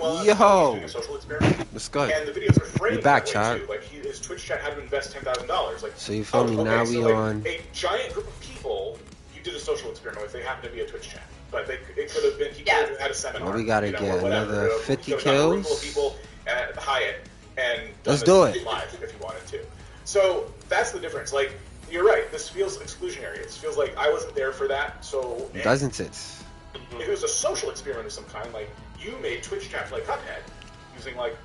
Yo, doing a social experiment. what's good? And the videos are framed You back, that way Chad? too. Like his Twitch chat had to invest $10,000. Like, So you feel me? Okay, Now so we like on. a giant group of people. You did a social experiment with. They happen to be a Twitch chat, but it could have been. He could have had a seminar. Well, we gotta get another 50 kills. A room full of kills. people at the Hyatt and Let's do it live if you wanted to. So that's the difference. Like you're right. This feels exclusionary. It feels like I wasn't there for that. So doesn't it? If it was a social experiment of some kind, like you made Twitch chat like Cuphead, using like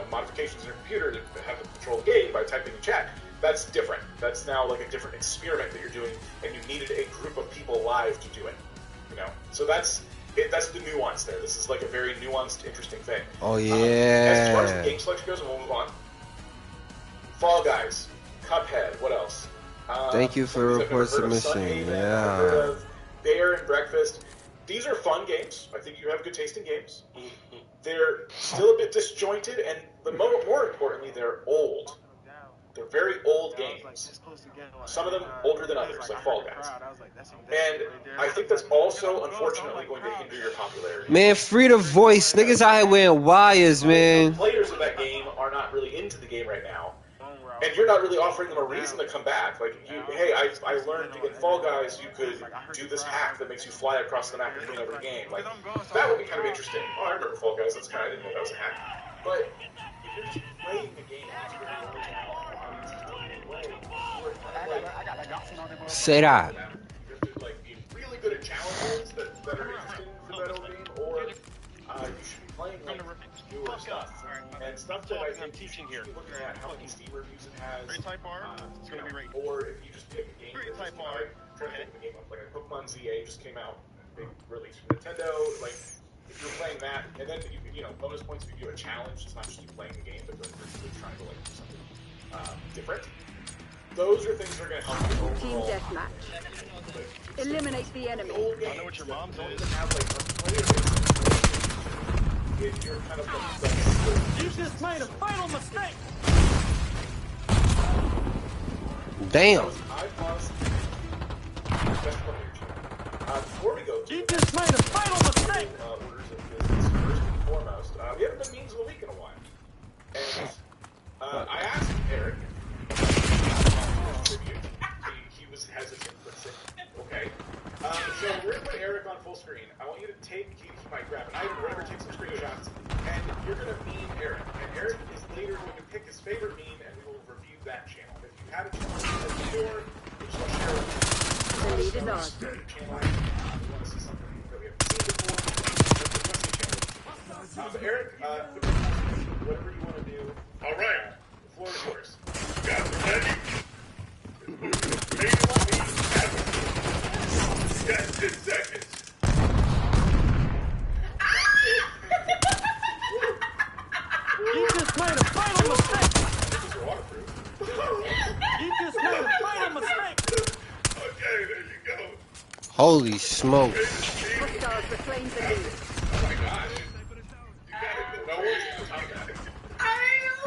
modifications in your computer to have to control the game by typing in chat. That's different. That's now like a different experiment that you're doing, and you needed a group of people live to do it. So that's it. That's the nuance there. This is like a very nuanced, interesting thing. Oh yeah. As far as the game selection goes, and we'll move on. Fall Guys, Cuphead. What else? Thank you for report submission. Yeah. Bear and Breakfast. These are fun games. I think you have good taste in games. They're still a bit disjointed, and more importantly, they're old. They're very old games. Some of them older than others, like Fall Guys. And I think that's also, unfortunately, going to hinder your popularity. Man, free the voice. Niggas out here wearing wires, man. The players of that game are not really into the game right now. And you're not really offering them a reason to come back. Like, hey, I learned in Fall Guys you could do this hack that makes you fly across the map and win over the game. Like, that would be kind of interesting. Oh, I remember Fall Guys. That's kind of, I didn't know that was a hack. But if you're just playing the game, say that. You have to like be really good at challenges that are interesting for that old game, or you should be playing like newer stuff. And stuff that I think you should be looking at how many Steam reviews it has. Or if you just pick a game that's just try to pick the game up. Like Pokemon ZA just came out, big release from Nintendo. Like if you're playing that, and then bonus points if you do a challenge. It's not just you playing the game, but you're trying to like do something different. Those are things that are going to help you overall. Team deathmatch. Eliminate the enemy. I know what your mom says. Have like a player base. If you're kind of you just made a fatal mistake. Damn. Before we go, you just made a fatal mistake. Orders of business first and foremost. We haven't done memes of the week in a while, and I asked Eric. He was hesitant, but said, okay. So we're going to put Eric on full screen. I want you to take, he might grab an item or whatever, take some screenshots, and you're going to meme Eric. And Eric is later going to pick his favorite meme, and we will review that channel. If you have a channel before, we shall share it. The lead is ours. We want to see something that we haven't seen before. Eric, whatever you want to do. All right. The floor is yours. Got it ready? You got 10 seconds. You just made a fatal mistake. This is waterproof. You just made a fatal mistake. Okay, there you go. Holy smokes. Hostiles reclaim the lead. Oh my gosh. You got it. No one's going to top that. I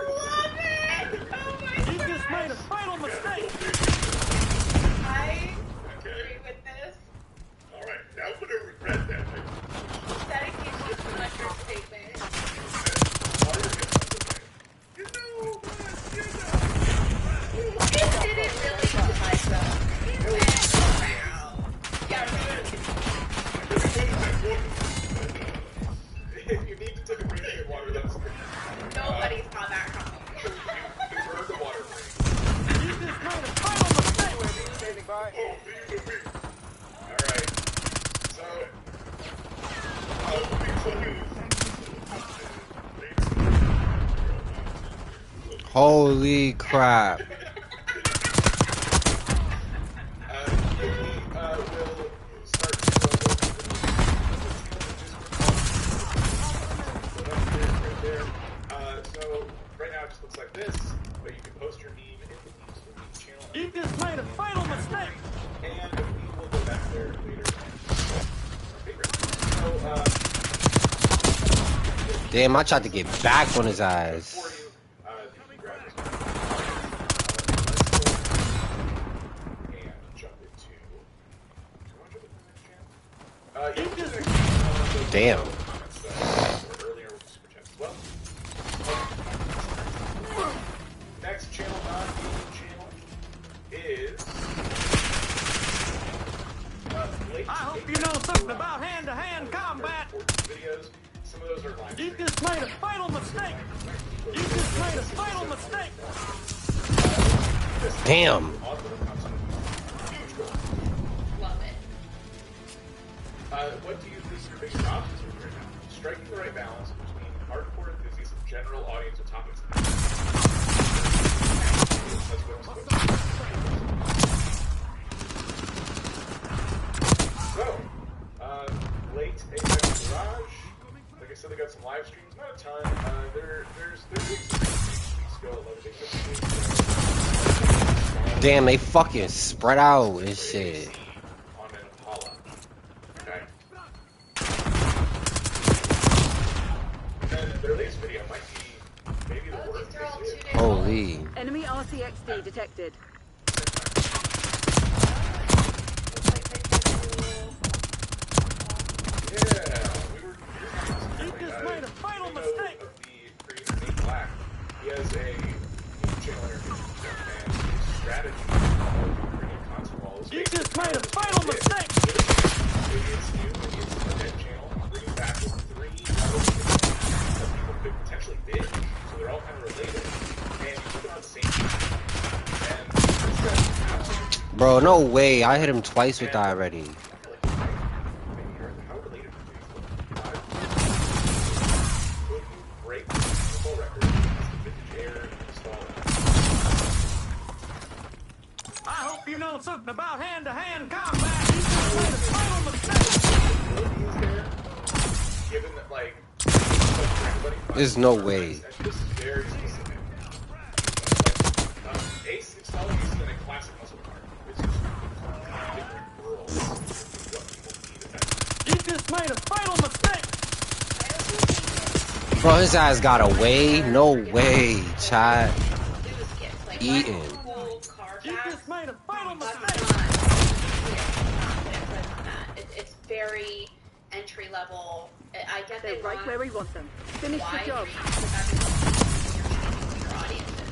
love it! Oh my You just made a fatal mistake. I agree with this. All right, now I'm going to regret that. Dedication to an understatement. You know what? It didn't really do myself. Yeah, If you need to take a break in water, that's nobody saw that coming. you burn the water break. You just made a fatal mistake. Oh, leave the week. Alright. So, Holy crap. we will start to so right now it just looks like this, but you can post your meme in the Memes for Memes channel. You just made a fatal mistake. And we will go back there later. So, Damn, I tried to get back on his eyes. for you, you can grab this one. And jump into. Do you want to jump into the next channel? Damn. Earlier with super chat. Some of those are live You streams. just made a fatal mistake. You just made a fatal mistake. Damn. Love it. What do you think your biggest obstacles are right now? Striking the right balance between hardcore enthusiasts and general audience of topics. That's what I'm supposed to do. So, late Apex Garage. Like I said, they got some live streams, not a ton. There's weeks ago, 11 days ago. Damn, they fucking spread out and shit. On an Impala. Okay. And their latest video might be maybe the worst. These are all 2 days Holy. Enemy RCXD detected. You just made a fatal mistake. Of the creator Nate Black. He has a YouTube channel interview and his strategy of bringing console wall is You just made a fatal mistake. Maybe it's new, maybe it's a dead channel, bringing back 3 levels that people could potentially binge. So they're all kind of related. And you put them on the same time. And this guy's absolutely Bro, no way. I hit him twice with that already. how related to these could you break the Super Bowl record as the vintage air installer? I hope you know something about hand-to-hand combat. You just made a fatal mistake. Abilities there, given that like for everybody, There's no way. and this is very specific. Ace installer uses in a classic muscle car. It's just a different world. What people need at that time. You just made a fatal mistake. Bro, his ass got away? No way, chat. Eating. You just made a fatal mistake. It's very entry level. I get They're they right want where we want them. Finish the wide job. reach, but your audiences.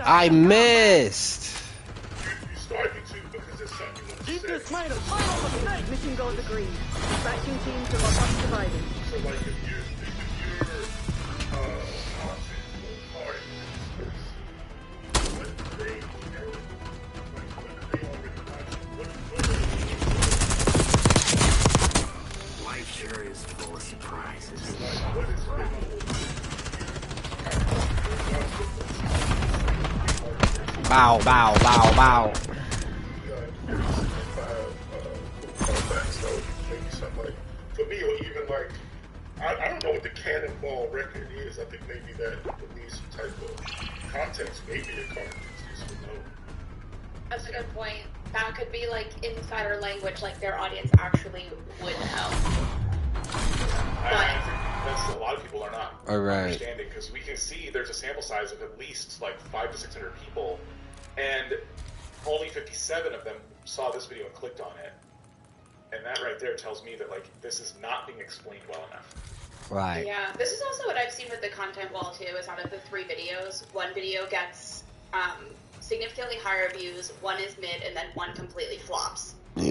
I missed. You started to because it's something you want to You say. just made a fatal mistake. Mission goals agreed. Dispatching teams to lock up survivors. So like if your content or art what they already watch, Life sure is full of surprises. what is Bow, bow, bow, bow. For me, or even like, I don't know what the Cannonball record is. I think maybe that would need some type of context. Maybe a car enthusiast would know. That's a good point. That could be like insider language, like their audience actually would know. I think that's a lot of people are not Alright. understanding because we can see there's a sample size of at least like 500 to 600 people, and only 57 of them saw this video and clicked on it. And that right there tells me that like this is not being explained well enough. Right. Yeah, this is also what I've seen with the content wall too. Is out of the 3 videos, 1 video gets significantly higher views, 1 is mid, and then 1 completely flops. So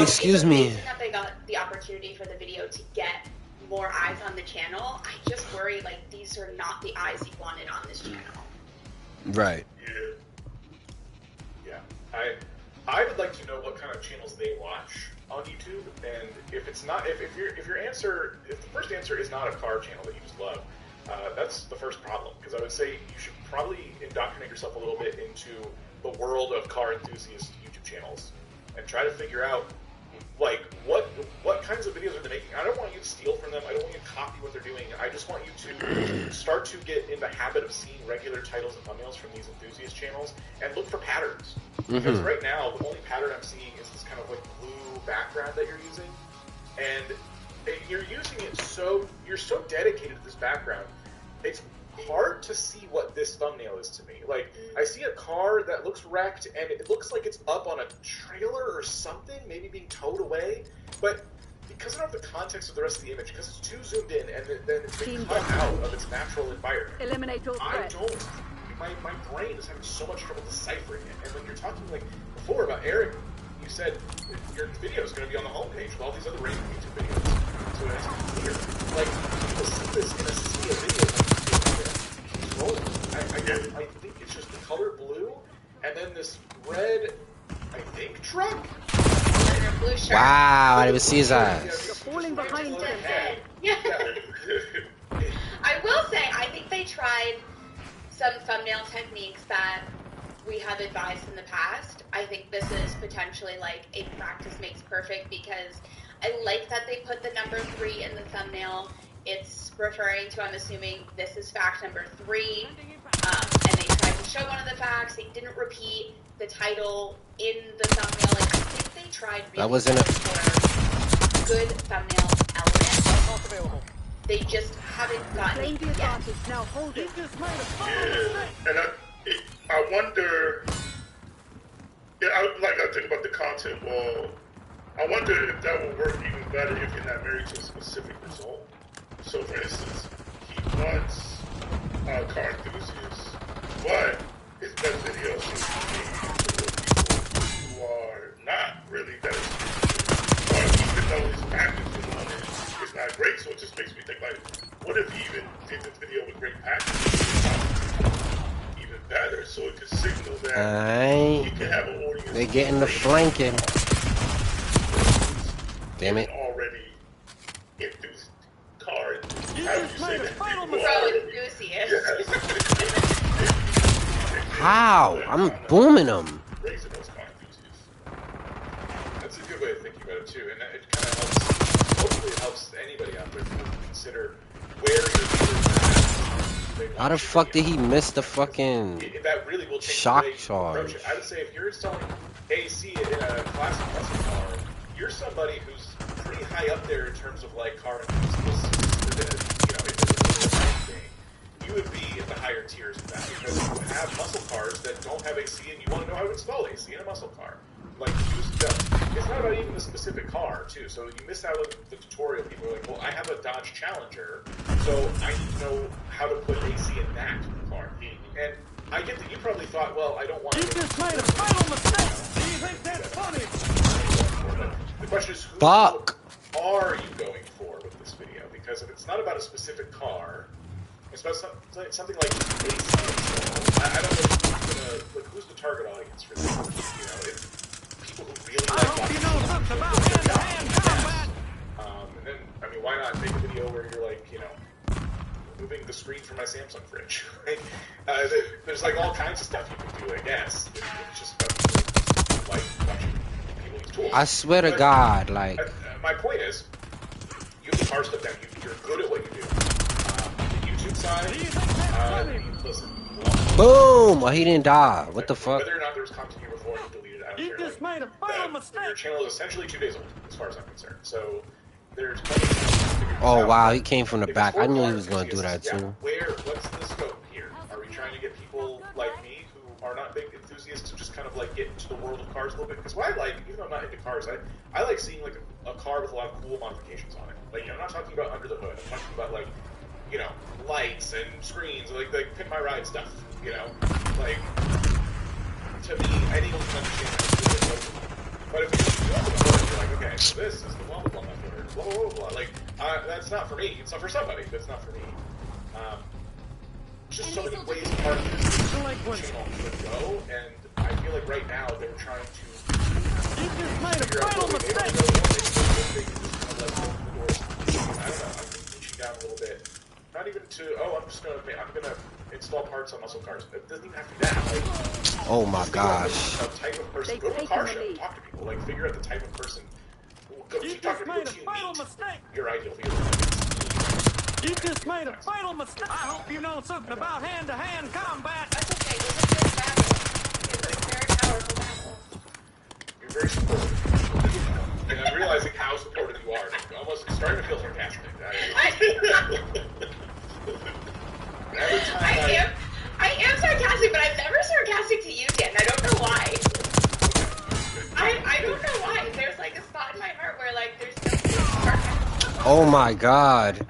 Excuse it's me. amazing that they got the opportunity for the video to get more eyes on the channel. I just worry like these are not the eyes you wanted on this channel. Right. Yeah. I would like to know what kind of channels they watch on YouTube, and if it's not, if the first answer is not a car channel that you just love, that's the first problem. Because I would say you should probably indoctrinate yourself a little bit into the world of car enthusiast YouTube channels and try to figure out like what kinds of videos are they making. I don't want you to steal from them. I don't want you to copy what they're doing. I just want you to start to get in the habit of seeing regular titles and thumbnails from these enthusiast channels and look for patterns. Because right now, the only pattern I'm seeing is this kind of like blue background that you're using, and you're using it you're so dedicated to this background. It's hard to see what this thumbnail is to me. Like, I see a car that looks wrecked, and it looks like it's up on a trailer or something, maybe being towed away, but because I don't have the context of the rest of the image, because it's too zoomed in, and then it's been cut out of its natural environment, Eliminate all I threats. don't my brain is having so much trouble deciphering it. And when you're talking like before about Eric, you said your video is going to be on the homepage with all these other random YouTube videos. So it's clear. Like, people see this in a sea of videos, like, keeps rolling. I think it's just the color blue, and then this red, I think, truck? And a blue shirt. Wow, I didn't even see his eyes. You're falling behind them. Yeah. I will say, I think they tried some thumbnail techniques that we have advised in the past. I think this is potentially like a practice makes perfect, because I like that they put the number 3 in the thumbnail. It's referring to, I'm assuming, this is fact number 3. And they tried to show one of the facts. They didn't repeat the title in the thumbnail. Like, I think they tried really That wasn't for good thumbnail elements. They just haven't gotten Claim it the yet. advantage. Now hold it. Yeah, and I wonder. Yeah, I think about the content wall. I wonder if that would work even better if you're not married to a specific result. So, for instance, he wants car enthusiasts, but his best videos seem to be for people who are not really that exclusive. Or even though his packaging on it is not great, so it just makes me think, like, what if he even did this video with great packaging? Even better, so it could signal that he can have an audience. They getting the flanking. Damn it. Already enthused car. How do you say that? Pro enthusiast. How? I'm booming them. Raising those car enthusiasts. That's a good way of thinking about it too, and it kind of helps. Hopefully, it helps anybody out there to consider where your viewers are. How the fuck did he miss the fucking That really will change shock the way you charge? approach it. I would say if you're installing AC in a classic muscle car, you're somebody who's pretty high up there in terms of like car enthusiasts. You know, if it's a rank thing, you would be at the higher tiers of that, because you have muscle cars that don't have AC, and you want to know how to install AC in a muscle car. Like, it's not about even the specific car, too. So you miss out on the tutorial. People are like, well, I have a Dodge Challenger, so I need to know how to put AC in that car. And I get that you probably thought, well, I don't want to... You just made a fatal mistake! Do you think that's funny? The question is, who Fuck. are you going for with this video? Because if it's not about a specific car, it's about something like AC install. I don't know if who's gonna, like, who's the target audience for this. You know, if people who really I like hope you watching know something about hand-to-hand combat! and then, I mean, why not make a video where you're like, you know, moving the screen from my Samsung fridge? Right? There's like all kinds of stuff you can do, I guess. It's just about like watching people use tools. I swear to But, God, like, my point is, you have the car stuff down. You're good at what you do. The YouTube side, listen. boom! Oh, he didn't die. What the fuck? Whether or not there was content here before, you deleted it. I don't You care. just made a fatal Your mistake! channel is essentially 2 days old, as far as I'm concerned. So there's plenty of time to figure this Oh out. wow, he came from the If it's back. for I knew car he was gonna do that enthusiasts, too. What's the scope here? Are we trying to get people like me who are not big enthusiasts to just kind of like get into the world of cars a little bit? Because what I like, even though I'm not into cars, I like seeing like a car with a lot of cool modifications on it. Like, I'm not talking about under the hood. I'm talking about like, you know, lights and screens, like Pin My Ride stuff. You know, like, to me, anyone can understand that. But if you open the hood, you're like, okay, so this is the blah blah blah method, blah blah blah blah. Like, that's not for me. It's not for somebody. That's not for me. Just so many ways part of this channel could go, and I feel like right now they're trying to You just made a figure out fatal what they don't mistake! know what they can just kind of like open the doors. I don't know. I'm reaching down a little bit. Not even to, I'm gonna install parts on muscle cars. It doesn't even have to be that. Like, Oh my just figure out gosh. the type of person. Go to a car show, talk to people. Like, figure out the type of person. Go You talk to just people made a to fatal meet mistake! your ideal viewer. You just made a fatal mistake! I hope you know something about hand-to-hand combat! That's okay. It was a good battle. It was a very powerful battle. You're very supportive. And I'm realizing how supportive you are. It's almost starting to feel sarcastic. Every time I am sarcastic, but I'm never sarcastic to you, Dan. I don't know why. I don't know why. There's like a spot in my heart where like there's no sarcasm. Oh my God.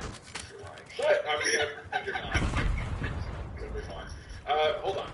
But, I mean, you're not. It'll be fine. Hold on.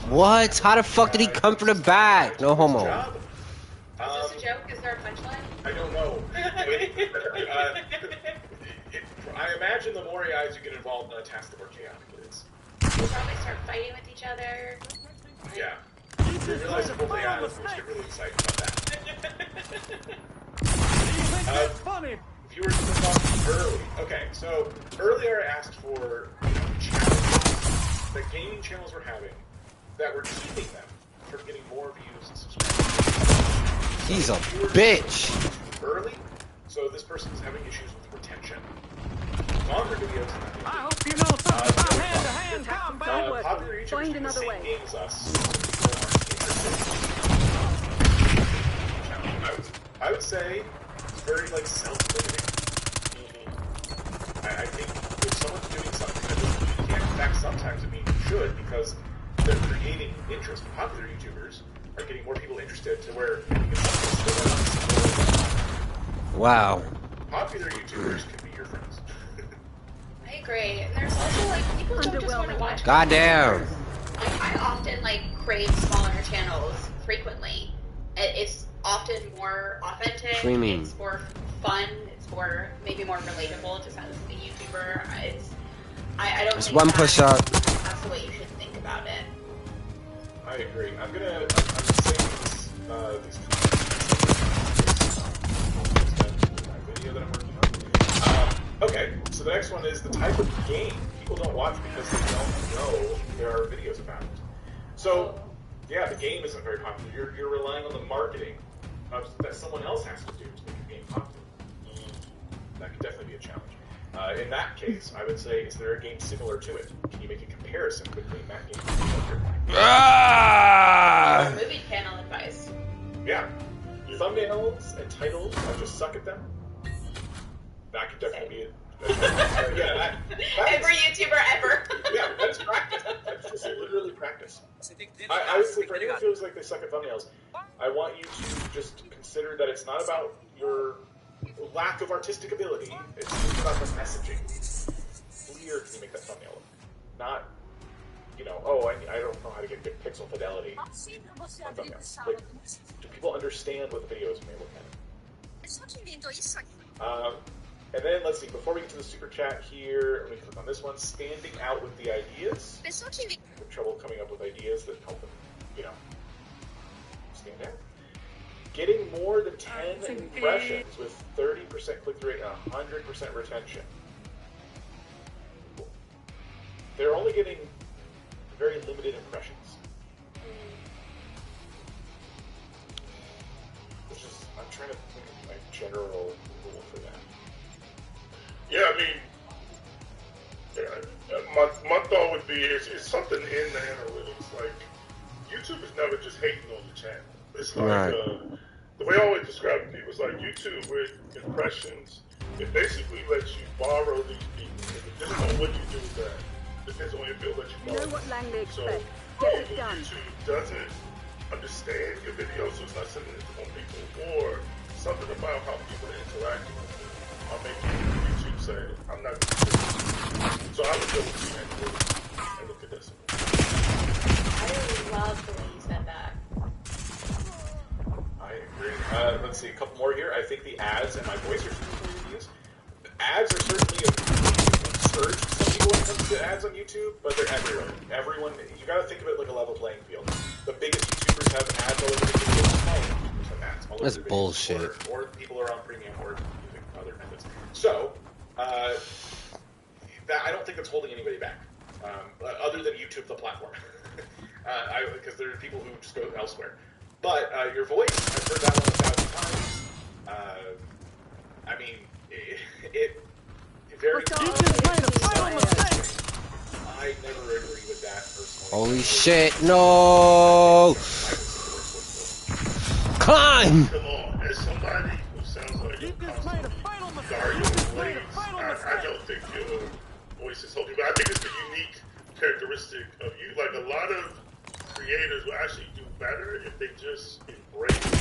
What? How the fuck did he come from the back? No homo. Job. Is this a joke? Is there a punchline? I don't know. I imagine the more AIs you get involved in a task, the more chaotic it is. We'll probably start fighting with each other. Yeah. You realize both AIs will get really excited about that. Funny. Viewers click off early. Okay, so earlier I asked for challenges that gaming channels were having that were keeping them from getting more views and subscribers. He's a bitch. Early, so this person is having issues with retention. Longer videos. I hope you know something about hand-to-hand combat. Popular YouTubers Find do the another same way. game as us. So people aren't interested. I would say it's very like self-limiting. I think if someone's doing something that you can't, in fact, sometimes it means you should because they're creating interest. Popular YouTubers are getting more people interested to where Wow. popular YouTubers can be your friends. I agree. And there's also like people don't just want to watch. Goddamn. Like I often like crave smaller channels frequently. It's often more authentic. Streaming. It's more fun. It's more maybe more relatable. Just as a YouTuber, I don't. Just think one push up. That's the way you should think about it. I agree. I'm saying this, my video that I'm working on. Okay, so the next one is the type of game people don't watch because they don't know there are videos about it. So, yeah, the game isn't very popular. You're relying on the marketing that someone else has to do to make your game popular. That could definitely be a challenge. In that case, I would say, is there a game similar to it? Can you make a comparison between that game and what you're playing? Ah! Movie channel advice. Yeah. Thumbnails and titles, I just suck at them. That could definitely be it. Yeah, Every YouTuber ever. yeah, that's practice. That's just literally practice. I would say for anyone who feels like they suck at thumbnails, I want you to just consider that it's not about your lack of artistic ability. It's just about the messaging. Clear can you make that thumbnail look. Not, I don't know how to get good pixel fidelity on thumbnails. Like, do people understand what the videos may look at? And then, let's see, before we get to the super chat here, let me click on this one, standing out with the ideas. I have trouble coming up with ideas that help them, stand out. Getting more than 10 impressions with 30% click-through rate and 100% retention. They're only getting very limited impressions. I'm trying to think of my general rule for that. Yeah, I mean, my thought would be it's something in the analytics. Like, YouTube is never just hating on the channel. It's like, Right. The way I always describe it to people is like YouTube with impressions, it basically lets you borrow these people. It depends on what you do with that. Depends on if it lets you You borrow. know what Langley So, expects. Get if it done. YouTube doesn't understand your video, so it's not sending it to more people, or something about how people are interacting with it, I'll make YouTube say, I'm not going to do this. So I would go with the analytics and look at this. I love the way you said that. I agree. Let's see, a couple more here. I think the ads and my voice are super easy to use. Ads are certainly a surge for some people when it comes to ads on YouTube, but they're everywhere. Everyone, you gotta think of it like a level playing field. The biggest YouTubers have ads all over the video, the smaller YouTubers have ads all over That's the videos. bullshit. Or people are on premium or using other methods. So, that I don't think that's holding anybody back, other than YouTube, the platform. Because there are people who just go elsewhere. But your voice, I've heard that one 1,000 times. I mean, it very. I never agree with that personally. Holy shit, no! Climb! Come on, as somebody who sounds like you're constantly guarding your blades, I don't think your voice is holding. But I think it's a unique characteristic of you. Like, a lot of creators will actually do better if they just embrace it.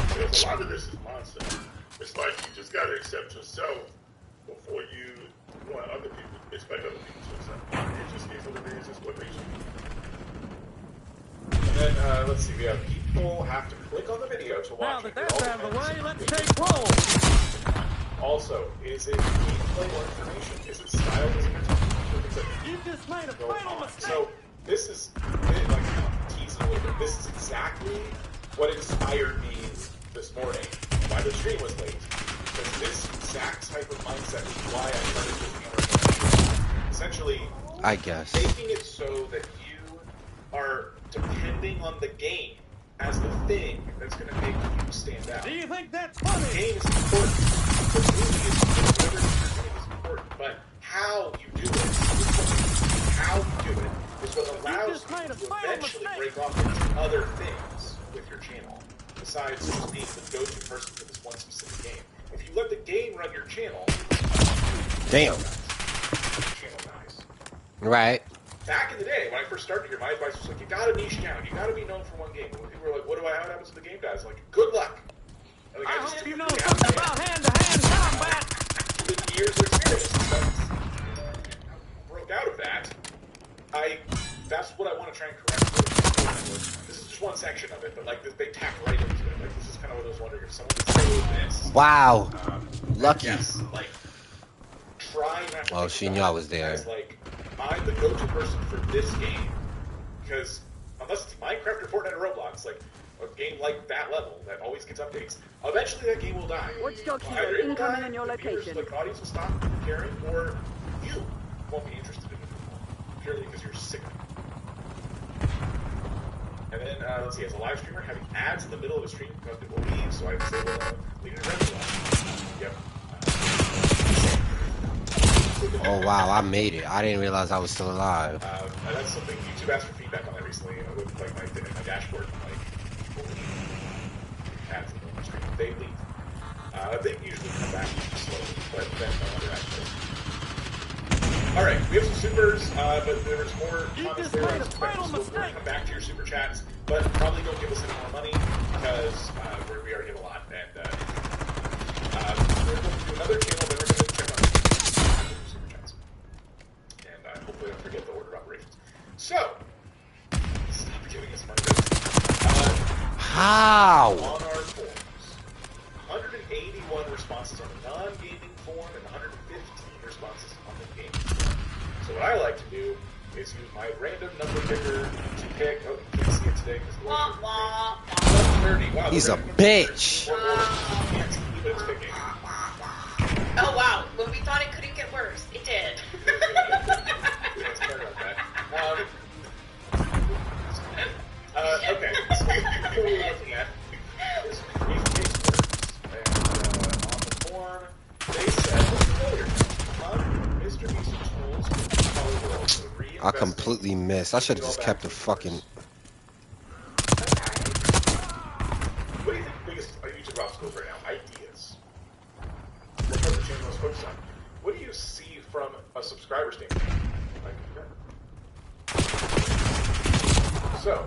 Because a lot of this is nonsense. It's like you just gotta accept yourself before you want other people, expect other people to accept you. It just is what it is. It's what makes you. let's see. We have people have to click on the video to Now watch that it. that's out of the way, let's take roll. Also, is it gameplay or information? Is it style? Is it entertainment? You just made a Go fatal on. mistake. So this is like teasing a little bit. This is exactly what inspired me this morning. Why the stream was late. Because this exact type of mindset is why I started this camera. Essentially, I guess. making it so that you are depending on the game as the thing that's going to make you stand out. Do you think that's The funny? game is important. The movie is important. Whatever you're doing is important. But how you do it is what allows just made you a to fatal eventually mistake. break off into other things with your channel, besides just being the go-to person for this one specific game. If you let the game run your channel, Damn. your channel dies. Right. Back in the day, when I first started here, my advice was like, you gotta niche down. You gotta be known for one game. And when people were like, how happens if the game dies? Like, good luck. And like, I just hope you know didn't something have about hand-to-hand combat. with years of experience and stuff, broke out of that. That's what I want to try and correct. This is just one section of it, but like they tap right into it. Like this is kind of what I was wondering if someone could say this. Wow. Lucky. Yes, like try not to. Oh, she knew I was there. As, like, I'm the go-to person for this game because unless it's Minecraft or Fortnite or Roblox, like a game like that level that always gets updates, eventually that game will die. Watchdog Either hero it will incoming die, on your the viewers, location. like, the audience will stop caring, or you won't be interested in it anymore, purely because you're sick of it. And then, let's see, as a live streamer, having ads in the middle of a stream because people leave, so I disable leading revenue. Yep. Oh wow, I made it. I didn't realize I was still alive. And that's something YouTube asked for feedback on that recently, with like my dashboard, like ads in the stream. They leave. They usually come back slowly, but then they're actually. Alright, we have some supers, but there was more comments there. I expect we're going to come back to your super chats, but probably don't give us any more money because we already have a lot. And we're going to do another channel, then we're going to check on super chats. And hopefully I don't forget the order of operations. So, stop giving us money. How? On our forums, 181 responses on the non-gaming forum and 115 responses on the gaming forum. So what I like to do is use my random number picker to pick. Oh, you can't see it today because the Wah, wah, 130. Wow, He's the a random bitch. number you can't see, but it's picking. Oh wow, when we thought it couldn't get worse, it did. Let's turn on that. Okay, so what we're looking at is three case words. And on the form, they said, Mr. Beast tools for the color world. So I completely missed. I should have just kept the fucking. What do you think the biggest YouTube obstacles right now? Ideas. What part of the channel is focused on? What do you see from a subscriber standpoint? So,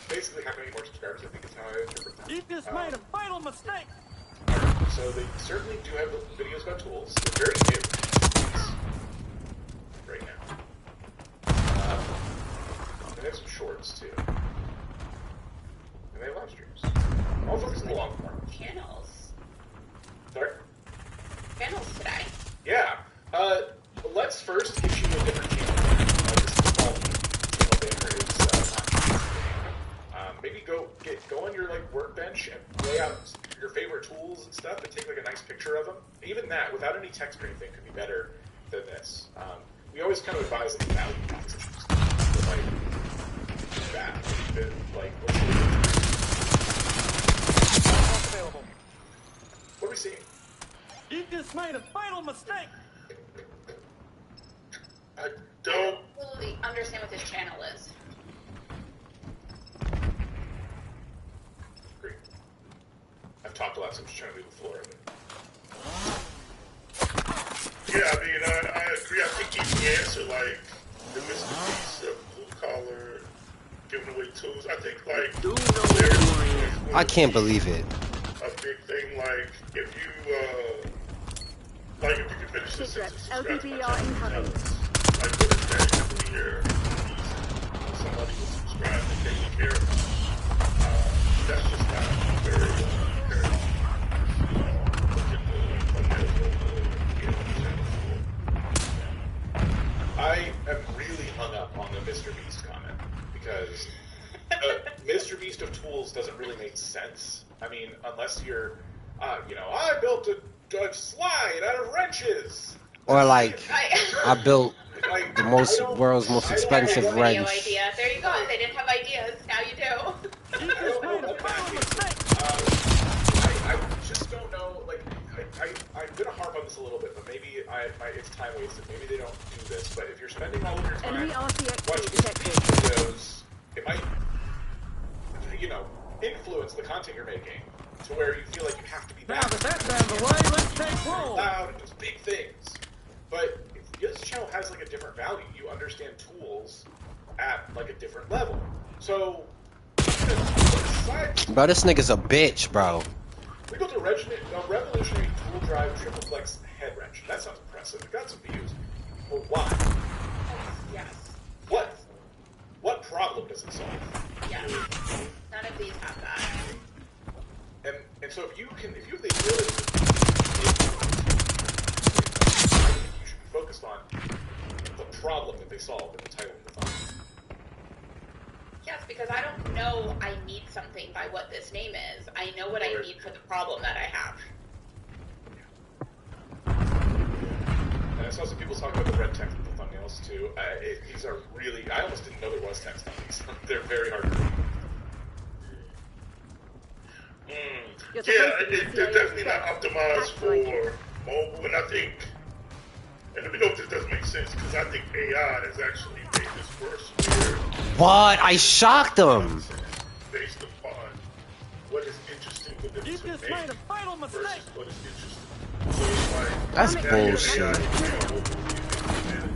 basically, how many more subscribers? I think is how I interpret that. You just made a fatal mistake. So they certainly do have videos about tools. They're very new right now. And they have some shorts too. And they have live streams. All focused on the long form. Channels. Sorry? Channels today. Yeah. Let's first get you a different channel. This is called channel banner. It's not maybe go on your like workbench and lay out your favorite tools and stuff and take like a nice picture of them. Even that, without any text or anything, could be better than this. We always kind of advise like value propositions. Like that. Like what are we seeing? You just made a fatal mistake. I don't. Absolutely understand what this channel is. Agree. I've talked a lot, so I'm just trying to do the floor of it. Yeah, I mean, I agree. I think you can answer like the Mr. Beast of blue collar, giving away tools. I think like there's I can't believe it. a big thing. Like if you can finish this Secret. sentence, LDBR incoming. like put it very clear. Somebody will subscribe and they because Mr. Beast of tools doesn't really make sense. I mean, unless you're, I built a slide out of wrenches. Or like, I built Like, the world's most expensive Video wrench. idea. There you go. They didn't have ideas. Now you do. You just made a fatal mistake. I just don't know. Like, I'm gonna harp on this a little bit, but maybe it's time wasted. Maybe they don't do this. But if you're spending all of your time Enemy RCXD watching detected. videos, it might, influence the content you're making to where you feel like you have to be Now that that's out of the way, let's take roll. loud and just big things. But this channel has like a different value. You understand tools at like a different level. So, Bro, this nigga's a bitch, bro. we built a revolutionary tool drive triple flex head wrench. That sounds impressive. It got some views. But why? Yes. What problem does it solve? Yes. None of these have that. And so if you have the ability to, I think you should be focused on the problem that they solve in the title of the thumbnail. Yes, because I don't know I need something by what this name is. I know what I need for the problem that I have. And I saw some people talking about the red text in the thumbnails too. These are really, I almost didn't know there was text on these. They're very hard to read. They're definitely not optimized for mobile, and I think, and let me know if this doesn't make sense, because I think AI has actually made this worse where What? I shocked him. based upon what is interesting for them You to just make made a fatal versus mistake. what is interesting. So it's like, That's now bullshit. your AI,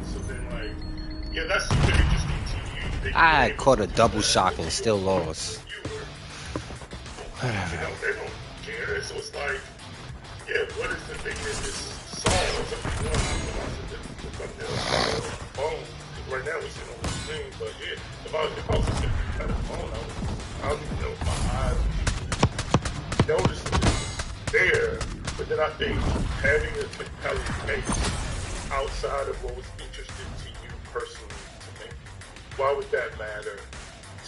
so then like, yeah, that's super interesting to you. They I caught a double shock and still lost. They don't care. So it's like, yeah, what is the thing that this solves? Right now we're sitting on the screen, but yeah, if I was sitting at the phone, I don't even know if my eyes would notice that it was there. But then I think having a compelling case outside of what was interesting to you personally to me, why would that matter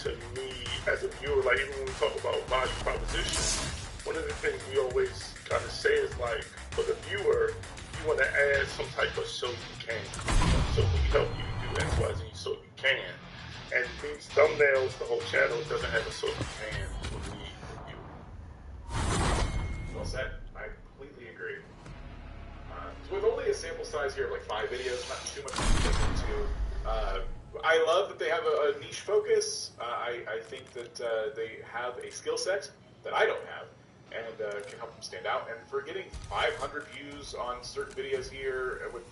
to me as a viewer? Like, even when we talk about value proposition, one of the things we always kind of say is like, for the viewer, you want to add some type of so you can. So we help you do X, Y, Z so you can. And these thumbnails, the whole channel doesn't have a so you can for me, the viewer. Well said. I completely agree. So with only a sample size here of like 5 videos, not too much to get into. I love that they have a niche focus. I think that they have a skill set that I don't have, and can help them stand out. And for getting 500 views on certain videos here, with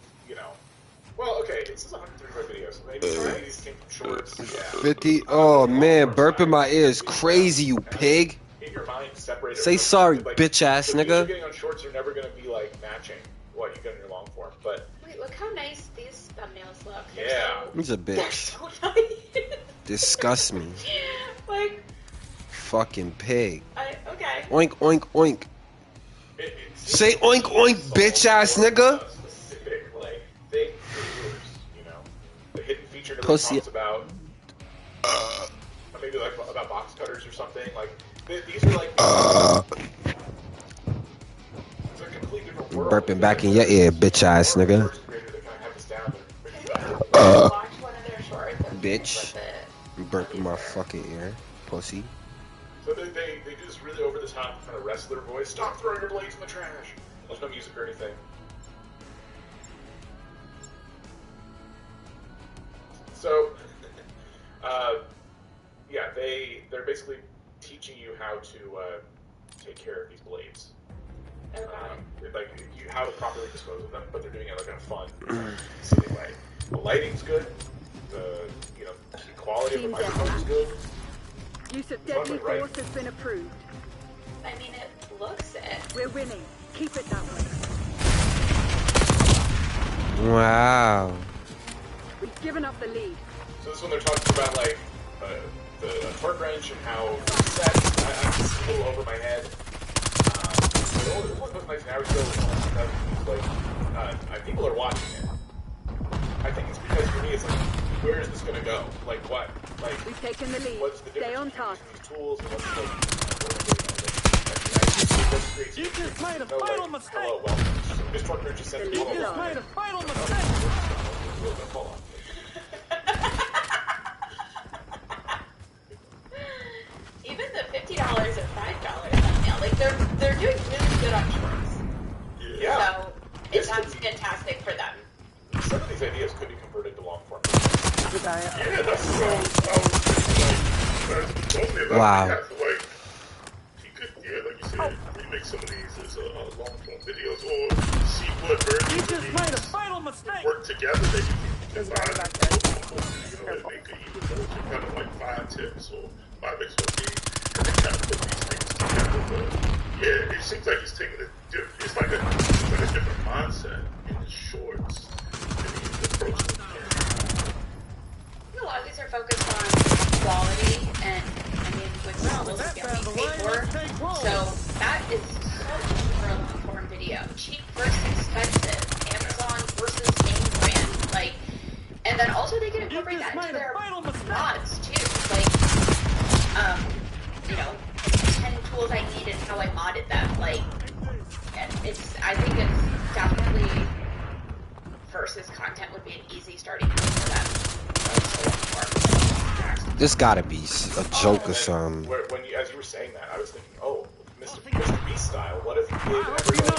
well, okay, it says 135 videos. So maybe some of these came from shorts. Yeah. 50. Oh man, burping my ears crazy, you pig. In your mind, separate it Say from- sorry, like, bitch ass the views you're nigga. getting on shorts are never going to be like matching what you get in your long form, but Wait, look how nice these thumbnails look. yeah. He's a bitch. So nice. Disgust me. Like, Fucking pig. okay. Oink, oink, oink. Say oink, oink, bitch ass nigga. Specific, like, thing for viewers, the hidden feature nobody Pussy. talks about, or maybe like about box cutters or something. Like, these are like, it's a completely different world. Burping back in your ear, bitch ass nigga. Person creator that kind of have this down, Watch one of their shorts. And Bitch. see what the Burping my fucking ear, pussy. So they do this really over the top kind of wrestler voice. Stop throwing your blades in the trash. There's no music or anything. So, yeah, they're basically teaching you how to take care of these blades. Like how to properly dispose of them, but they're doing it like in a fun, silly way. The lighting's good. The quality of the microphone is good. Use of deadly force has been approved. I mean, it looks it. We're winning. Keep it that way. Wow. We've given up the lead. So this one they're talking about like the torque wrench and how it sets. I'm just a little over my head. It was nice and average though. Like people are watching it. I think it's because for me it's like where is this going to go? Like what? Like We've taken the lead. what's the difference Stay on between task. these tools and what's the You just made a fatal mistake. Hello, welcome. This trucker just said You just made a fatal mistake. Hold on. Even the $50 and $5 thumbnail, like they're doing really good on shorts. Yeah. So that's fantastic for them. Some of these ideas could be converted to long form. Yeah, that's so. Wow. Like, he could, yeah, like you said, remake some of these as long form videos or see what versions You of just made a these fatal mistake. work together that you can combine, and make it even more kind of like 5 tips or 5 XOD, and then kind of put these things together. But yeah, it seems like he's taking it's like a different mindset in his shorts than he's approaching the camera. A lot of these are focused on quality, and I mean, with novels, you get what you pay for. So that is so easy for a long form video. Cheap versus expensive. Amazon versus name brand. Like, and then also they can incorporate that into their mods too. Like, you know, 10 tools I need and how I modded them. Like, and I think it's definitely versus content would be an easy starting point for them. This gotta be a joke or something. As you were saying that, I was thinking, oh, Mr. Beast style. What if he did You know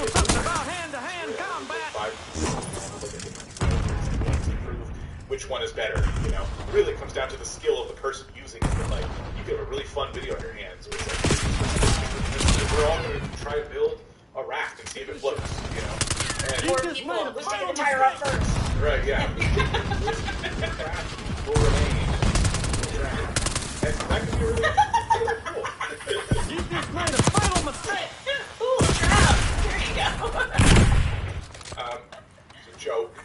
something about hand-to-hand combat? Which one is better? You know, really comes down to the skill of the person using it. But like, you get a really fun video in your hands. Where it's like, we're all going to try to build a raft and see if it floats. You know, and More people. Who's taking the tire up first? Right? Yeah. Will remain. And that could be really, really cool. You just made a fatal mistake. Ooh, crap. There you go. It's a joke.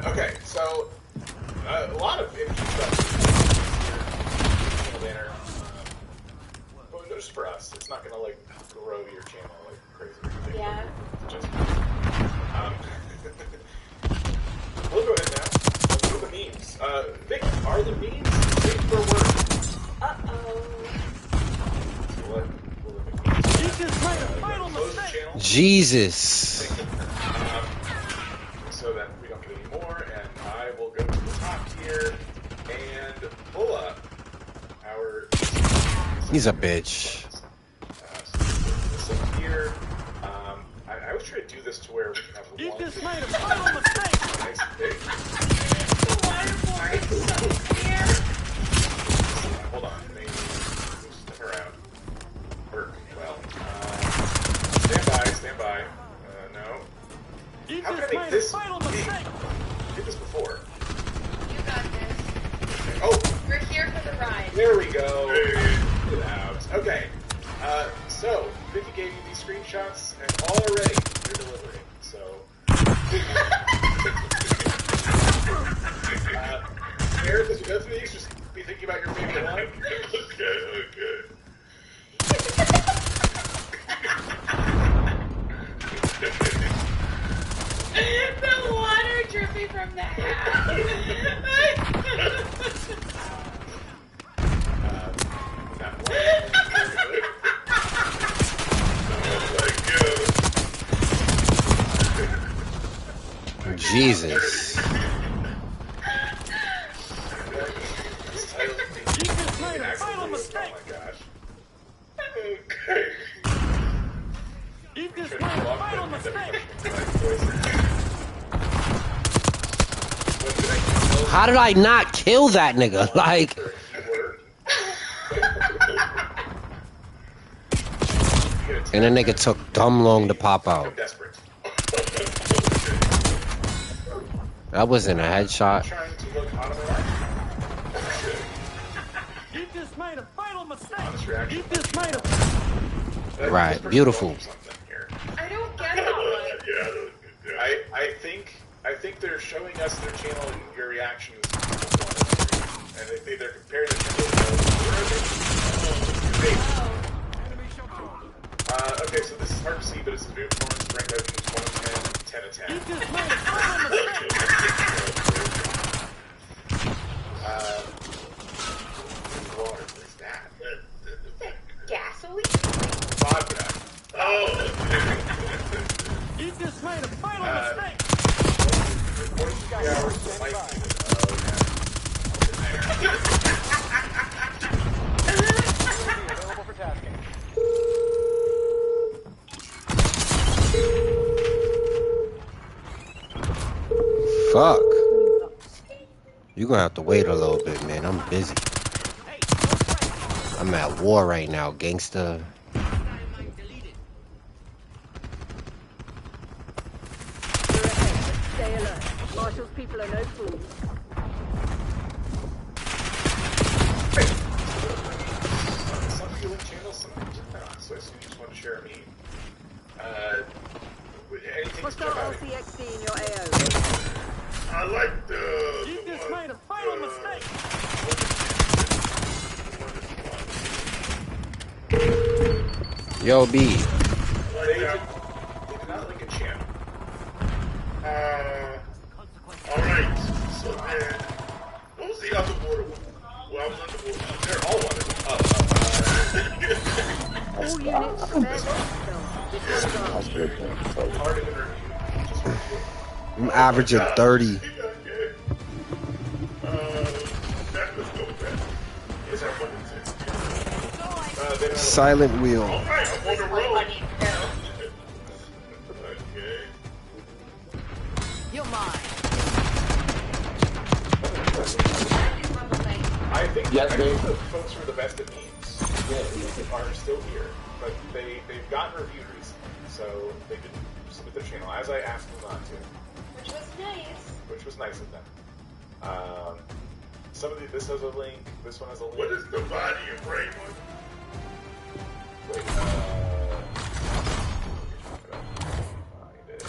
Okay, so a lot of interesting stuff in the banner. But just for us, it's not gonna like grow your channel like crazy. Yeah. Just we'll go ahead now. Let's do the memes. Vic, are the memes safe for work? Uh-oh. You just made a fatal mistake. Jesus. So that we don't get any more, and I will go to the top here and pull up our. He's a bitch. So here, I always try to do this to where we can have You one. just made a fatal mistake. Nice big. The waterboard is so clear. Hold on, maybe step around. Work well. Stand by. No. You How can just I make made a this fatal big? mistake. I did this before. You got this. Oh, We're here for the ride. there we go. Get it out. Okay. So Vicky gave you these screenshots, and already you're delivering. So. Eric, as we go through these, just be thinking about your favorite one. Okay. The water dripping from the hat. That one. Jesus. You just made a fatal mistake. Oh my gosh. Okay. You just made a fatal mistake. How did I not kill that nigga? Like, and the nigga took dumb long to pop out. I'm desperate. That wasn't a headshot. Trying to look out of my life. You just made a fatal mistake. Honest reaction. You just made a. Right, beautiful. I don't get that one. I think they're showing us their channel and your reactions, and they're comparing the channel. Okay, so this is hard to see, but it's a new performance ranked out of 10 of 10. You just made a fatal mistake. Fuck. You gonna have to wait a little bit, man. I'm busy. I'm at war right now, gangsta. Stay alert. Marshall's people are no fools. Some people in channels, some people not. So I assume you just want to share a meme. Anything What's to our jump out at? LCXD in your AO? I like the. You just made a fatal mistake. Yo, B. They did not link a channel. Alright. So then, what was the other border one? Well, I was underwater. They're all on it. All units prepare to Hard to review. Just review. I'm averaging 30. Let's go with that. Is that what it is? Silent wheel. Alright, I'm on the Like road. funny too. Okay. You're mine. I think Yes, I they- think the folks who are the best at memes are still here, but they've gotten reviewed recently, so they didn't submit their channel as I asked them not to, Which was nice. which was nice of them. Some of this has a link. This one has a link. What is the body and brain one? Wait, find it.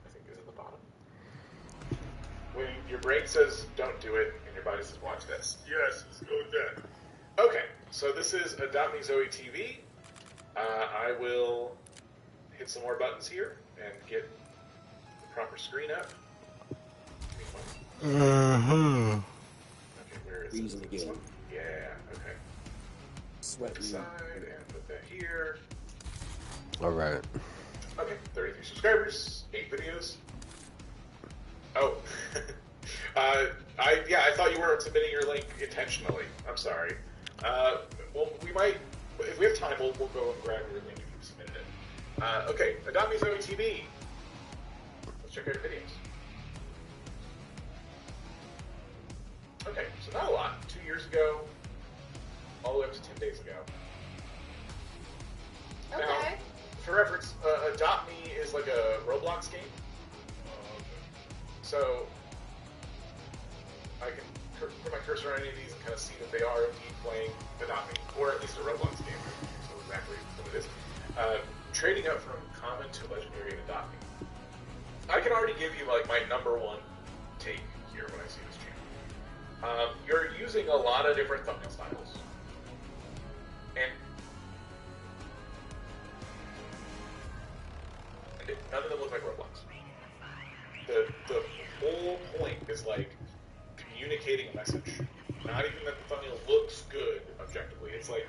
I think it's at the bottom. When your brain says don't do it, and your body says watch this. Yes, let's go with that. Okay, so this is Adopt Me Zoe TV. I will hit some more buttons here and get the proper screen up. Mm-hmm. Okay, where is Reason it? again. This one? Yeah, okay. Sweat Side and put that here. Alright. Okay, 33 subscribers, 8 videos. Oh. I thought you were submitting your link intentionally. I'm sorry. Well, we might, if we have time, we'll go and grab your link if you submitted it. Okay, Adopt Me Zoe TV. Let's check out your videos. Okay, so not a lot. 2 years ago, all the way up to 10 days ago. Okay. Now, for reference, Adopt Me is like a Roblox game. So, I can put my cursor on any of these and kind of see that they are indeed playing Adopt Me, or at least a Roblox game. So exactly what it is. Trading up from common to legendary in Adopt Me. I can already give you like my number one take here when I see this channel. You're using a lot of different thumbnail styles. And none of them look like Roblox. The whole point is like communicating a message. Not even that the thumbnail looks good objectively. It's like,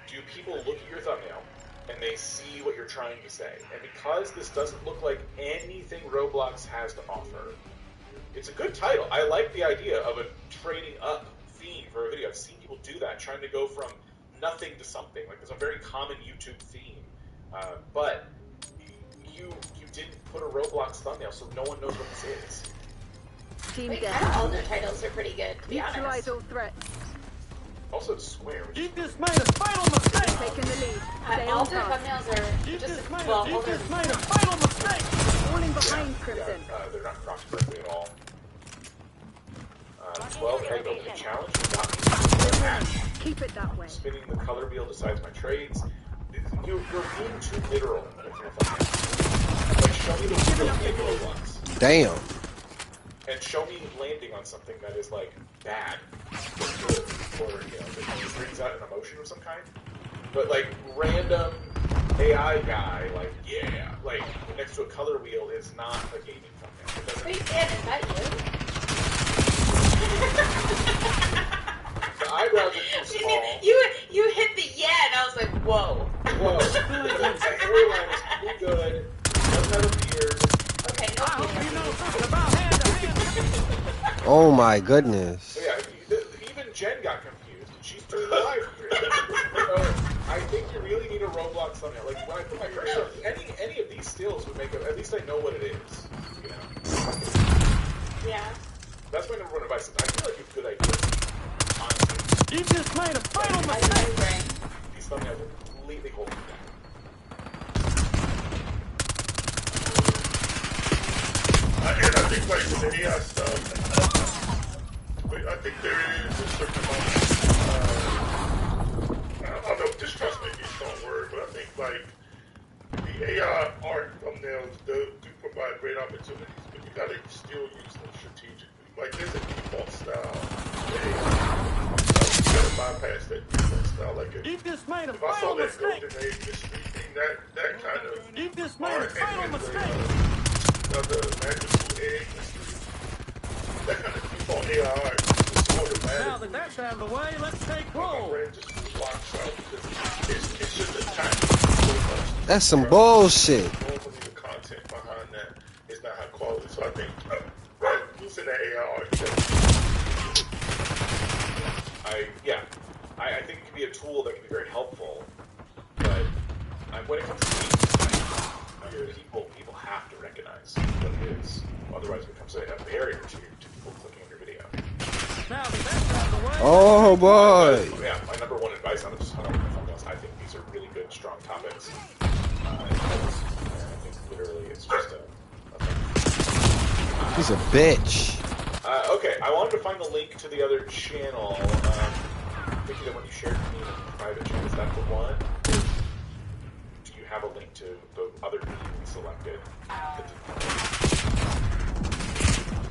do people look at your thumbnail and they see what you're trying to say? And because this doesn't look like anything Roblox has to offer, it's a good title. I like the idea of a trading up theme for a video. I've seen people do that, trying to go from nothing to something. Like, there's a very common YouTube theme. But you didn't put a Roblox thumbnail, so no one knows what this is. Team Like, death. kind of all their titles are pretty good, to be Neutralize honest. all threats. Also, it's square. Which You is just made a fatal mistake. Taking the lead. Stay All on their task. thumbnails are You just, just made well, a, you all their, just made a fatal mistake. Falling behind, Crimson. they're not crossed correctly at all. 12 egg opening challenge. Keep it that way. Spinning the color wheel decides my trades. You're being too literal with your thumbnails. Like, show me the literal ones. Damn. And show me landing on something that is, like, bad. Or good. Or, you know, that brings out an emotion of some kind. But, like, random AI guy, like, yeah. Like, next to a color wheel is not a gaming thumbnail. It doesn't. wait, Dan, is that you? The eyebrows are too small. You hit the yeah, and I was like, whoa. Whoa. The hairline is pretty good. Doesn't have a beard. Okay, no I hope you beard. know something about hand to hand. Oh my goodness. So yeah, even Jen got confused. She's doing the live stream. So I think you really need a Roblox thumbnail. Like when I put my cursor on any of these these stills would make it, at least I know what it is, you know? Yeah. That's my number one advice. I feel like you have good ideas, honestly. You just made a fatal I mistake. agree. These thumbnails will completely hold me down. And I think like with the AI stuff, I think there is a certain amount of, I don't know, distrust may be a strong word, but I think like the AI art thumbnails do provide great opportunities, but you gotta still use them strategically. Like there's a default style. You gotta bypass that default style. Like You just made a if I saw fatal that mistake. golden age mystery thing, that kind of You just made a art fatal and mistake. another magical egg mystery, that kind of default AI art is automatic. Now that that's out of the way, let's take My roll. brain just blocks out because it's just attached so much. That's some bullshit. Normally the content behind that is not high quality, so I think using that AI art, I think it can be a tool that can be very helpful, but when it comes to memes, people have to recognize what it is, otherwise it becomes a barrier to people clicking on your video. Now that that's out of the way. Oh boy. Yeah, my number one advice on just thumbnails. I think these are really good, strong topics. And I think literally it's just a thing. He's a bitch. Okay, I wanted to find the link to the other channel. Thinking that when you shared me in the private chat, is that the one? Or do you have a link to the other meme we selected?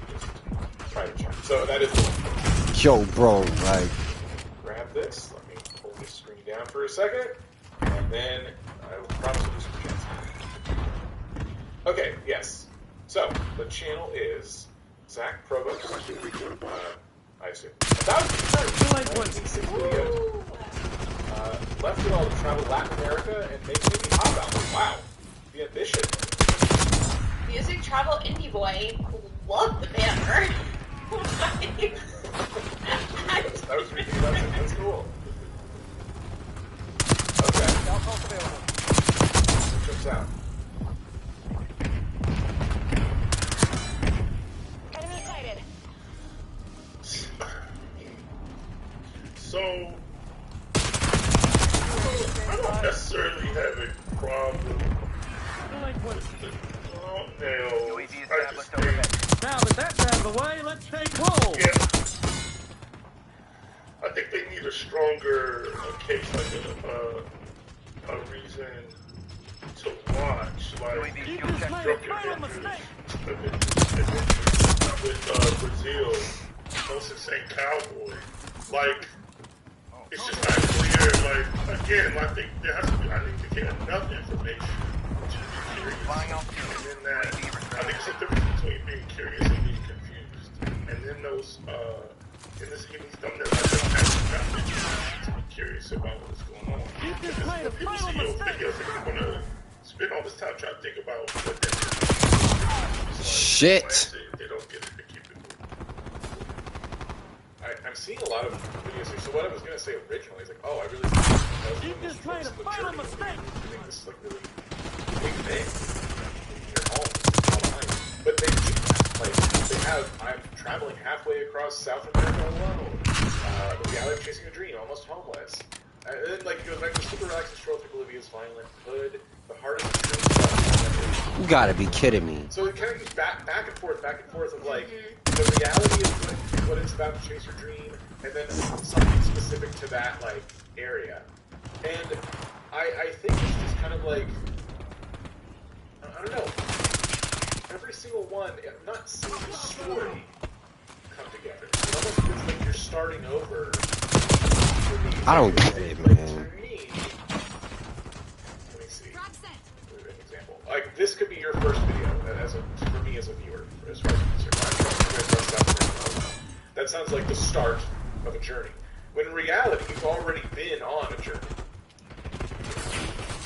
Just private chat. So that is the one. Yo, bro, like. Grab this. Let me hold this screen down for a second, and then I will promise to do some chats. Okay, yes. So the channel is Zach Provost. I assume 1,296 videos. Left it all to travel Latin America and make indie pop albums. Wow, the ambition. Music Travel Indie Boy. Love the banner. That was ridiculous. That's cool. Okay. Trips out. Enemy sighted. so I don't necessarily have a problem with the thumbnails. I just think, Now that that's out of the way, let's take roll. yeah, I think they need a stronger case, like a reason to watch, like You just made a Drunken fatal Adventures mistake. with Brazil, Most Insane Cowboy. Like, it's just not clear. Like, again, I think there has to be, I need to get enough information to be curious. And then that, I think it's a difference between being curious and being confused. And then those, in these thumbnails, I don't have enough information to be curious about what's going on. You just Because made a when people fatal see your mistake. videos, they're going to spend all this time trying to think about what that is. Shit. They don't get it, they keep it moving. I'm seeing a lot of videos here. So what I was going to say originally is like, oh, I really You just made a fatal mistake. I think this is like really big thing in your home, all the time. But they do that. Like, they have, I'm traveling halfway across South America alone. The reality of chasing a dream, almost homeless. And then, like, it goes back to super relaxed stroll through Bolivia's violent hood, the hardest dream. You gotta be kidding me. So it kind of goes back and forth of like the reality of what it's about to chase your dream, and then something specific to that like area. And I think it's just kind of like I don't know. Every single one, I'm not seeing the story come together. It almost feels like you're starting over. I don't get it, Like, man. to me, let me see. An example. Like this could be your first video for me as a viewer, as far as I'm concerned. That sounds like the start of a journey. When in reality, you've already been on a journey.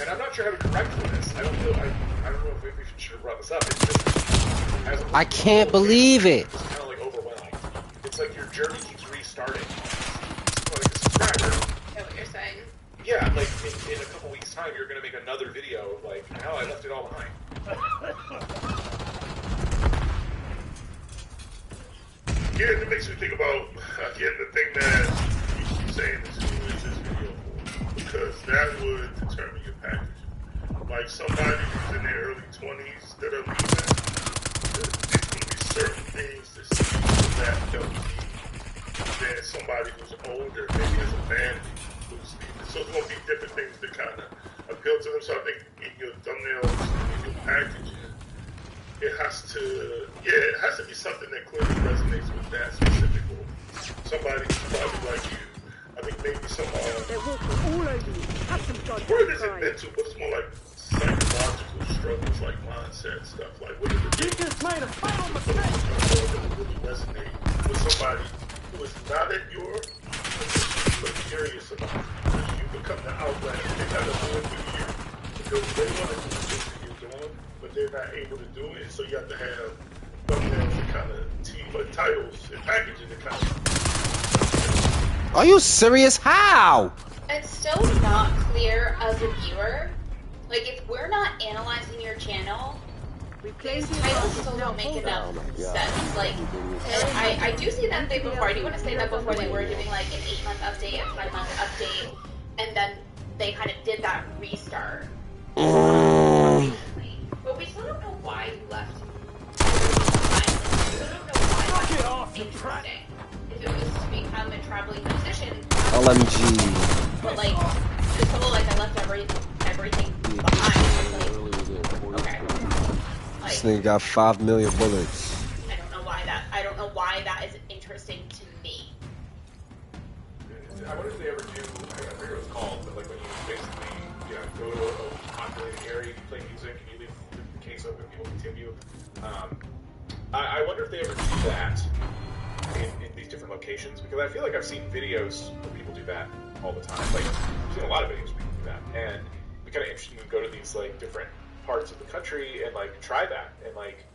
And I'm not sure how to correct this. I don't know if we should have brought this up. It's just I can't believe it. It's kind of like overwhelming. It's like your journey keeps restarting. Like a subscriber. I know what you're saying. Yeah, like in a couple weeks' time, you're going to make another video of like how I left it all behind. Yeah, it makes me think about, again, the thing that you keep saying is who is this video for? Because that would determine your package. Like somebody who's in their early 20s that are leaving, there's going to be certain things that they'll need than somebody who's older, maybe as a family, who's leaving. So it's going to be different things that kind of appeal to them. So I think in your thumbnails, in your packaging, it has to be something that clearly resonates with that specific goal. Somebody who's probably like you. I think maybe some They're walking all over you. Have some goddamn word isn't pride. mental, but it's more like psychological struggles, like mindset stuff. Like what are the You things just made a fatal that mistake. would really resonate with somebody who is not at your position but curious about it? Because you become the outlet. They gotta do it for you because they want to do the things that you're doing, but they're not able to do it. So you have to have thumbnails that kind of titles and packaging that kind of. Are you serious? How? It's still not clear as a viewer. Like, if we're not analyzing your channel, these titles still don't make enough sense. Like, I do see that they before. I do want to say that before they were doing like an 8-month update, a 5-month update, and then they kind of did that restart. But we still don't know why you left. We still don't know why Get that off was the track. interesting. If it was to become a traveling musician, OMG. but like this whole like I left everything behind. Like, okay. This Like, nigga got 5 million bullets. I don't know why that is interesting to me. I wonder if they ever do, I forget what it's called, but like when you basically, go to a populated area, you play music, and you leave the case open, people continue. I wonder if they ever do that in these different locations, because I feel like I've seen videos where people do that all the time. Like, I've seen a lot of videos where people do that, and it'd be kind of interesting to go to these, like, different parts of the country and, like, try that, and, like,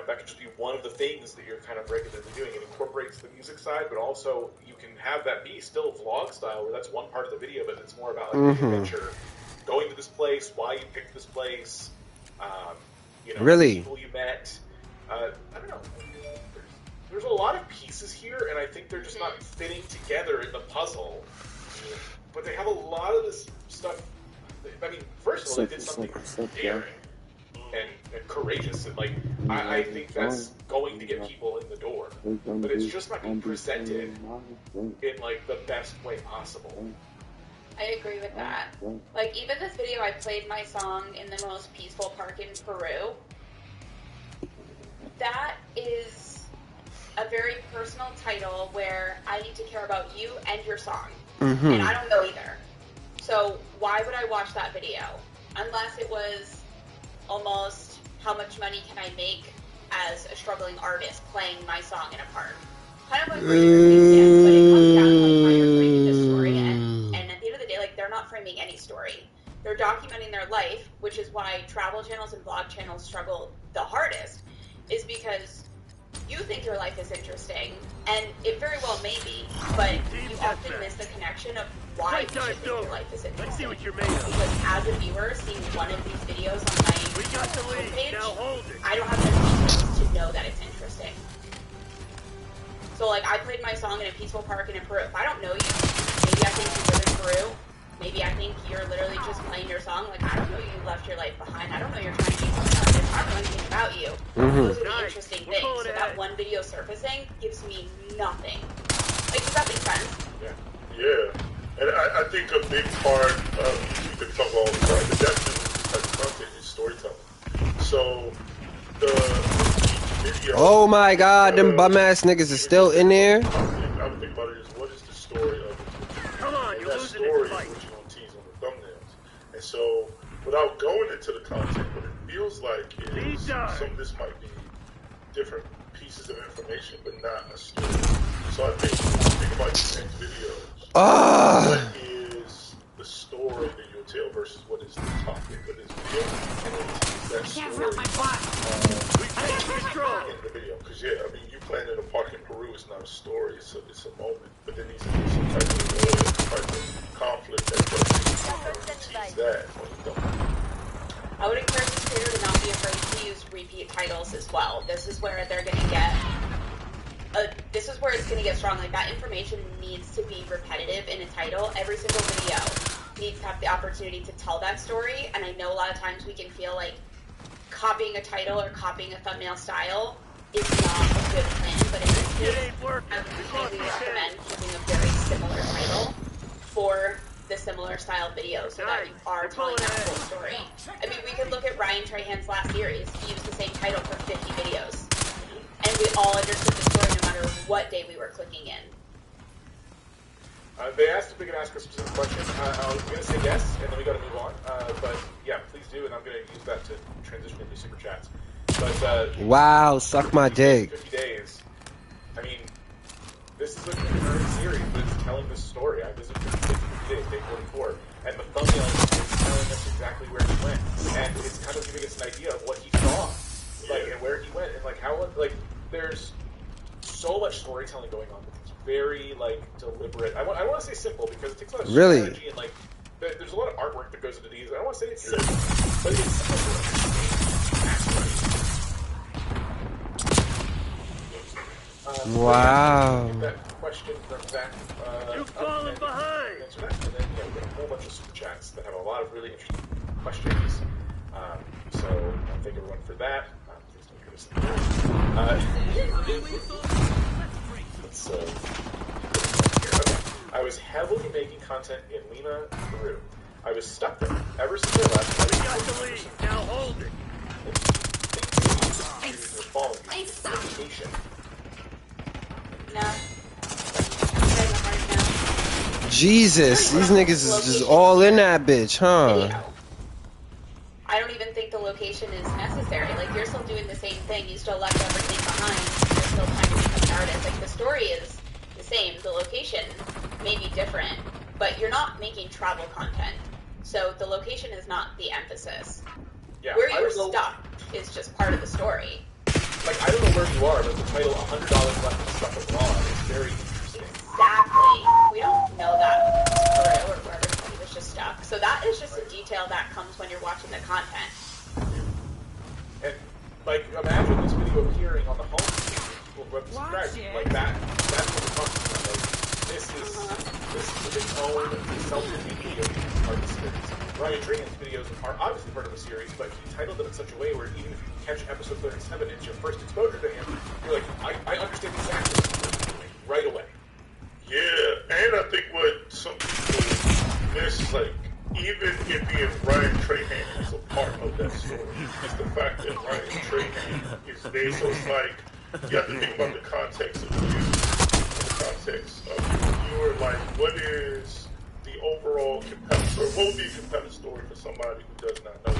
that could just be one of the things that you're kind of regularly doing. It incorporates the music side, but also you can have that be still vlog style, where that's one part of the video, but it's more about like the adventure, going to this place, why you picked this place, Really? people you met. I don't know. There's a lot of pieces here, and I think they're just not fitting together in the puzzle. But they have a lot of this stuff. I mean, first of all, they did something daring and courageous, and like I think that's going to get people in the door. But it's just not being presented in like the best way possible. I agree with that. Like, even this video, I played my song in the most peaceful park in Peru. That is a very personal title where I need to care about you and your song. And I don't know either. So why would I watch that video? Unless it was almost how much money can I make as a struggling artist playing my song in a park. Kind of like where you're saying, but it comes down to like how you're framing the story, and at the end of the day, like, they're not framing any story. They're documenting their life, which is why travel channels and vlog channels struggle the hardest, is because you think your life is interesting, and it very well may be, but you often miss the connection of why you should think your life is interesting. Let's see what you're made of. Because as a viewer, seeing one of these videos on my homepage, Now hold it. I don't have enough details to know that it's interesting. So, like, I played my song in a peaceful park in Peru. If I don't know you, maybe I think you live in Peru. Maybe I think you're literally just playing your song. Like, I don't know you left your life behind. I don't know you're trying to be something out of this. I don't know anything about you. Those are the interesting things. So that one video surfacing gives me nothing. Like, does that make sense? Yeah. And I think a big part of, you can talk all the time, but definitely as content is storytelling. So, the video... Oh my god, them bum ass niggas is still in there? I would think about it as, what is the story of it? Come on, and you're that losing story this is fight. what you're going to tease on the thumbnails. And so, without going into the content, what it feels like is some of this might be different pieces of information, but not a story. So I think about these next videos. What is the story that you'll tell versus what is the topic of this video? And then tease that story in the video. Because, I mean, you playing in a park in Peru is not a story, it's a moment. But there needs to be some type of conflict that tease that on the thumbnail. I would encourage this creator to not be afraid to use repeat titles as well. This is where they're going to get... this is where it's going to get strong. Like, that information needs to be repetitive in a title. Every single video needs to have the opportunity to tell that story, and I know a lot of times we can feel like copying a title or copying a thumbnail style is not a good plan, but in this case, I would highly recommend using a very similar title for the similar style video so that you are telling that full story. I mean, we could look at Ryan Trahan's last series. He used the same title for 50 videos. And we all understood the story no matter what day we were clicking in. They asked if we could ask a specific question. I'm going to say yes, and then we got to move on. But yeah, please do, and I'm going to use that to transition into super chats. But wow, suck my dick. 50 days. I mean, this is a concurrent series that's telling this story. I visited 50 days, day 44, and the thumbnail is telling us exactly where he went, and it's kind of giving us an idea of what he saw, like, and where he went, and like how, like, there's so much storytelling going on. It's very like deliberate. I want to say simple because it takes a lot of strategy and like there's a lot of artwork that goes into these. I don't want to say it's simple, but it's simple. Wow. Get that question from Zach. You've fallen behind. Answer that, and then we got a whole bunch of super chats that have a lot of really interesting questions. So I'll thank everyone for that. Please don't give us the let's okay. I was heavily making content in Lima, Peru. I was stuck there ever since I left. We got the lead. Now hold it. Vacation. No. Jesus, these niggas is just all in that bitch, huh? Video. I don't even think the location is necessary. Like, you're still doing the same thing. You still left everything behind. You're still trying to become an artist. Like, the story is the same. The location may be different, but you're not making travel content. So the location is not the emphasis. Yeah, where you're stuck is just part of the story. Like, I don't know where you are, but the title $100 left and stuck abroad is very interesting. Exactly. We don't know that Peru or wherever he was just stuck. So that is just a detail that comes when you're watching the content. And, like, imagine this video appearing on the home screen. People who have subscribed. Like, that's what we're talking about. Like, this is its own self-contained video part of the series. Ryan Trahan's videos are obviously part of the series, but he titled them in such a way where even if you catch episode 37, it's your first exposure to him, you're like, I understand exactly what he's doing right away. Yeah, and I think what some people miss, like, even it being Ryan Trahan is a part of that story, is the fact that Ryan Trahan is there. So it's like, you have to think about the context of the view, the context of the viewer, like, what is the overall competitive, or what would be a competitive story for somebody who does not know?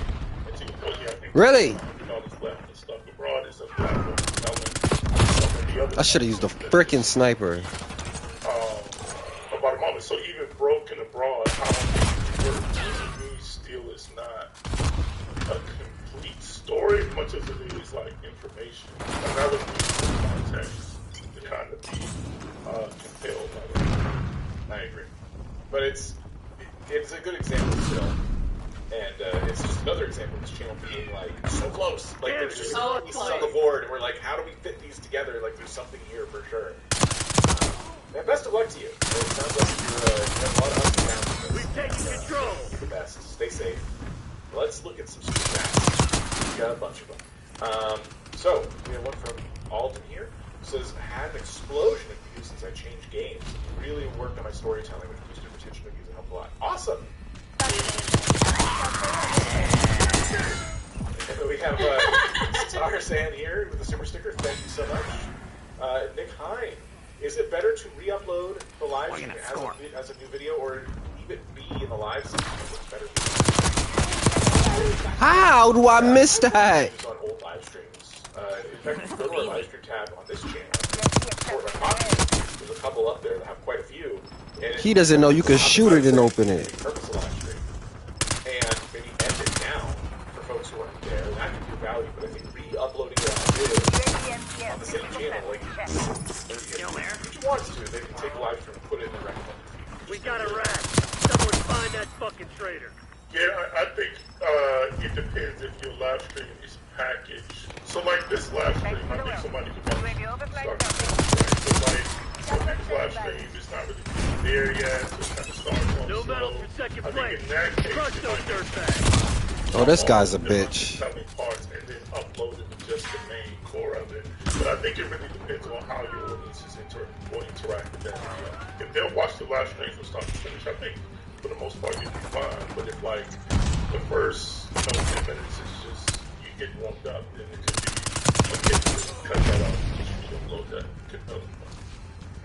And so you go, yeah, I think really? $100 left and stuff abroad is a platform telling the other. I should have used a freaking sniper. About a moment. So even broken abroad, how it works to me still is not a complete story as much as it is like information. Like, I would need some context to kind of be compelled by that. I agree. But it's a good example still. And it's just another example of this channel being like so close. Like there's just so pieces on the board and we're like, how do we fit these together? Like there's something here for sure. And best of luck to you. It sounds like you have a lot of ups and downs with this. We've taken control. You're the best. Stay safe. Let's look at some super chats. We got a bunch of them. So we have one from Alden here. It says, had an explosion of views since I changed games. Really worked on my storytelling, which boosted retention of views and helped a lot. Awesome. And then we have Tarzan here with the super sticker. Thank you so much. Nick Hine. Is it better to re-upload the live stream as a new video, or leave it be in the live stream? It's better. How do I miss that? On old live streams. In fact, if you go to our live stream tab on this channel, there's a couple up there that have quite a few. And He doesn't know you can shoot it and open it. Purpose of live stream. And maybe end it down for folks who aren't there. That could be of value, but I think re-uploading it on the same channel, like, if he wants to, they can take a live stream and put it in the recommended. We got a rat. Someone find that fucking traitor. Yeah, I think it depends if your live stream is packaged. So like this live stream, I think somebody could start. So like, some people's live stream is not really there yet, so it kind of starts on slow. I think in that case, it might be Oh, this guy's a bitch. parts and then upload it to just the main core of it. But I think it really depends on how your audiences interact with that. If they'll watch the live stream from start to finish, I think for the most part you'll be fine. But if like the first 10 minutes is just you getting warmed up, then it could be okay to cut that off because you need to upload that.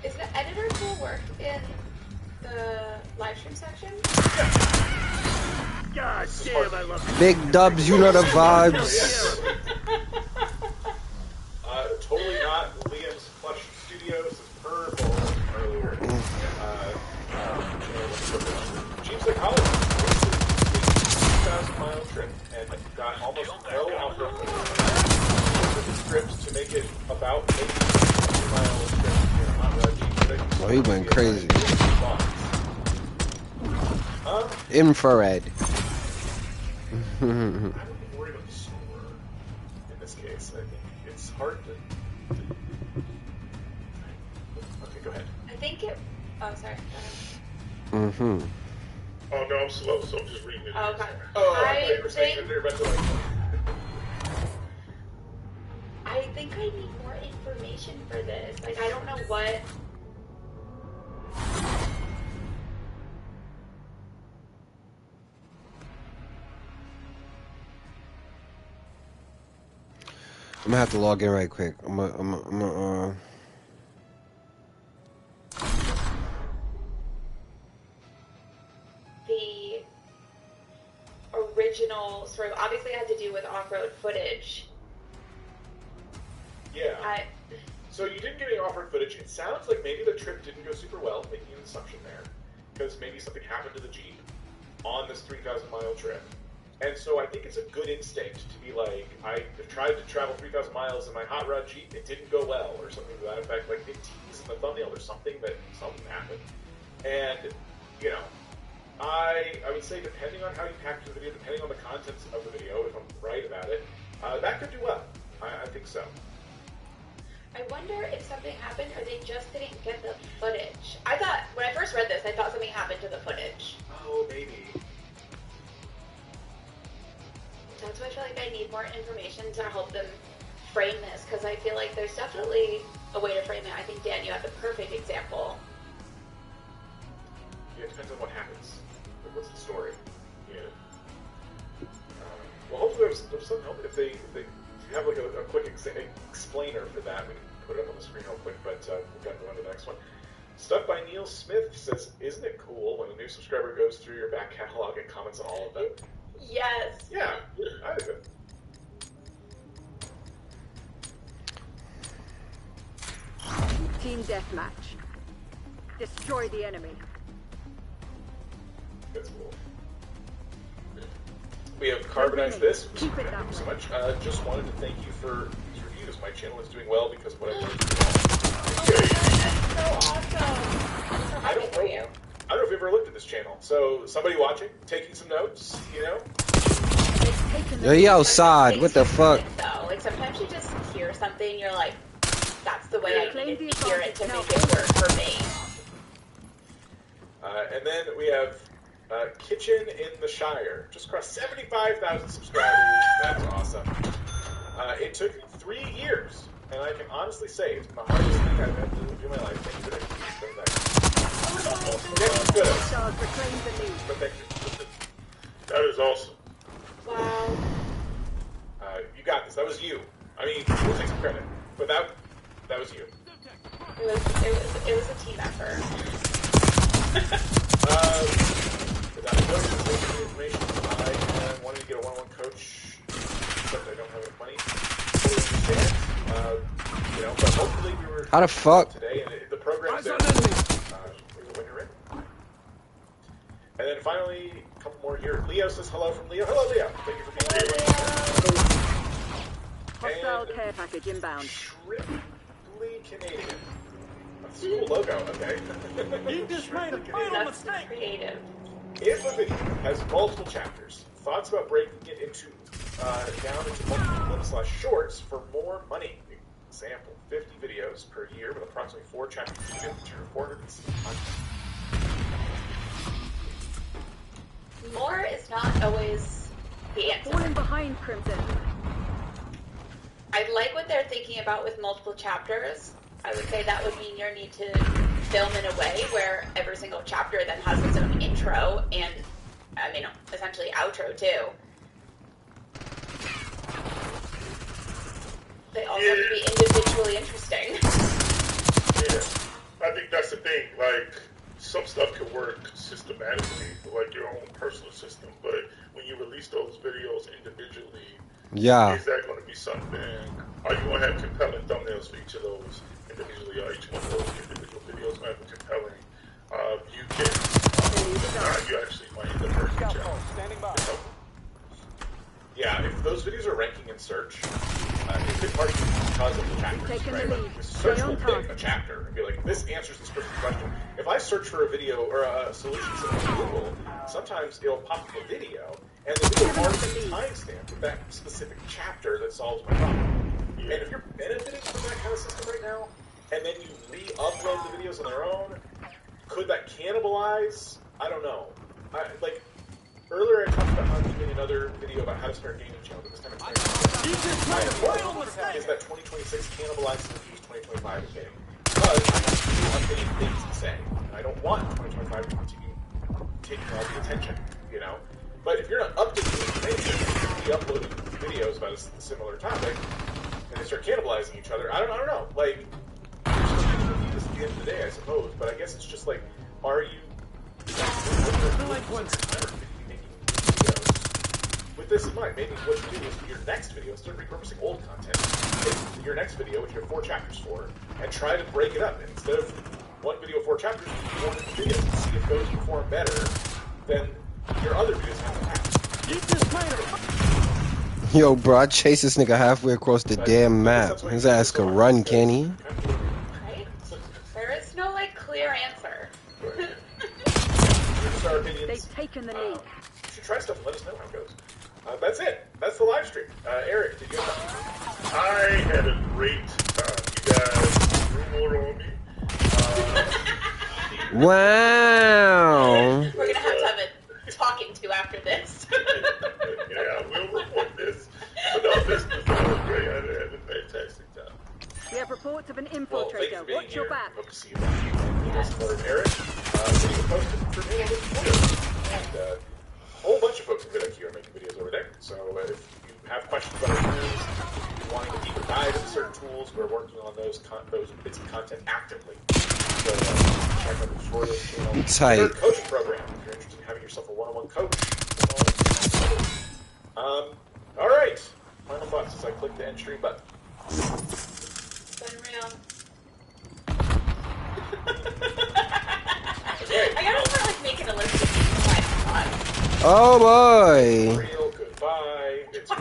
Is the editor tool work in the live stream section? God damn, I love it. Big dubs, you know the vibes. Totally not. Liam's Plush Studios is purple earlier. Jeeps like Hollywood. 2,000-mile trip and got almost no off-road scripts to make it about 8-mile trip. Oh, he went crazy. Infrared. I wouldn't worry about the score in this case. I think it's hard to... Okay, go ahead. I think it... Oh, sorry. Mm-hmm. Oh no, I'm slow, so I'm just reading it. Oh, okay. Oh, I thought you were saying that they're about to like... I think I need more information for this. Like, I don't know what... I'm gonna have to log in right quick. The original sort of obviously had to do with off-road footage. Yeah. So you didn't get any off-road footage. It sounds like maybe the trip didn't go super well, making an assumption there, because maybe something happened to the Jeep on this 3,000-mile trip. And so I think it's a good instinct to be like, I tried to travel 3,000 miles in my hot rod Jeep, it didn't go well, or something to that effect. Like, they tease in the thumbnail, there's something happened. And, you know, I would say depending on how you package the video, depending on the contents of the video, if I'm right about it, that could do well. I think so. I wonder if something happened or they just didn't get the footage. I thought, when I first read this, I thought something happened to the footage. Oh, maybe. That's why I feel like I need more information to help them frame this, because I feel like there's definitely a way to frame it. I think, Dan, you have the perfect example. Yeah, it depends on what happens. Like, what's the story? Yeah. Well, hopefully there's some help. If they have like a quick explainer for that, we can put it up on the screen real quick, but we've got to go on to the next one. Stuff by Neil Smith says, isn't it cool when a new subscriber goes through your back catalog and comments on all of them? Yes. Yeah, I agree. Team deathmatch. Destroy the enemy. That's cool. We have carbonized this. Keep it that Thank you so way. much. Just wanted to thank you for these reviews. My channel is doing well because of what I've done. That's so awesome. I'm so happy for you. I don't know if you've ever looked at this channel. So somebody watching, taking some notes, you know? Yo, he outside. What the fuck? Though, like sometimes you just hear something, you're like, that's the way I needed to hear it to make it work for me. And then we have Kitchen in the Shire. Just crossed 75,000 subscribers. That's awesome. It took 3 years, and I can honestly say it's the hardest thing I've had to do in my life. Thank you for that. But thank you. That is awesome. Wow. You got this. That was you. I mean, we'll take some credit, but that was you. It was a team effort. Without going into the information, I wanted to get a one-on-one coach, but I don't have enough money. Totally understand. You know, but hopefully we were How the fuck? today, and the program's there. When you're in. And then finally, a couple more here. Leo says hello from Leo. Hello, Leo. Thank you for being here. Hostile care package inbound. Strictly Canadian. That's a cool logo, okay. You just made a fatal That's mistake. creative. If a video has multiple chapters, thoughts about breaking it into down into multiple clips/shorts for more money. Example: 50 videos per year with approximately 4 chapters to get to 460 content. More is not always the answer. Falling behind, Crimson. I like what they're thinking about with multiple chapters. I would say that would mean you need to film in a way where every single chapter then has its own intro and, I mean, essentially outro too. They also have to be individually interesting. Yeah, I think that's the thing. Like, some stuff could work systematically, like your own personal system, but when you release those videos individually, Yeah. is that going to be something? Are you going to have compelling thumbnails for each of those individually? Or each one of those individual videos might have a compelling view kit? You actually might end up hurting each other. Yeah, if those videos are ranking in search, it could partially because of the chapters, right? Like, the search will pick a chapter and be like, this answers this person's question. If I search for a video or a solution set on Google, sometimes it'll pop up a video, and the video already timestamped with that specific chapter that solves my problem. And if you're benefiting from that kind of system right now, and then you re-upload the videos on their own, could that cannibalize? I don't know. Earlier I talked about how I'm doing another video about how to start a gaming channel, but this time in 2026. My hope is that 2026 cannibalizes the views 2025 is getting, because I have new updated things to say. And I don't want 2025 to continue taking all the attention, you know? But if you're not updating the information, you're re-uploading videos about a similar topic, and they start cannibalizing each other, I don't know. Like, you're still going to review this at the end of the day, I suppose, but I guess it's just like, are you... With this in mind, maybe what you do is your next video, instead of repurposing old content, take your next video, which you have 4 chapters for, and try to break it up. And instead of one video, 4 chapters, do 4 different videos and see if those perform better than your other videos have. Yo, bro, I chased this nigga halfway across the damn map. His ass could run, can he? Right? There is no, clear answer. They've taken the lead. You should try stuff and let us know how it goes. That's it. That's the live stream. Eric, did you have I had a great time. You guys threw more on me. Wow. We're going to have a talking to after this. Yeah, we'll report this. But no, this was great. I had a fantastic time. We have reports of an thank you infiltrator. for being Watch your here. back. Hope to see you back. And this was Eric. Video posted for me on Twitter. And a whole bunch of folks at VidIQ are making videos over there. So if you have questions about our tools, if you're wanting to deeper dive into certain tools, we're working on those bits of content actively. So check out the tutorials channel. Tight. Third coaching program. If you're interested in having yourself a one-on-one coach. All right. Final thoughts as I click the end stream button. It's unreal. Okay. I gotta start making a list of things I thought. Oh boy. Real goodbye. It's all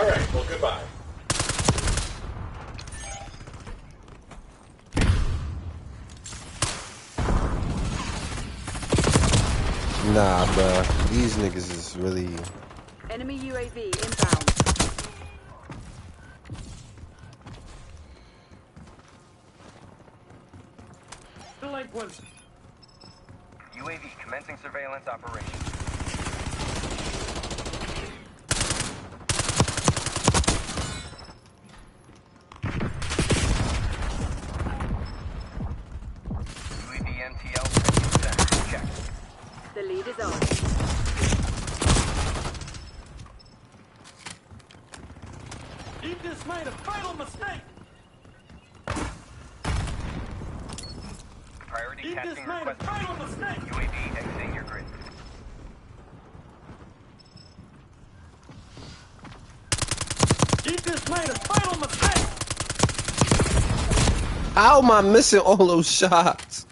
right. Well, goodbye. Nah, bruh. These niggas is really... Enemy UAV inbound. Delinquents. UAV commencing surveillance operation. UAV MTL check. The lead is on. You just made a fatal mistake. Priority You casting just made a request. fatal mistake. UAV exiting your grid. You just made a fatal mistake. How am I missing all those shots?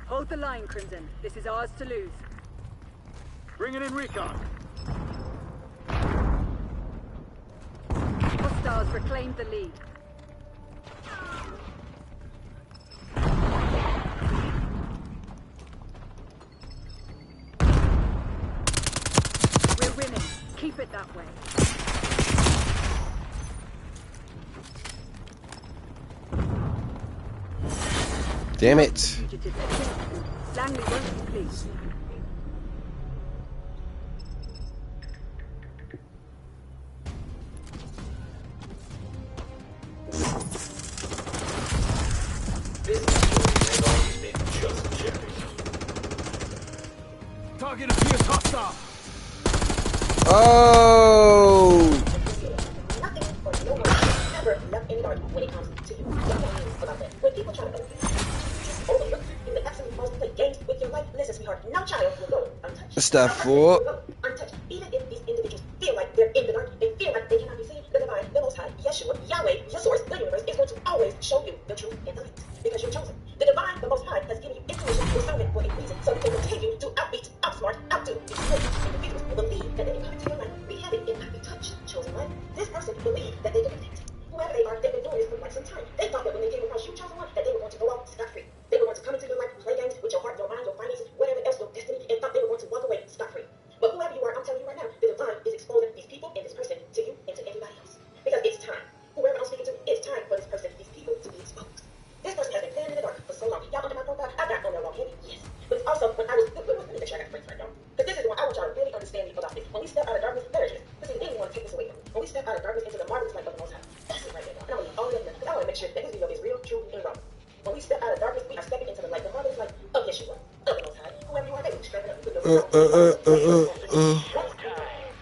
Hold the line, Crimson. This is ours to lose. Bringing in recon. Hostiles reclaimed the lead. it that way. Damn it. Fugitive again. Langley won't be pleased. This security has always been just checking. Target appears hostile. Oh! Nothing or no one has ever left any dark when it comes to you. What do I mean about that? When people try to overlook you would absolutely most play games with your life. Listen, sweetheart, no child will go untouched. What's that for? Untouched. Even if these individuals feel like they're in the dark, they feel like they cannot be seen, the divine, the most high, Yeshua, Yahweh, your source, the universe, is going to always show you the truth and the light. Because you're chosen. The divine, the most high, has given you intuition, discernment for a reason, so you can continue to outbeat, outsmart, outdo these great individuals who believe that they can come into your life, be heavy, and not be touched. Chosen one. This person believed that they could protect. Whoever they are, they've been doing this for quite some time. They thought that when they came across you, chosen one, that they were going to go out scot-free. They were going to come into your life, play games with your heart, your mind, your finances, whatever else, your destiny, and thought they were going to walk away scot-free. But whoever you are, I'm telling you right now, the divine is exposing these people and this person to you and to everybody else. Because it's time. Whoever I'm speaking to, it's time for this person, these people, to be exposed. This person has been playing in the dark for so long. Y'all under my profile, I got on there long heavy, yes. But it's also when I was, let me make sure I got friends right now. Because this is what I want y'all to really understand me about this. When we step out of darkness, better just, because they didn't want to take this away from me. When we step out of darkness into the marvelous light of the Most High, that's it right there. And I want to all of them, because I want to make sure that this video is real, true, and raw. When we step out of darkness, we are stepping into the light, the marvelous light of Yeshua, of the Most High. Whoever you are, they will straighten up. Y'all,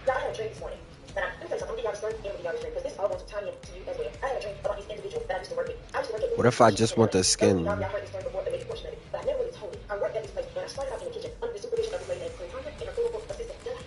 I had a dream this morning. And I'm going to tell you something. I'm going to give y'all the story, and I'm going to give y'all the dream, because this all wants to tie in to you as well. I had a dream about these individuals that I used to work with. I used to work at What if I just want the skin? Y'all heard this story before, the lady portion of it, but I never really told it. I worked at this place, and I started out in the kitchen under the supervision of this lady named Queen Tanya and her clinical assistant, Delilah.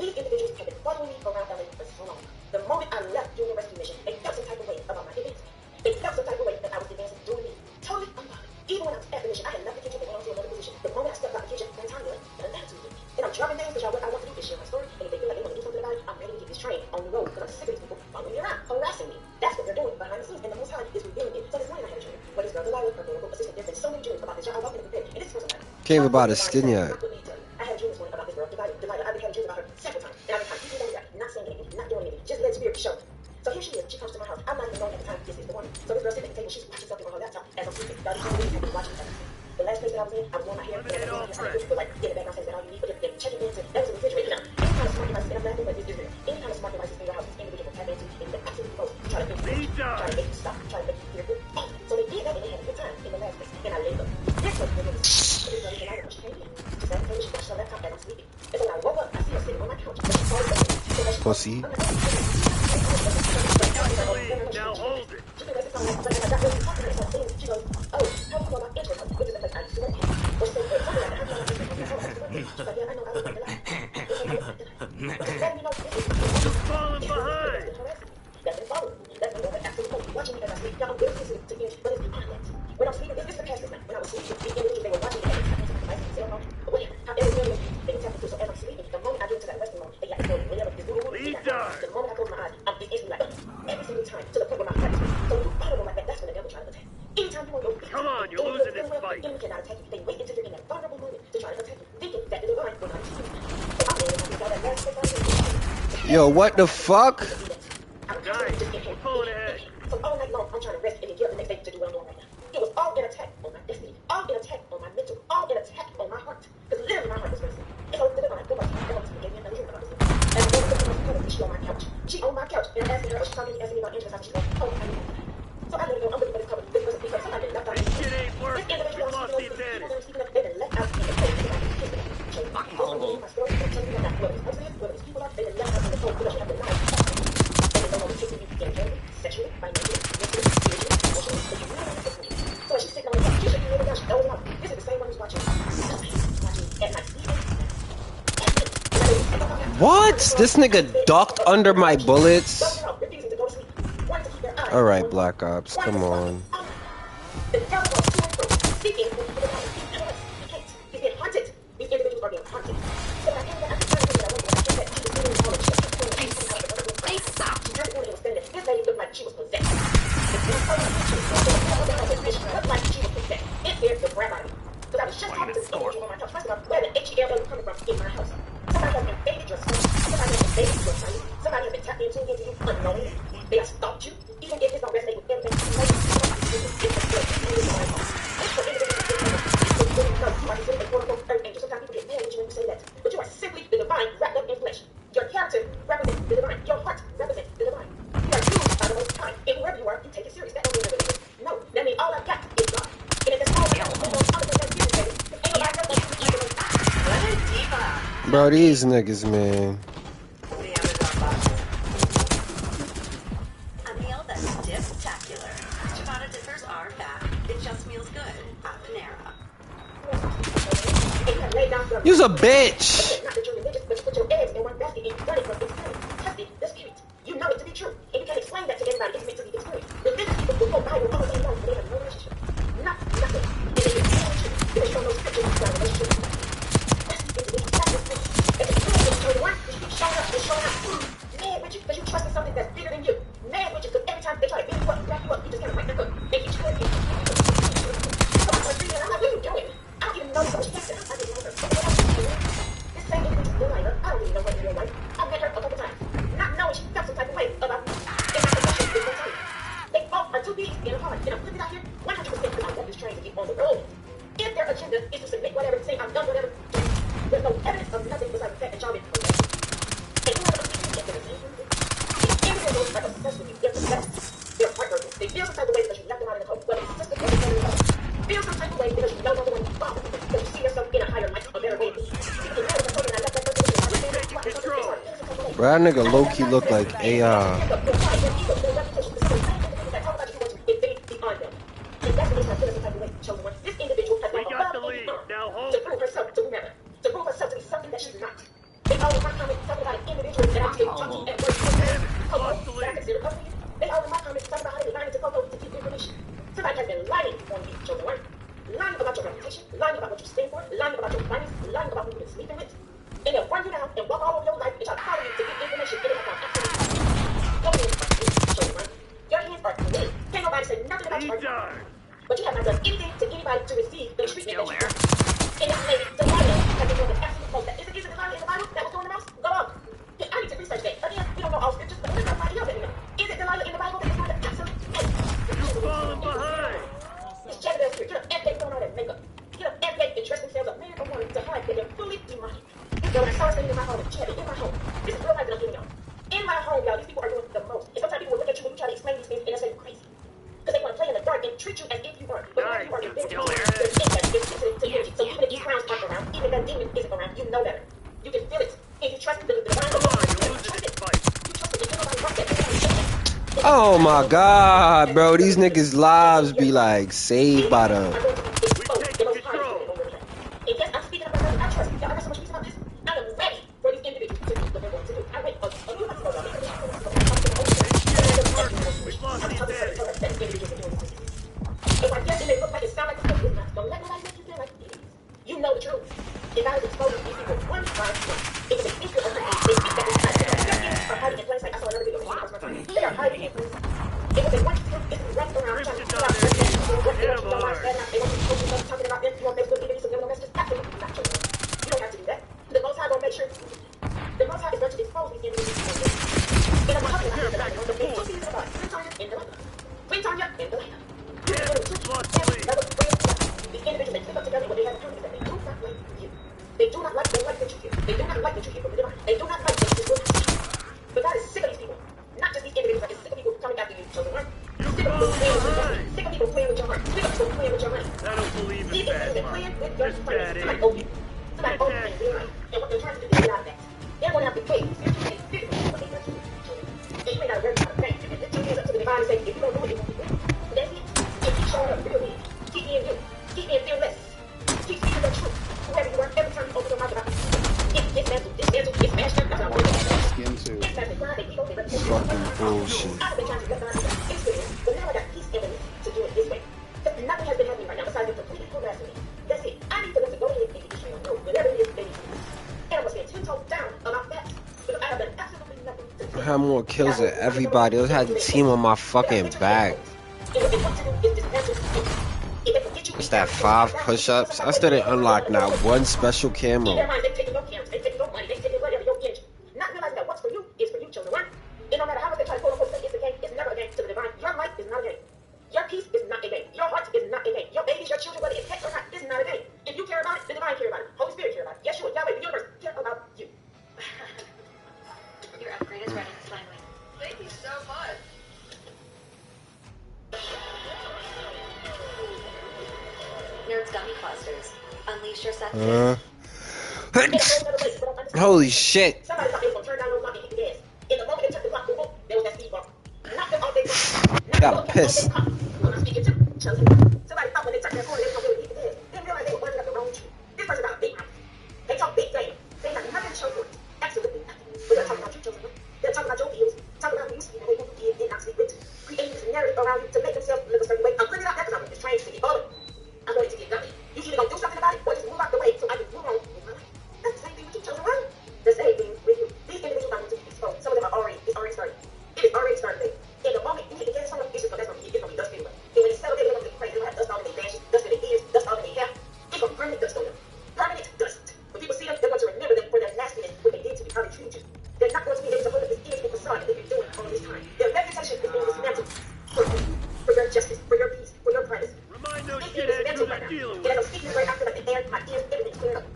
These individuals have been following me around LA for so long. The moment I left during the rescue mission, they felt some type of way about my advancement. They felt some type of way that I was advancing doing me. Totally unbothered. Even when I was at the mission, I had left the kitchen and went on to another position. The moment I stepped out the kitchen, Queen Tanya left an attitude with me. And I'm dropping names because y'all, what I want to do is share my story. And if they feel like they want to do something about it, I'm ready to get this train on the road because I'm sick of these people following me around, harassing me. That's what they're doing behind the scenes, and the Most High is revealing it. So this morning I had a dream where this girl, Delilah, her clinical assistant, there's been so many dreams about this. Y'all, I walked in the bed, and this is first time. Can't even buy the skin yet. I had a dream this morning about this girl, Delilah. I've been having dreams about her several times, and I've been keeping them back, not saying anything, not doing anything, just letting spirit show. So here she is. She comes to my house. I'm not even knowing at the time this is the one. So this girl sitting at the table, she's watching something on her laptop as I'm sleeping. Y'all just believe I've been watching everything. The last place that I was in, I was wearing my hair, and I was but like in the background saying that all you need, but they're checking into that was a refrigerator. Now, any kind of smart devices, and I'm laughing, but this is real. Any kind of smart devices in your house, this individual can tap into, and the absolute most try to make you stop, try to make you hear good. So they did that, and they had a good time in the last place, and I laid up. This was the really so this girl is delighted when she came in. She sat at the table, she watched her laptop as I'm sleeping. And so when I woke up, I see her sitting on my couch, and she saw me. Pussy. Now hold it. She goes, she goes, oh, how do you know about interest? Which is the place I used to work at. Or she said, how do you know about interest? She's like, yeah, I know, I was working a lot. Falling behind. That's been following. That's been going absolutely watching me as I sleep. Now, I'm very sensitive to energy, but it's beyond that. When I'm sleeping, this is the past night. When I was sleeping, the individuals, they were watching me as I sleep. But whatever, however, they can tap into. So as I'm sleeping, the moment I get into that resting mode, they got to go, whenever this little woman, the moment I close my eyes, I'm instantly like, every single time, to the point where my heart is beating. So you follow them like that, that's when the devil tries to attack. Anytime you want to go, Come on, you're losing this fight. The enemy cannot attack you. They wait until you're in that vulnerable moment to try to attack you, thinking that the divine will not see you. So I'm laying on that last place I was. Yo, what the fuck? Guys, we're pulling ahead. So all night long, I'm trying to rest and then get up the next day to do what I'm doing right now. It was all an attack on my destiny, all an attack on my mental, all an attack on my heart. Because literally my heart was racing. And so the divine, the most high, gave me another dream about this. And the woman was she on my couch. She on my couch. And I'm asking her, she's talking to me, asking me about interest. She's like, oh, I know. So I let her go. I'm looking for this cover. This person, because somebody left out. This shit ain't working. We lost the advantage. They've been left out in the cold. Fucking hold my story. I'm telling you that whoever this person is, whoever these people are, they've been left out in the cold because you have the knowledge. And they don't want to take you internally, sexually, financially, mentally, spiritually, emotionally, but you really want to take me. So when she's sitting on the couch, she should be really down. She knows about this is the same one who's watching. Watching at night, sleeping. What? This nigga ducked under my bullets? Alright, Black Ops, come on. The devil was to and fro, seeking for people to come. He can't. He's being haunted. These individuals are being haunted. So when I came back, I could turn to her, I said, she was doing all of it. She stopped. She turned to me and was standing there. This lady looked like she was possessed. It looked like she was possessed. It scared the crap out of me. Because I was just talking to the individual on my couch. First of all, where the HEL coming from in my house? Somebody has invaded just somebody has been your site. Somebody has been tapped into you unknowingly. They have stalked you. Even if this don't resonate with everything you know, sometimes people get mad at you when you say that. But you are simply the divine wrapped up in flesh. Your character represents the divine. Your heart represents the divine. You are used by the Most High. And whoever you are, you take it serious. That don't mean you're religious. No, that means all I've got is God. And if that's all I got, I'm going to that's serious, baby. Ain't nobody else going to Bro, these niggas, man. A meal that's stiff-tacular. Ciabatta dippers are back. It just feels good at Panera. You's a bitch. Not that you're religious, but you put your eggs in one basket and you run it from experience. Test it, the spirit. You know it to be true. And you can't explain that to everybody. It's meant to be experienced. Religious people will go Bible all day long, but they have no relationship. Nothing. And they get true because you don't know scripture to describe relationship. That's the individual. That's the spirit. If it's good, it's the one, you keep showing up and showing out. Mad with you because you trust in something that's bigger than you. Mad with you because every time they try to build you up, wrap you up, you just kind of right back up. They get you good. So I'm like, I'm like, what are you doing? I don't even know this. I didn't know her. This same individual, Delilah, I don't even know her in real life. I met her a couple times. Not knowing she felt some type of way about me. And my possessions is one time. They both are too big in a heart. And I'm putting it out here 100% because I want this train to get on the road. If their agenda is to submit whatever, say I've done whatever, there's no evidence of nothing besides the fact that y'all been okay. And you know what I'm saying? These individuals are obsessed with you. They're possessed. They're heartbroken. They feel some type of way because you left them out in the cold. Whether it's sister or brother, feel some type of way because you no longer want to follow them. Because you see yourself in a higher light, a better way. Bro, that nigga low-key look like AI. We got the lead. Now hold to prove herself to whomever. To prove herself to be something that she's not. They always my comments talking about an individual that I can talk to at work. That I consider up to you. They always my comments talking about how they lying to Coco to get information. Somebody has been lying on you, children. Lying about your reputation, lying about what you stand for, lying about your finance, lying about who you've been sleeping with. And they'll run you down and walk all over your life and try to follow you to get information. And they have absolutely nothing. Your hands are clean. Can't nobody say nothing about you. But you have not done anything to anybody to receive the treatment that you want. And this lady, Delilah, has been doing the absolute most. Is it Delilah in the Bible that was doing the most? Go on. I need to research that. Again, we don't know all scriptures, but there's nobody else that we know. Is it Delilah in the Bible that is doing the absolute most? You're falling behind. It's Jezebel's spirit. Get up every day throwing all that makeup. Get up every day and dress themselves up, man or woman, to hide that they're fully demonic. When I saw her standing in my home and chatting in my home, this is real life that I'm giving y'all. In my home, y'all, these people are doing the most. And sometimes people will look at you when you try to explain these things and they say you're crazy. Because they want to play in the dark and treat you as if you weren't. But when you are invincible, there's impact, it's sensitive to energy. So even if these clowns aren't around, even if that demon isn't around, you know better. You can feel it. And you trust the divine. Come on, you're losing this fight. You trust it. You know nobody wants that. Oh my God, bro. These niggas' lives be like saved by the. And yes, I'm speaking about that. I trust you. I got so much reason about this. I am ready for these individuals to do what they're going to do. I wait a little bit ago. If I guess it may look like it sound like it's not, don't let nobody make you feel like it is. You know the truth. If I was exposing these people one by one, it was a secret of something. They think that it's not. They're hiding in plain sight. I saw another video. They are hiding in plain sight. It was a one secret. It's running around trying to figure out what they want to know lives bad enough. They want to post stuff talking about them. You want Facebook giving you some little messages? Absolutely not true. You don't have to do that. The Most High gonna make sure. The Most High is going to expose these individuals. And I'm not going to the Bible. The two pieces of God. Queen Tanya and Delilah. These individuals, they click up together. What they have in common is that they do not like you. They do not like what you hear. They do not like what you hear from the divine. They do not like what you hear. But God is sick of these people. Not just these individuals. God is sick of people coming after you, children. Sick of people playing with your heart. Sick of people playing with your heart. Sick of people playing with your money. I don't believe in these that. They're playing with your finances. Somebody open. Somebody open and real life. And what they're trying to do is get out of that. They're going to have to pay. What they do. And you may not worry about that. You can lift your hands up to the divine and say, if you don't do it, you won't do it. That's it. And keep showing up real big. Keep being you. Keep being fearless. Keep speaking the truth. Whoever you are, every time you open your mouth about it's mastered. It's mastered. That's what I'm working on. It's mastered. God, they ego, they represent Fucking bullshit. I've been trying to get God experience, but now I got peace and release to do it this way. Because nothing has been happening right now besides them completely harassing me. That's it. I need for them to go ahead and get this thing on through. Whatever it is, they need to do. And I'm going to stand 10 toes down about that. Because I have done absolutely nothing to I had more kills than everybody. I had the team on my fucking back. What's that, 5 push-ups? I still didn't unlock now one special camo. towards gummy clusters. Unleash your senses. Holy shit. Somebody thought they was gonna turn down those and hit the gas. In the moment they took the clock, boom, boom, there was that speed bump. Knocked them off their clock. Got pissed. Who I'm speaking to? Chosen. Somebody thought when they turned that corner they was gonna be able to hit the gas. Didn't realize they were barking up the wrong tree. This person got a big mouth. They talk big game. They got nothing to show for it. Absolutely nothing. But they're talking about you, Chosen. They're talking about your views. Talking about who you sleep with, who you did not sleep with. Creating this narrative around you to make themselves look a certain way. I'm putting it out there because I'm just trained to get bullied. I'm going to get gummy. You either gonna do something about it or just move out the way so I can move on with my life. That's the same thing with you, Chosen One. The same thing with you. These individuals are going to be exposed. Some of them are already, it's already started. It is already started there. In the moment you hit the gas on them, it's just that's gonna be dust anyway. And when it's settled, they're gonna be crazy. They're gonna have dust all in their lashes, dust in their ears, dust all in their hair. It's gonna be permanent dust on them. Permanent dust. When people see them, they're going to remember them for their nastiness, what they did to you, how they treated you. They're not going to be able to hold up this image and facade that they've been doing all this time. Their reputation is being dismantled for you, for your justice, for your peace, for your privacy. Remind those It's being dismantled right now. dealing And as I'm speaking this word, I feel like the air, my ears, everything's cleared up.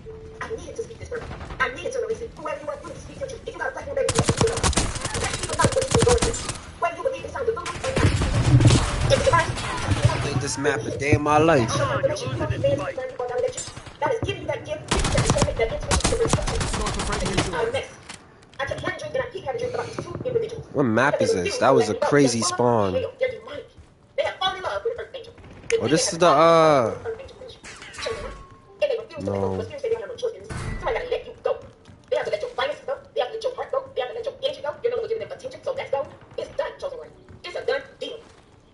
I needed to speak this word. I needed to release it. Whoever you are, you need to speak your truth. If you got a platform, baby, you speak it up. Let people know what you've been going through. Whether you believe it's time to lose or not. If it's divine, Played this map a day in my life. God is giving you that gift, that discernment, that intuition to restructure. Our next. I kept having dreams and I keep having dreams about these two individuals. What map is this? That was a crazy spawn. They're demonic. They have fallen in love with Earth Angel. Oh, this is the no. Somebody gotta let you go. They have to let your finances go. They have to let your heart go. They have to let your energy go. You're no longer giving them attention, so that's go. It's done, Chosen One. It's a done deal.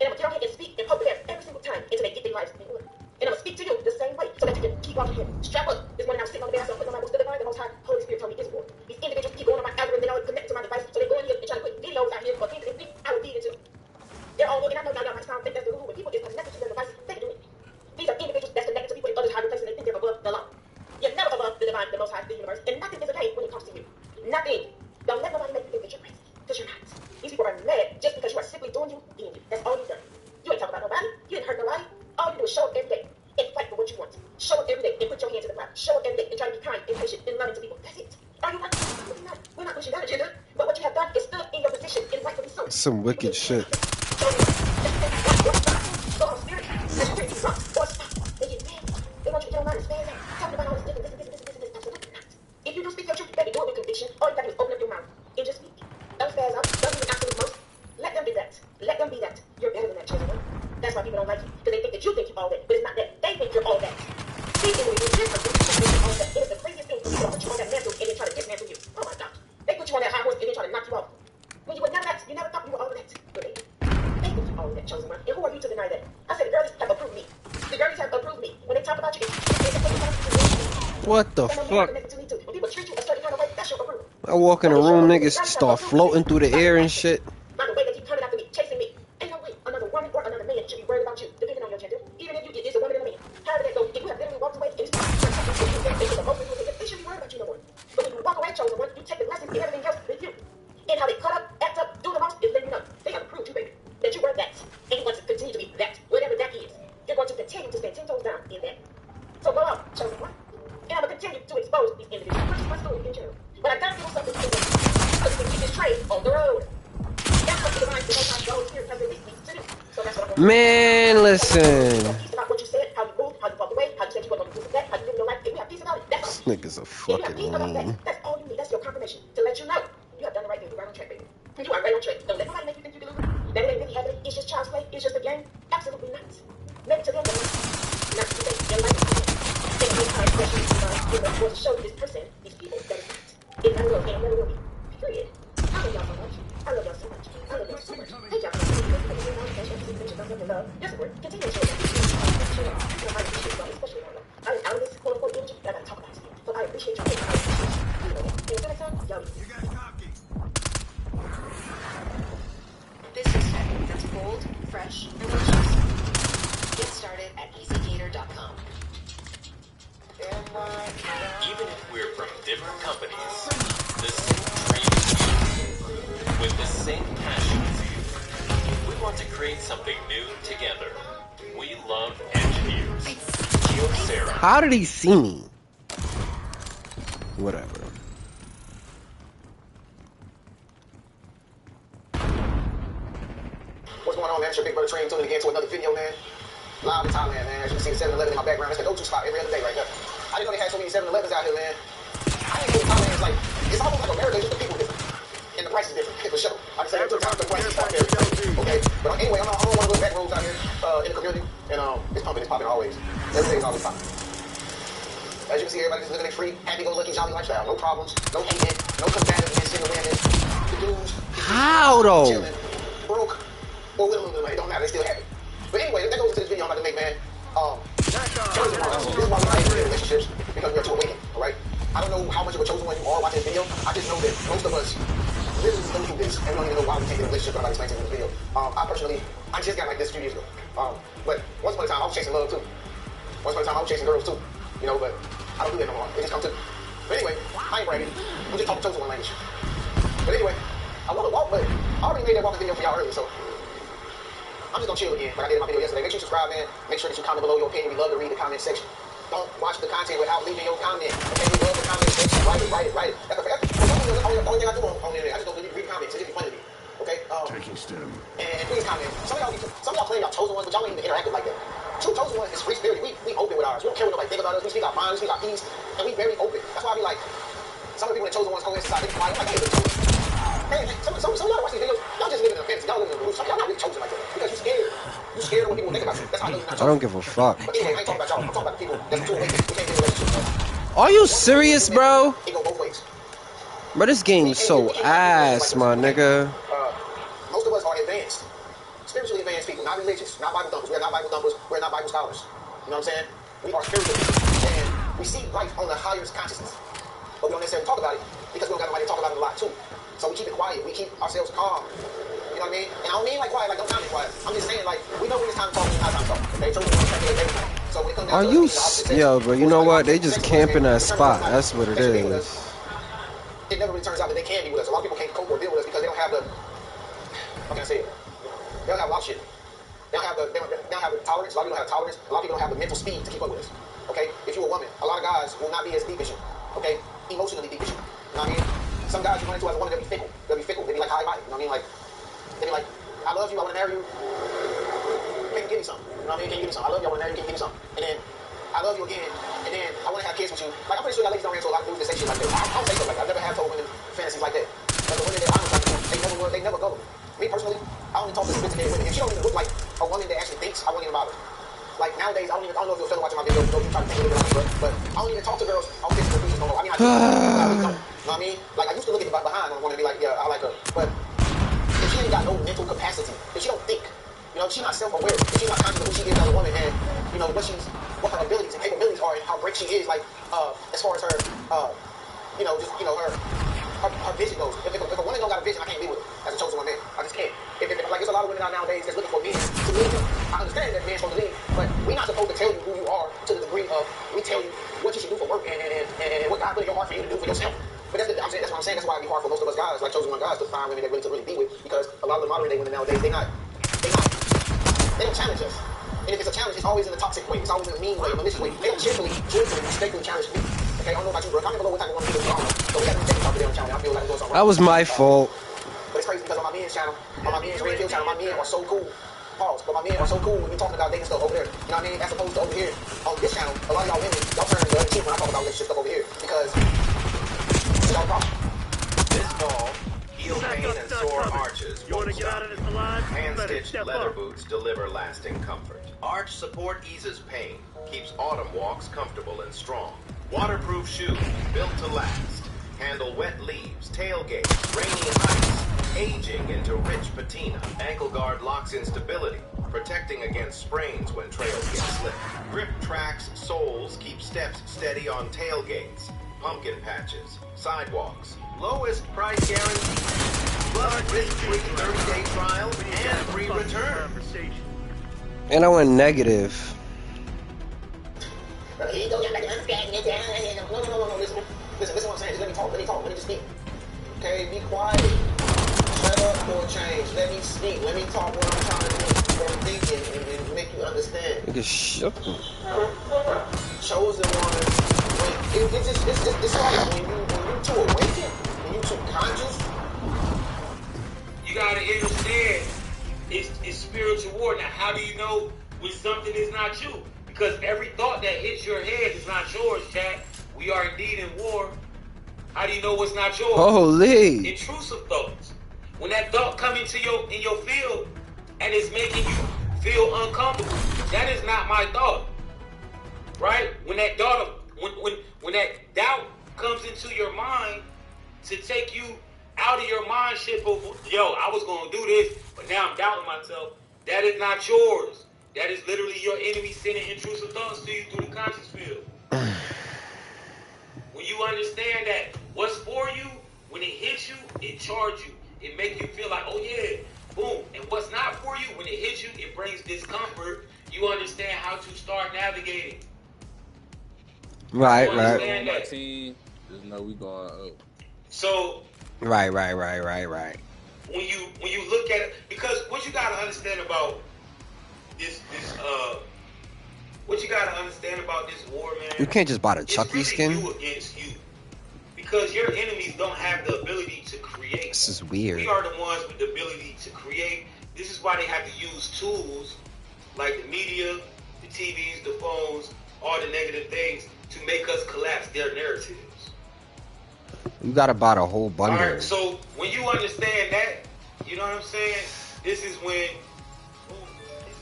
And I'm gonna get on here and speak and poke their every single time until they get their lives in order. And I'm gonna speak to you the same way so that you can keep walking here. Strap up. This morning I was sitting on the bed, so I'm putting on my books to the divine. The Most High Holy Spirit told me it's war. These individuals keep going on my algorithm. They all connect to my device, so they go in here and try to put videos out here for things that I would feed into. They're all looking. I know y'all might sound think that's the rule. When people is connected to their devices, they can do it. These are individuals that's connected to people in others' higher places and they think they're above the law. You're never above the divine, the Most High, the universe, and nothing is okay when it comes to you. Nothing. Don't let nobody make you think that you're crazy, because you're not. These people are mad just because you are simply doing you, being you. That's all you've done. You ain't talking about nobody. You didn't hurt nobody. All you do is show up every day and fight for what you want. Show up every day and put your hand to the plow. Show up every day and try to be kind and patient and loving to people. That's it. Are you not? We're not. We're not pushing that agenda. But what you have done is stood in your position and rightfully so. Some wicked shit. They want you to get online and spaz out, talking about all this different, this. Absolutely not. If you do speak your truth, you better do it with conviction. All you gotta do is open up your mouth and just speak. Don't spaz out. Don't do the absolute most. Let them be that. Let them be that. You're better than that, Chosen One. That's why people don't like you, because they think that you think you're all that, but it's not that. They think you're all that. Speaking with you, different from you think you're all that. It is the craziest thing for people to put you on that mantle and then try to dismantle you. Oh my God. They put you on that high horse and then try to knock you off. When you were never that, you never thought you were all of that. But they think you're all of that, Chosen One. And who are you to deny that? I said the girlies have approved me. The girlies have approved me. When they talk about you, What the fuck? when people treat you a certain kind of way, that's your approval. I walk in a room, niggas start floating through the air and shit. By the way they keep coming after me, chasing me. Ain't no way another woman or another man should be worried about you, depending on your gender. Even if you is a woman and a man. However that goes, if you have literally walked away and it's they shouldn't be worried about you no more. But when you walk away, Chosen One, you take the blessings and everything else with you. And how they cut up, act up, do the most is letting you know. They have proved you, baby, that you were that. And you want to continue to be that, whatever that is. You're going to continue to stand 10 toes down in that. So go on, Chosen One. And I'm going to continue to expose these individuals, which is my story in general. But I got to do something to them so we can keep this trade on the road. That's what the divine, the Most High, the Holy Spirit has released me to do. So that's what I'm going to do. Man, listen. Peace about what you said, how you moved, how you walked away, how you said you weren't going to do that, how you live your life. If we have peace about it, that's all. Niggas are If you have fucking peace about that, lame. that's all you need. That's your confirmation to let you know you have done the right thing. You're right on track, baby. You are right on track. Don't let nobody make you think you delusional. That it ain't really happening. It's just child's play. It's just a game. Absolutely not. Maybe to them, but not to them. Your life is not. Think of how expression was to show this person, these people, that it's not. It never will, and it never will be. Period. I love y'all so much. I love y'all so much. I love y'all so much. Thank y'all for love. Just a word. Continue to show that. I appreciate y'all, especially y'all. I'm out of this quote unquote energy that I gotta talk about today. So I appreciate y'all. I appreciate you. And until next time, y'all be Business tech that's bold, fresh, and delicious. Get started at easygator.com. Even if we're from different companies, the same dream with the same passion. We want to create something new together. We love engineers. Sarah. How did he see me? Whatever. What's going on, man? It's your big brother Train tuning again to another video, man. Live in Thailand, man. As you can see, the 7-Eleven in my background. It's the go-to spot every other day right there. I didn't know they had so many 7-Elevens out here, man. I didn't know Thailand is like, it's almost like America, just the people different. And the price is different, for sure. Like I said, every time the price is quite different. Okay? But anyway, I'm on one of those back roads out here in the community. And it's pumping, it's popping always. Every day is always popping. As you can see, everybody just living a free, happy-go-lucky, jolly lifestyle. No problems, no hating, no combativeness in the women. The dudes, how though? Chilling, broke, or with a little bit of money. It don't matter, they still happy. But anyway, that goes into this video I'm about to make, man. Chosen ones. This is why we like relationships, because we are too awakened, alright? I don't know how much of a chosen one you are watching this video. I just know that most of us literally go through this, and we don't even know why we can't get in a relationship, but I'm about to explain to you in this video. I just got like this a few years ago. But once upon a time, I was chasing love too. Once upon a time, I was chasing girls too. You know, but I don't do that no more. It just comes to me. But anyway, I ain't bragging. I'm just talking chosen one language. But anyway, I want to walk, but I already made that walking video for y'all earlier, so I'm just gonna chill again, like I did in my video yesterday. Make sure you subscribe, man. Make sure that you comment below your opinion. We love to read the comment section. Don't watch the content without leaving your comment. Okay, we love the comment section. Write it. That's the only thing I do on the internet. I just don't read comments. It's just funny to me. Okay? Taking stem. And please comment. Some of y'all claim y'all chosen ones, but y'all ain't even interactive like that. True chosen ones is free spirited. We open with ours. We don't care what nobody think about us. We speak our minds, we speak our peace, and we very open. That's why I be like, some of the people that chosen ones go inside, they be quiet. I'm like, hey, they're chosen. Man, some of y'all watch these videos, y'all just living in a fantasy. Y'all living in a illusion. Y'all not really chosen like that. Because you're scared. You're scared of what people think about you. That's how I know you're not chosen. I don't give a fuck. But anyway, I ain't talking about y'all. I'm talking about the people that's too awakened. We can't get in a relationship. Are you serious, bro? It go both ways. Bro, this game's so ass, my nigga. Most of us are advanced. Spiritually advanced people, not religious, not Bible thumpers. We're not Bible thumpers. We're not Bible scholars. You know what I'm saying? We are spiritual people. And we see life on the highest consciousness. But we don't necessarily talk about it because we don't got nobody to talk about it a lot too. So we keep it quiet. We keep ourselves calm. You know what I mean? And I don't mean like quiet, like don't comment quiet. I'm just saying like we know when it's time to talk and it's not time to talk. Okay? So we want to check it everything. So when it comes down to yo, bro, you know what? They just camping that spot. That's what it is. It never really turns out that they can be with us. A lot of people can't cope or deal with us because they don't have the, how can I say it? They don't have a lot of shit. They don't have the tolerance. A lot of people don't have tolerance. A lot of people don't have the mental speed to keep up with us. Okay? If you're a woman, a lot of guys will not be as deep as you. Okay? Emotionally deep as you. You know what I mean? Some guys you run into as a woman, they'll be fickle. They'll be fickle. They'll be like high mighty. You know what I mean? Like, they'll be like, I love you, I want to marry you. Can you give me something? You know what I mean? Can you give me something? I love you, I want to marry you. Can you give me something? And then, I love you again. And then, I want to have kids with you. Like, I'm pretty sure that ladies don't answer a lot of dudes that say shit like that. I don't say stuff like that. I've never had told women fantasies like that. But the women that I'm like, they never go. Me personally, I only talk to sophisticated women. If she don't even look like a woman that actually thinks, I won't even bother. Like nowadays, I don't know if you're still watching my videos, you try to think a little bit on it, but I don't even talk to girls on physical features no more. I mean, I really don't. You know what I mean? Like, I used to look at the behind on one and be like, yeah, I like her. But if she ain't got no mental capacity, if she don't think, you know, if she's not self-aware, if she's not conscious of who she is as a woman and, you know, what her abilities and capabilities are and how great she is, like, as far as her, her vision goes. If a woman don't got a vision, I can't be with her as a chosen one man. I just can't. If like, there's a lot of women out nowadays that's looking for men to lead them. I understand that men's supposed to lead, but we're not supposed to tell you who you are to the degree of we tell you what you should do for work and what God put in your heart for you to do for yourself. But that's what I'm saying. That's why it'd be hard for most of us guys, like chosen one guys, to find women that really be with, because a lot of the modern day women nowadays, they don't challenge us. And if it's a challenge, it's always in a toxic way. It's always in a mean way, a malicious way. They don't cheerfully, joyfully, respectfully challenge me. Okay, I don't know about you, bro. Comment below what type of woman you are. So we got to take talk today on challenge. I feel like I'm doing something That was my fault. But it's crazy because on my men's channel, on my men's radio channel, my men are so cool. Pause. But my men are so cool when we talking about dating stuff over there. You know what I mean? As opposed to over here on this channel, a lot of y'all women, y'all turn the other cheek when I talk about relationship stuff over here because it's y'all problem. This fall, heel pain and sore arches won't stop you. Hand-stitched leather boots deliver lasting comfort. Arch support eases pain, keeps autumn walks comfortable and strong. Waterproof shoes built to last. Handle wet leaves, tailgate, rainy ice, aging into rich patina. Ankle guard locks in stability, protecting against sprains when trails get slick. Grip tracks, soles keep steps steady on tailgates, pumpkin patches, sidewalks. Lowest price guarantee. Plus risk-free 30-day trial and free return. And I went negative. No, listen what I'm saying. Just let me talk, let me just speak. Okay, be quiet. Shut up for a change. Let me speak. Let me talk what I'm trying to do, what I'm thinking, and make you understand. Nigga, shut up. Chosen one, it's like when you too awakened, when you too conscious. You gotta understand, It's spiritual war. Now, how do you know when something is not you? Because every thought that hits your head is not yours, chat. We are indeed in war. How do you know what's not yours? Holy. Intrusive thoughts. When that thought comes into in your field and it's making you feel uncomfortable, that is not my thought. Right? When that thought, when that doubt comes into your mind to take you out of your mindship of, yo, I was going to do this, but now I'm doubting myself. That is not yours. That is literally your enemy sending intrusive thoughts to you through the conscious field. When you understand that what's for you, when it hits you, it charges you. It makes you feel like, oh yeah, boom. And what's not for you, when it hits you, it brings discomfort. You understand how to start navigating. Right. My team, just know we going up. So. Right. When you look at it, because what you gotta understand about this what you gotta understand about this war, man. You can't just buy the Chucky really skin. You against you, because your enemies don't have the ability to create. This is weird. We are the ones with the ability to create. This is why they have to use tools like the media, the TVs, the phones, all the negative things to make us collapse their narratives. You gotta buy the whole bundle. Alright, so when you understand that, you know what I'm saying? This is when it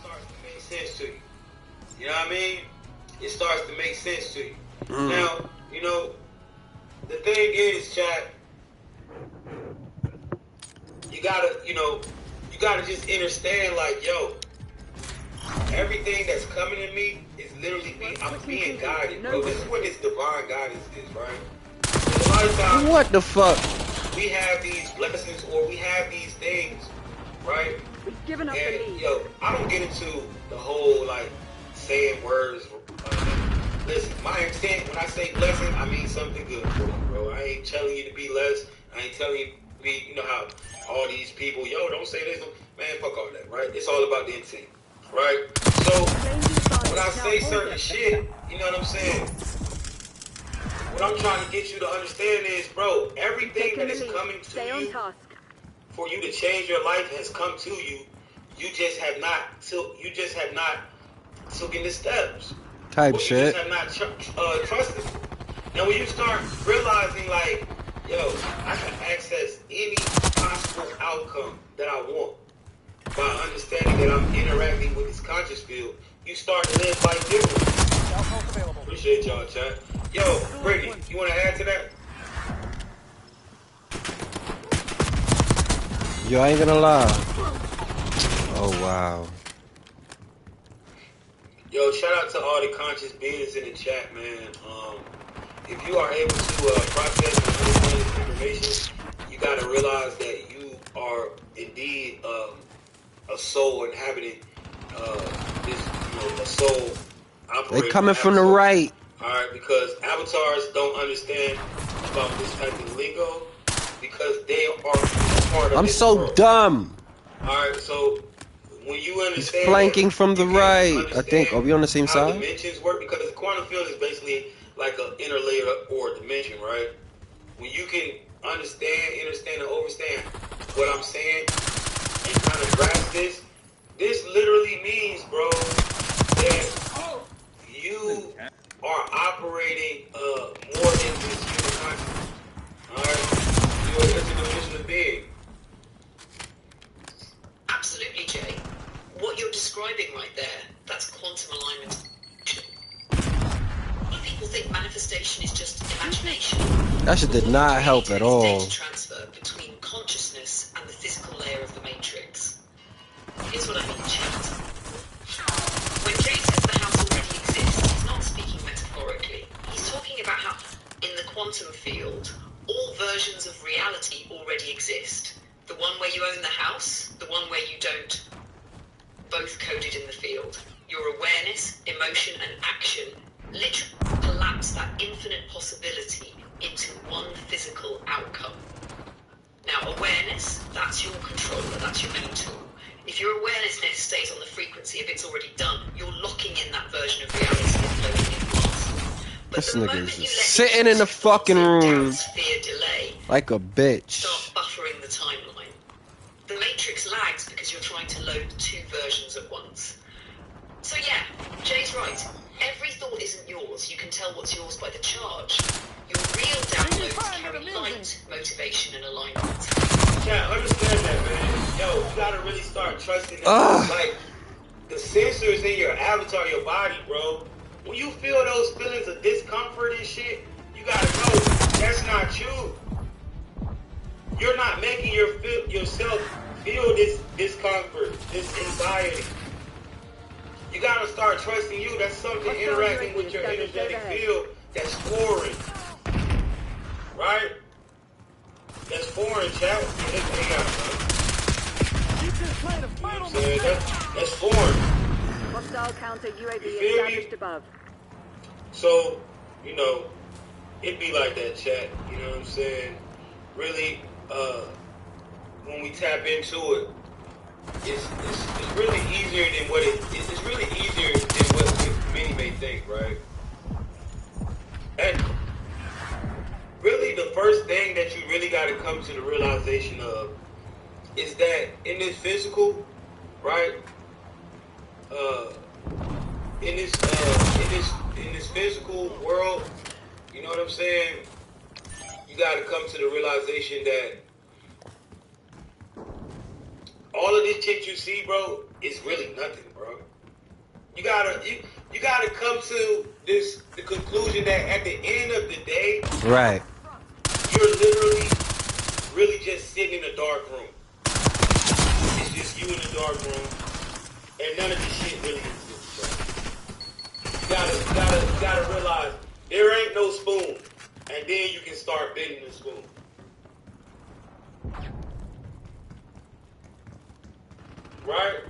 starts to make sense to you. You know what I mean? It starts to make sense to you. Now, you know, the thing is, chat, you gotta just understand, like, yo, everything that's coming to me is literally I'm being guided, bro. This is what this divine guidance is, right? A lot of times, what the fuck? We have these blessings or we have these things, right? We've given up the lead. Yo, I don't get into the whole like saying words. Listen, my intent when I say blessing, I mean something good for you, bro. I ain't telling you to be less. I ain't telling you to be, you know how all these people, yo, don't say this. Man, fuck all that, right? It's all about the intent, right? So when I say certain shit, you know what I'm saying? What I'm trying to get you to understand is, bro, everything that is coming to you for you to change your life has come to you. You just have not taken the steps. Type shit. You just have not trusted. Now, when you start realizing, like, yo, I can access any possible outcome that I want by understanding that I'm interacting with this conscious field, you start to live life differently. Appreciate y'all, chat. Yo, Brittany, you want to add to that? Yo, I ain't gonna lie. Oh, wow. Yo, shout out to all the conscious beings in the chat, man. If you are able to process and understand this information, you got to realize that you are indeed a soul inhabiting this, a soul operating. They coming from the right. Alright, because avatars don't understand about this type of lingo because they are part of I'm this so world. dumb. Alright, so when you understand, he's flanking from the right. I think. Are we on the same how side? dimensions work, because the quantum field is basically like an inner layer or dimension, right? When you can understand and understand what I'm saying and kind of grasp this literally means, bro, that you are operating more than this human consciousness. Alright? You're an interdimensional being. Absolutely, Jay. What you're describing right there, that's quantum alignment. People think manifestation is just imagination. That shit did not help at all. Data transfer between consciousness and the physical layer of the matrix. Here's what I mean, chat. When Jay says the house already exists, he's not speaking metaphorically. He's talking about how, in the quantum field, all versions of reality already exist. The one where you own the house, the one where you don't. Both coded in the field. Your awareness, emotion, and action literally collapse that infinite possibility into one physical outcome. Now, awareness, that's your controller, that's your main tool. If your awareness stays on the frequency of it's already done, you're locking in that version of reality and floating in past. But This the nigga moment is you just let sitting in the fucking room fear, delay, like a bitch. start buffering the timeline. The matrix lags because you're trying to load tell what's yours by the charge. Your real downloads carry light, motivation, and alignment. Yeah, understand that, man. Yo, you gotta really start trusting that. Like, the sensors in your avatar, your body, bro. When you feel those feelings of discomfort and shit, you gotta know that's not you. You're not making yourself feel this discomfort, this anxiety. You gotta start trusting you. That's something interacting with your energetic field that's foreign. Right? That's foreign, chat. That's foreign. Hostile counter UAV You feel me? established above. So, you know, it be like that, chat. You know what I'm saying? Really, when we tap into it, it's really easier than what it's really easier than what many may think, right? And really, the first thing that you really got to come to the realization of is that in this physical, right? In this physical world, you know what I'm saying? You got to come to the realization that all of this shit you see, bro, is really nothing, bro. You gotta come to the conclusion that at the end of the day, Right. you're literally really just sitting in a dark room. It's just you in a dark room, and none of this shit really exists, bro. You gotta realize there ain't no spoon, and then you can start bending the spoon. Right?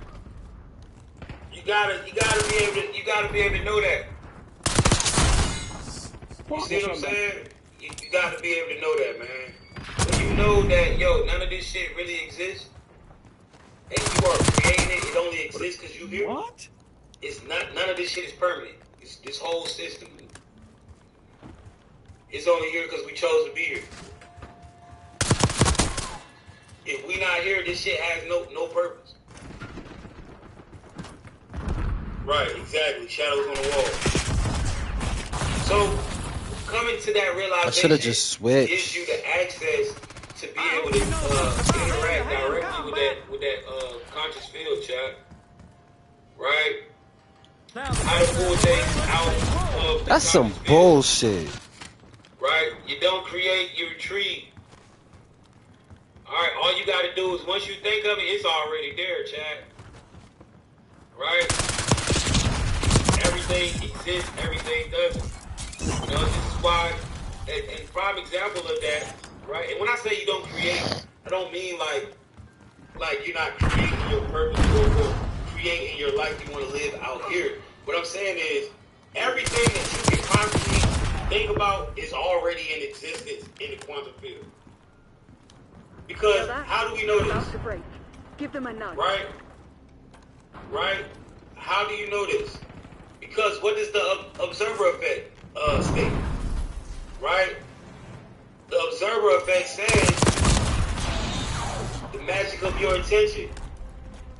You gotta be able to know that. You see what I'm saying? You gotta be able to know that, man. When you know that, yo, none of this shit really exists, and you are creating it, it only exists because you're here. What? It's not. None of this shit is permanent. It's this whole system. It's only here because we chose to be here. If we not here, this shit has no purpose. Right, exactly. Shadows on the wall. So, coming to that realization, I should have just switched. gives you the access to be able to interact directly with that conscious field, chat. Right? How to pull things out of the That's some conscious field. bullshit. Right? You don't create, you retreat. Alright, all you gotta do is once you think of it, it's already there, chat. Right? Everything exists, everything doesn't. You know, this is why, and prime example of that, right? And when I say you don't create, I don't mean like you're not creating your purpose or creating your life you want to live out here. What I'm saying is, everything that you can constantly think about is already in existence in the quantum field. Because how do we know this? Give them a nudge. Right? Right? How do you know this? Because what does the observer effect state? Right? The observer effect says the magic of your intention.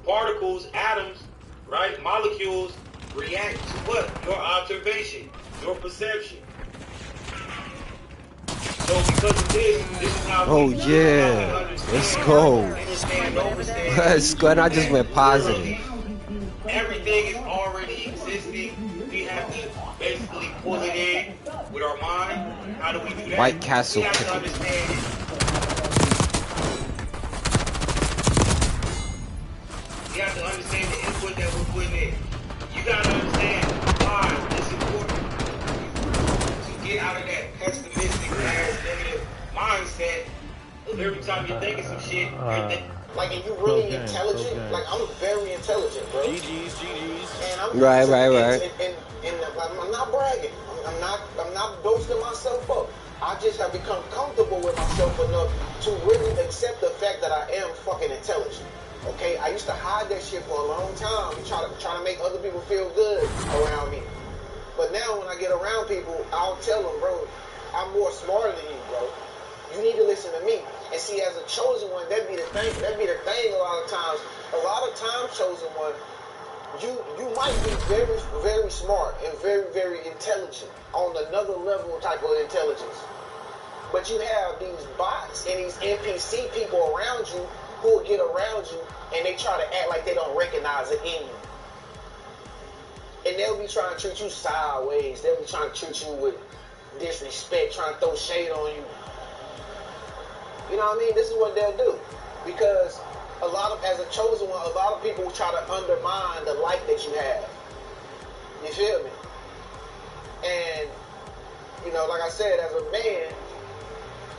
Particles, atoms, right? Molecules react to what? Your observation, your perception. So because of this is how Oh yeah. Let's go. Let's go. And I just went positive. Everything is already existing. We have to basically pull it in with our mind. How do we do that? White Castle We have to pickle. understand it. You have to understand the input that we're putting in. You gotta understand why it's important to get out of that pessimistic, negative mindset of every time you're thinking some shit, you're thinking. Like, if you're really intelligent, like, I'm very intelligent, bro. GG's. And I'm Right. And I'm not bragging. I'm not boasting myself up. I just have become comfortable with myself enough to really accept the fact that I am fucking intelligent. Okay, I used to hide that shit for a long time, trying to make other people feel good around me. But now when I get around people, I'll tell them, bro, I'm more smarter than you, bro. You need to listen to me. And see, as a chosen one, that be the thing a lot of times. A lot of times, chosen one, you might be very, very smart and very, very intelligent on another level type of intelligence. But you have these bots and these NPC people around you who will get around you and they try to act like they don't recognize it in you. And they'll be trying to treat you sideways. They'll be trying to treat you with disrespect, trying to throw shade on you. You know what I mean? This is what they'll do. Because as a chosen one, a lot of people try to undermine the light that you have. You feel me? And, you know, like I said, as a man,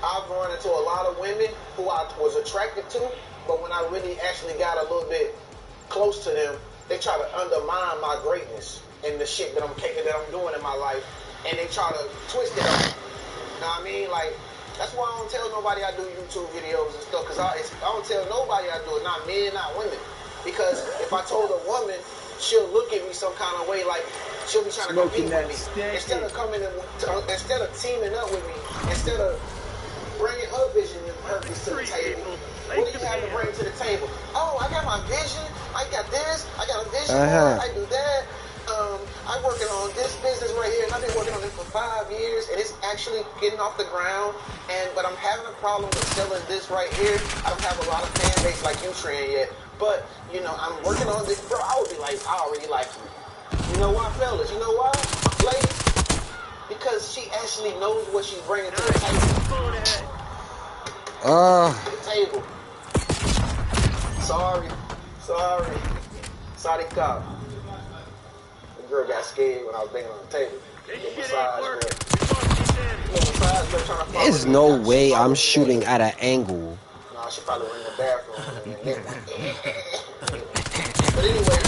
I've run into a lot of women who I was attracted to, but when I really actually got a little bit close to them, they try to undermine my greatness and the shit that I'm doing in my life, and they try to twist it up. You know what I mean? Like, that's why I don't tell nobody I do YouTube videos and stuff, because I don't tell nobody I do it, not men, not women. Because if I told a woman, she'll look at me some kind of way, like she'll be trying to compete with me. Instead of instead of teaming up with me, instead of bringing her vision and purpose to the table, what do you have to bring to the table? Oh, I got my vision. I got this. I got a vision board. I do that. I'm working on this business right here, and I've been working on it for 5 years, and it's actually getting off the ground. But I'm having a problem with selling this right here. I don't have a lot of fan base like you, Tran, yet. But you know, I'm working on this, bro. I would be like, I already like you. You know why, fellas? You know why, ladies? Because she actually knows what she's bringing to the table. To the table. Sorry, cop. The girl got scared when I was banging on the table. There's no way I'm shooting at an angle. Nah, she probably went in the bathroom. But anyway,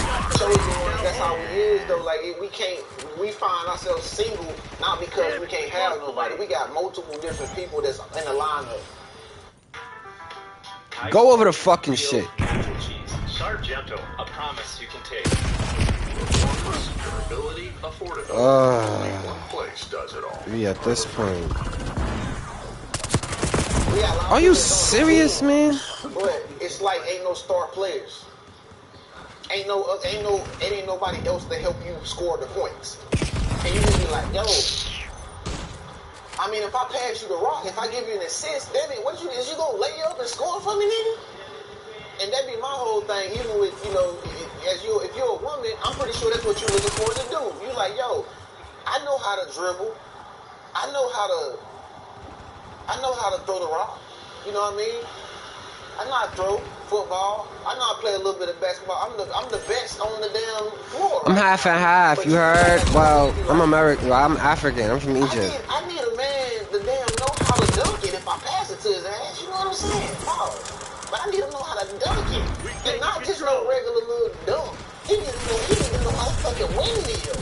that's how it is though. Like we find ourselves single not because we can't have nobody. We got multiple different people that's in the lineup. Go over the fucking shit. Sargento, a promise you can take. Durability, affordability. Only one place does it all. We at this point. Are you serious, man? But it's like ain't no star players. Ain't nobody else to help you score the points. And you just be like, yo. I mean, if I pass you the rock, if I give you an assist, then is you gonna lay up and score for me, nigga? And that be my whole thing. Even with, you know, if you're a woman, I'm pretty sure that's what you're looking for to do. You like, yo, I know how to dribble. I know how to throw the rock. You know what I mean? I know how to throw football. I know how to play a little bit of basketball. I'm the best on the damn floor. I'm half and half. You heard? Well, I'm American. Well, I'm African. I'm from Egypt. I need a man to damn know how to dunk it if I pass it to his ass. You know what I'm saying? No. But I need to know how to dunk it. And not just no regular little dunk. He need to know how to fucking windmill.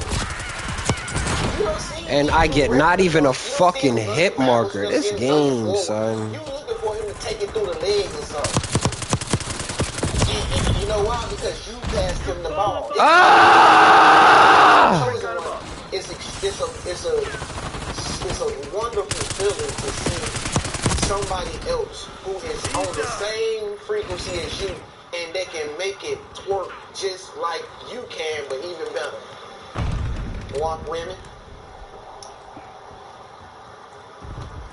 You know what I'm saying? And I get not even a fucking hit marker. This game, son. You looking for him to take it through the legs or something. And you know why? Because you passed him the ball. It's a wonderful feeling to see somebody else who is on the same frequency as you, and they can make it twerk just like you can, but even better. Want women?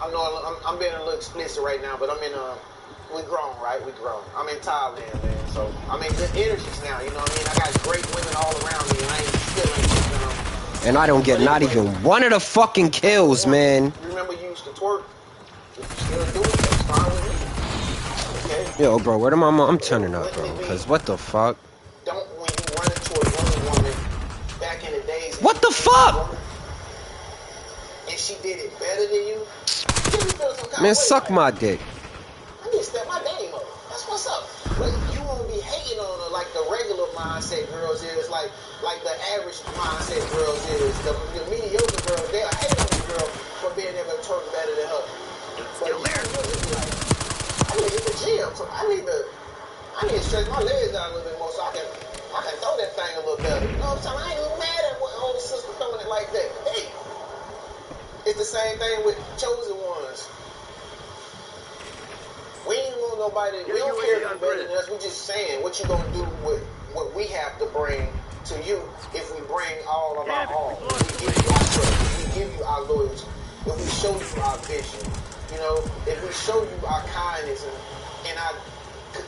I know I'm being a little explicit right now, but we grown, right? We grown. I'm in Thailand, man, so I'm in good energies now, you know what I mean? I got great women all around me, and I still ain't you know. And I don't get not even one of the fucking kills, man. You remember you used to twerk? If you still do it, that's fine with me. Okay? Yo, bro, where the mama? I'm turning up, bro. Cause what the fuck? Don't when you run into a woman back in the days. What the fuck? And she did it better than you. Man, suck my dick. I need to step my game up. That's what's up. But you won't be hating on her like the regular mindset girls is, like the average mindset girls is. The mediocre girls, they'll hate on the girl for being able to twerk better than her. But you just be like, I need to hit the gym, so I need to stretch my legs out a little bit more so I can throw that thing a little better. You know what I'm saying? I ain't even mad at what older sister throwing it like that. Hey, it's the same thing with chosen ones. We ain't want nobody, we don't care if you're better than us, we just saying what you gonna do with what we have to bring to you if we bring all of our all. If we give you our trust, if we give you our loyalty, if we show you our vision, you know, if we show you our kindness and our,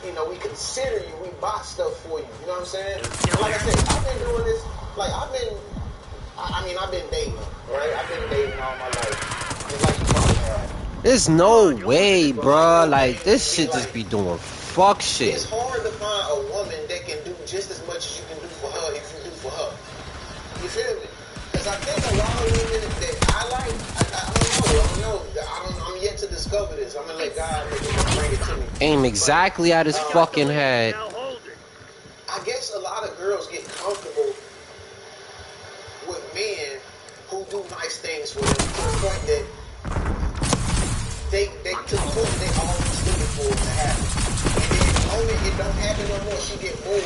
you know, we consider you, we buy stuff for you. You know what I'm saying? Like I said, I've been doing this. Like I've been dating, right? I've been dating all my life. Just like you probably have. There's no way, bruh. Like, this shit just be doing fuck shit. It's hard to find a woman that can do just as much as you can do for her if you do for her. You feel me? Because I think a lot of women that I like, I don't know. I'm yet to discover this. I'm going to let God bring it to me. Aim exactly at his fucking head. I guess a lot of girls get comfortable with men who do nice things for them to the point that they always looking for it to happen. And then the moment it don't happen no more, she get bored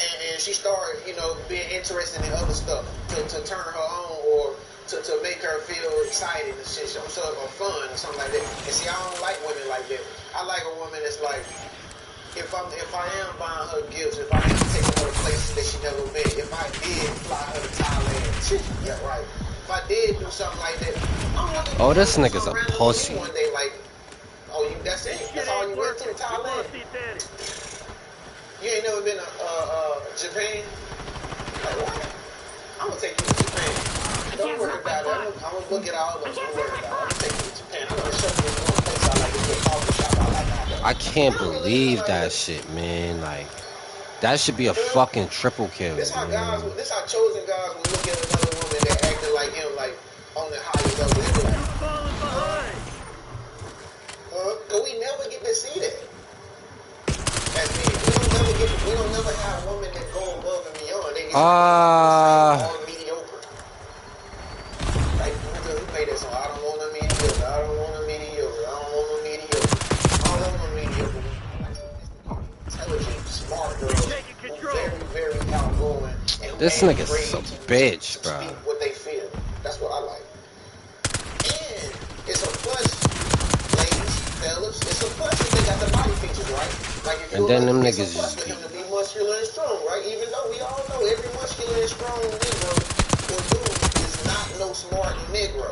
and she start, you know, being interested in other stuff to turn her on or to make her feel excited and shit, or fun or something like that. And see, I don't like women like that. I like a woman that's like, if I am buying her gifts, if I am taking her to places that she never been, if I did fly her to Thailand, yeah, right. If I did do something like that, I'm looking Oh, this nigga's a pussy. one day, like, oh, that's it? That's all you went to Thailand? You ain't never been to Japan? Like, what? I'm gonna take you to Japan. Don't worry about it. I'm gonna look it all up. Don't worry about it. I'm gonna take you to Japan. I'm gonna show you one place I like. It's a coffee shop I like. I can't believe that shit, man. Like, that should be a fucking triple kill, This how man. this how chosen guys will look at another woman that acted like him, like on the highest level. They be like, cause we never get to see that. That's me. We don't never have women that go above and beyond. They get all mediocre. Like who made that song? I don't want a mediocre. I don't want a mediocre. I don't want a mediocre. I don't want a mediocre. Intelligent, smart girls, very, very outgoing. And This nigga's a bitch, bro. What they feel. That's what I like. And it's a plus, ladies, fellas. It's a plus if they got the body features, right? Like if And then them it's niggas a plus just for him to be muscular and strong, right? Even though we all know every muscular and strong Negro or dude is not no smart Negro.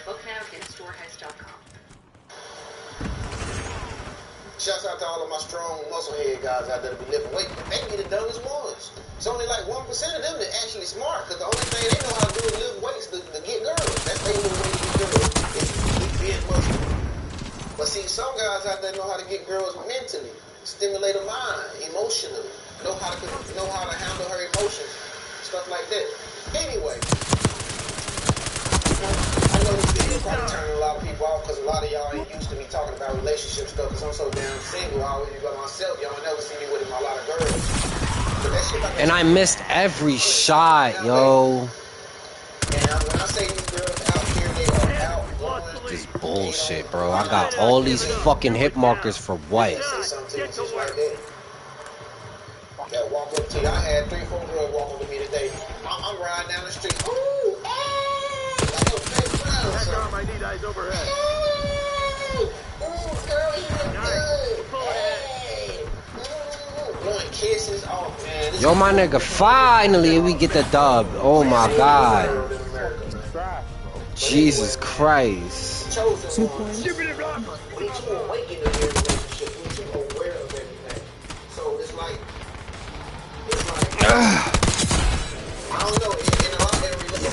Book now at storehouse.com. Shouts out to all of my strong musclehead guys out there that be lifting weight. They be the dumbest ones. It's only like 1% of them that actually smart, because the only thing they know how to do is lift weights to get girls. That's their little way to get girls. It's being muscular. But see, some guys out there know how to get girls mentally, stimulate her mind, emotionally, know how to handle her emotions, stuff like that. Anyway, I know this video probably turning a lot of people off because a lot of y'all ain't used to me talking about relationship stuff because I'm so damn single. I always by myself. Y'all never see me with a lot of girls. But that shit like And I missed every shot, yo. And when I say these girls out here, they are out going. This bullshit, bro. I got all these fucking hit markers for what? Say something to you just like that. That walk up to you. I had 3-4 girls walk up to me today. I'm riding down the street. Ooh, hey, like your best friend or something. My need eyes overhead. Ooh, girl, you look good. Hey, blowing kisses. Oh man. Yo, my nigga, finally we get the dub. Oh my god. Jesus Christ. Chosen ones. We too awake in the relationship. We too aware of everything. So it's like I don't know. In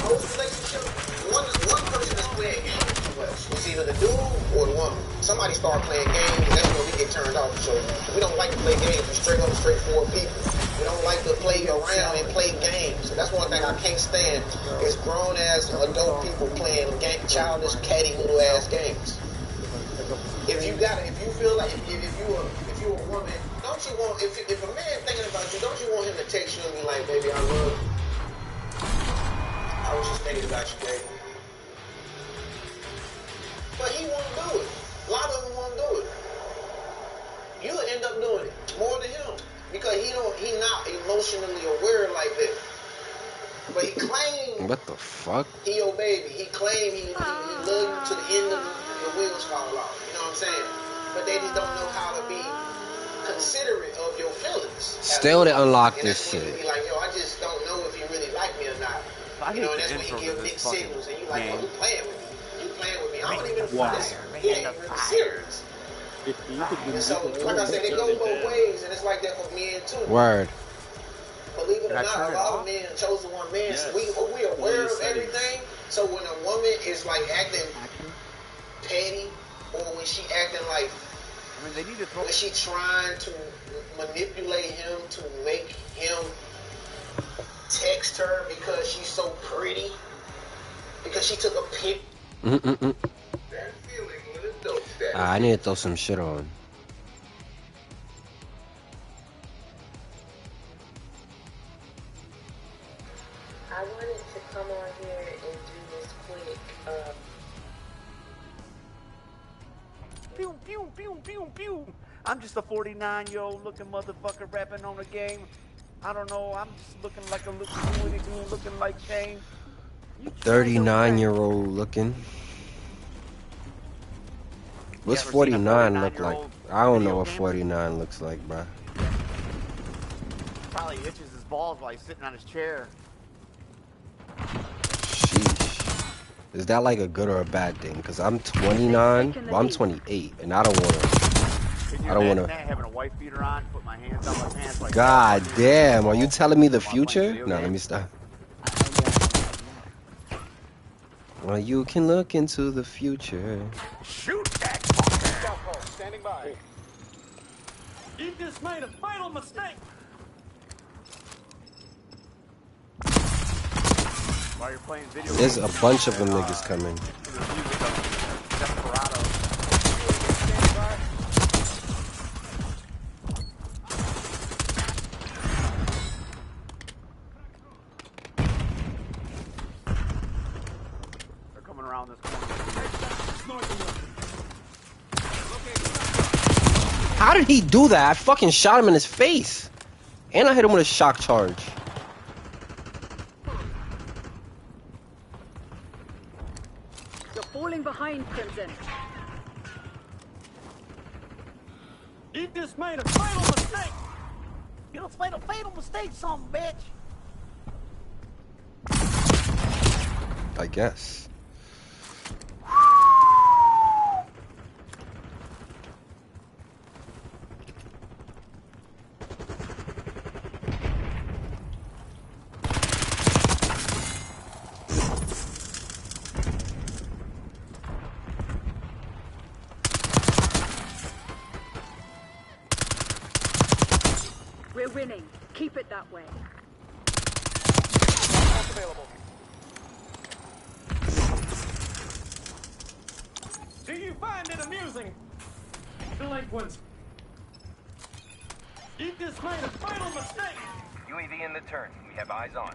most relationships, one person is playing games too much. It's either the dude or the woman. Somebody start playing games, and that's when we get turned off. So we don't like to play games. We're straightforward people. We don't like to play around and play games. So that's one thing I can't stand is grown ass adult people playing childish, catty little ass games. If you feel like if you're a woman, don't you want if a man thinking about you, don't you want him to text you and be like, baby, I love you. I was just thinking about you, baby. But he won't do it. A lot of them won't do it. You'll end up doing it more than him because he not emotionally aware like that. But he claimed. What the fuck? He your baby. He claimed he loved you to the end of the wheels fall off. You know what I'm saying? but they just don't know how to be considerate of your feelings. Still to unlock and this that's when you shit. be like, yo, I just don't know if you really like me or not. You know, and that's when you give mixed signals, and you like, oh, you playing with me. You playing with me. I don't even this ain't really serious. And so, like I said, it goes both ways, and it's like that for men too. Word. Believe it or not, a lot of men, chosen one men, we aware of everything. So when a woman is like acting petty, or when she acting like, when she trying to manipulate him to make him text her because she's so pretty, because she took a pic. I need to throw some shit on. I wanted to come on here and do this quick. Pew, pew, pew, pew, pew. I'm just a 49-year-old looking motherfucker rapping on a game. I don't know. I'm just looking like a looking like Shane. 39-year-old looking. What's 49 look like? I don't know what 49 looks like, bro. Probably itches his balls while he's sitting on his chair. Sheesh. Is that like a good or a bad thing? Because I'm 29, well, I'm 28, and I don't want to. Having a white beater on, put my hands on my pants like. God damn, are you telling me the future? No, let me stop. Well, you can look into the future. Shoot that fucker! Standing by. You just made a fatal mistake. While you're playing video There's a bunch of them niggas coming. They're coming around this corner. How did he do that? I fucking shot him in his face. And I hit him with a shock charge. You're falling behind, Crimson. You just made a fatal mistake. You just made a fatal mistake, son of a bitch. I guess. We're winning. Keep it that way. Available. Do you find it amusing? Delinquents. You just made a fatal mistake. UAV in the turn. We have eyes on.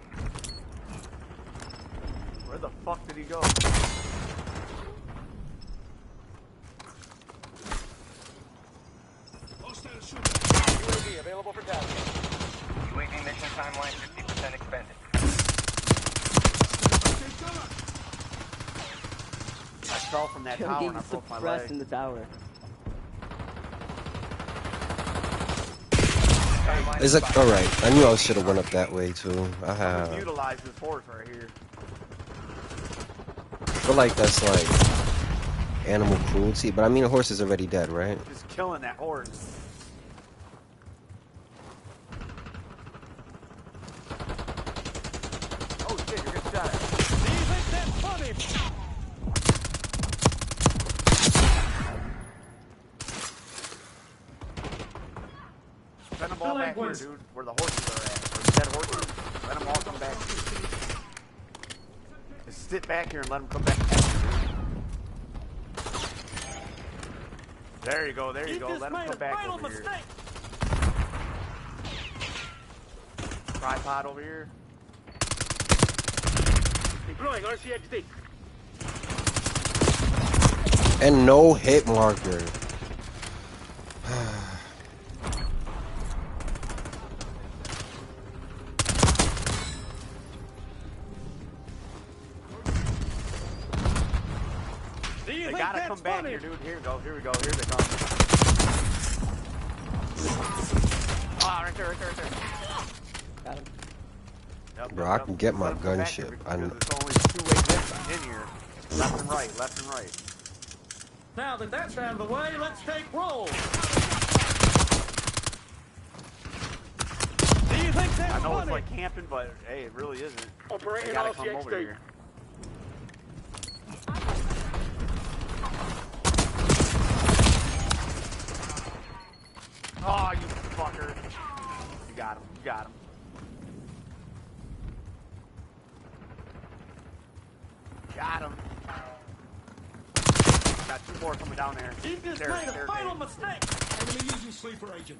Where the fuck did he go? UAV available for tasking. UAV mission timeline 50% expended. I fell from that tower and I broke my leg. in the tower. Is it alright? I knew I should have went up that way too. I have. Utilize this horse right here. I feel like that's like animal cruelty, but I mean the horse is already dead, right? Just killing that horse. Oh shit, you're getting shot at. Do you think that's funny? Send them all back here, dude, where the horses are at. Where the dead horses. Let them all come back. Just sit back here and let them come back. There you go, there you go. Let them come back over here. Tripod over here. Deploying RCXD. And no hit marker. They gotta come back here, dude. Here we go, here we go, here they come. Got him. Yep, Bro, I can get my gunship. Because it's only two-way exits in here. Left and right, left and right. Now that that's out of the way, let's take roll. Do you think that's I know funny? it's like camping, but hey, it really isn't. Operating They gotta off come the over XD. here. Oh, you fucker. You got him. You got him. Got him. Got two more coming down there. You just There, made a there, fatal there. mistake. Enemy using sleeper agent.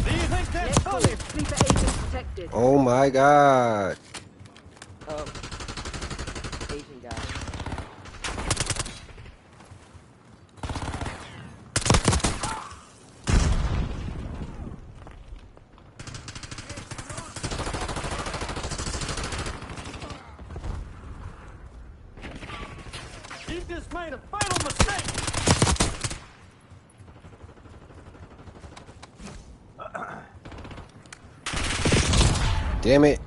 Do you think that's Net call. funny? Sleeper agent detected. Oh my god. Asian guy. You just made a fatal mistake. Damn it.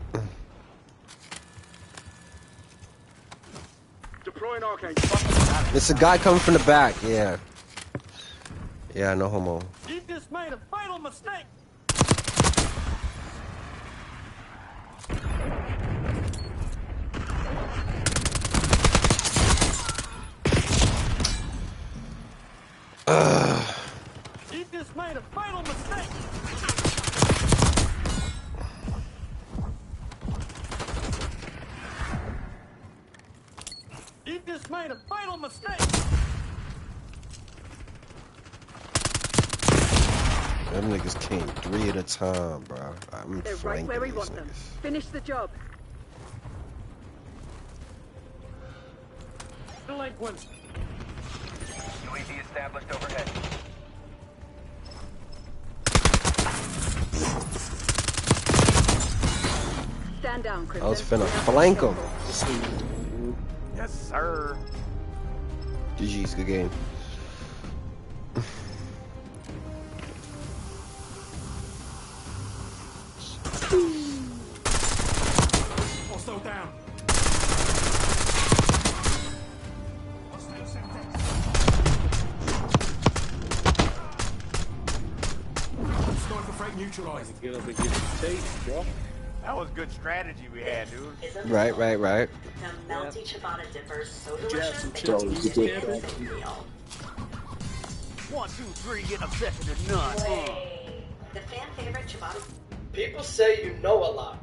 Deploying arcane. It's a guy coming from the back. Yeah. Yeah, no homo. You just made a fatal mistake. You just made a fatal mistake. You just made a fatal mistake. Them niggas came 3 at a time, bro. I'm They're right flanking where we these want them. niggas. Finish the job. Delinquents. UAV established overhead. Stand down, I Crimson. was finna We have flank to him. Yes, sir. GG's, good game. Hostile down. Sniper frag neutralized. Get up and get the tape, bro. That was good strategy we had, dude. Right. The melty ciabatta dippers so delicious they Joe, can you taste did it that. as a meal. 1, 2, 3, get upset in the nuts. The fan favorite ciabatta. People say you know a lot.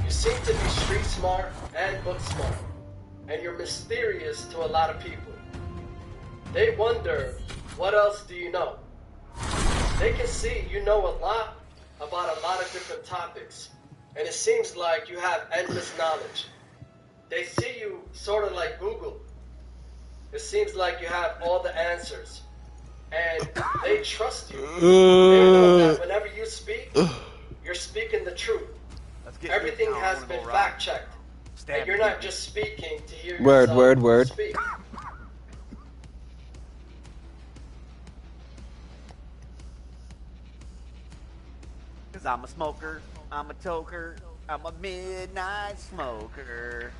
You seem to be street smart and book smart. And you're mysterious to a lot of people. They wonder, what else do you know? They can see you know a lot about a lot of different topics. And it seems like you have endless knowledge. They see you sort of like Google. It seems like you have all the answers. And they trust you. They know that whenever you speak, you're speaking the truth. Everything has been fact-checked. And you're not just speaking to hear yourself speak. Cause I'm a smoker, I'm a toker, I'm a midnight smoker.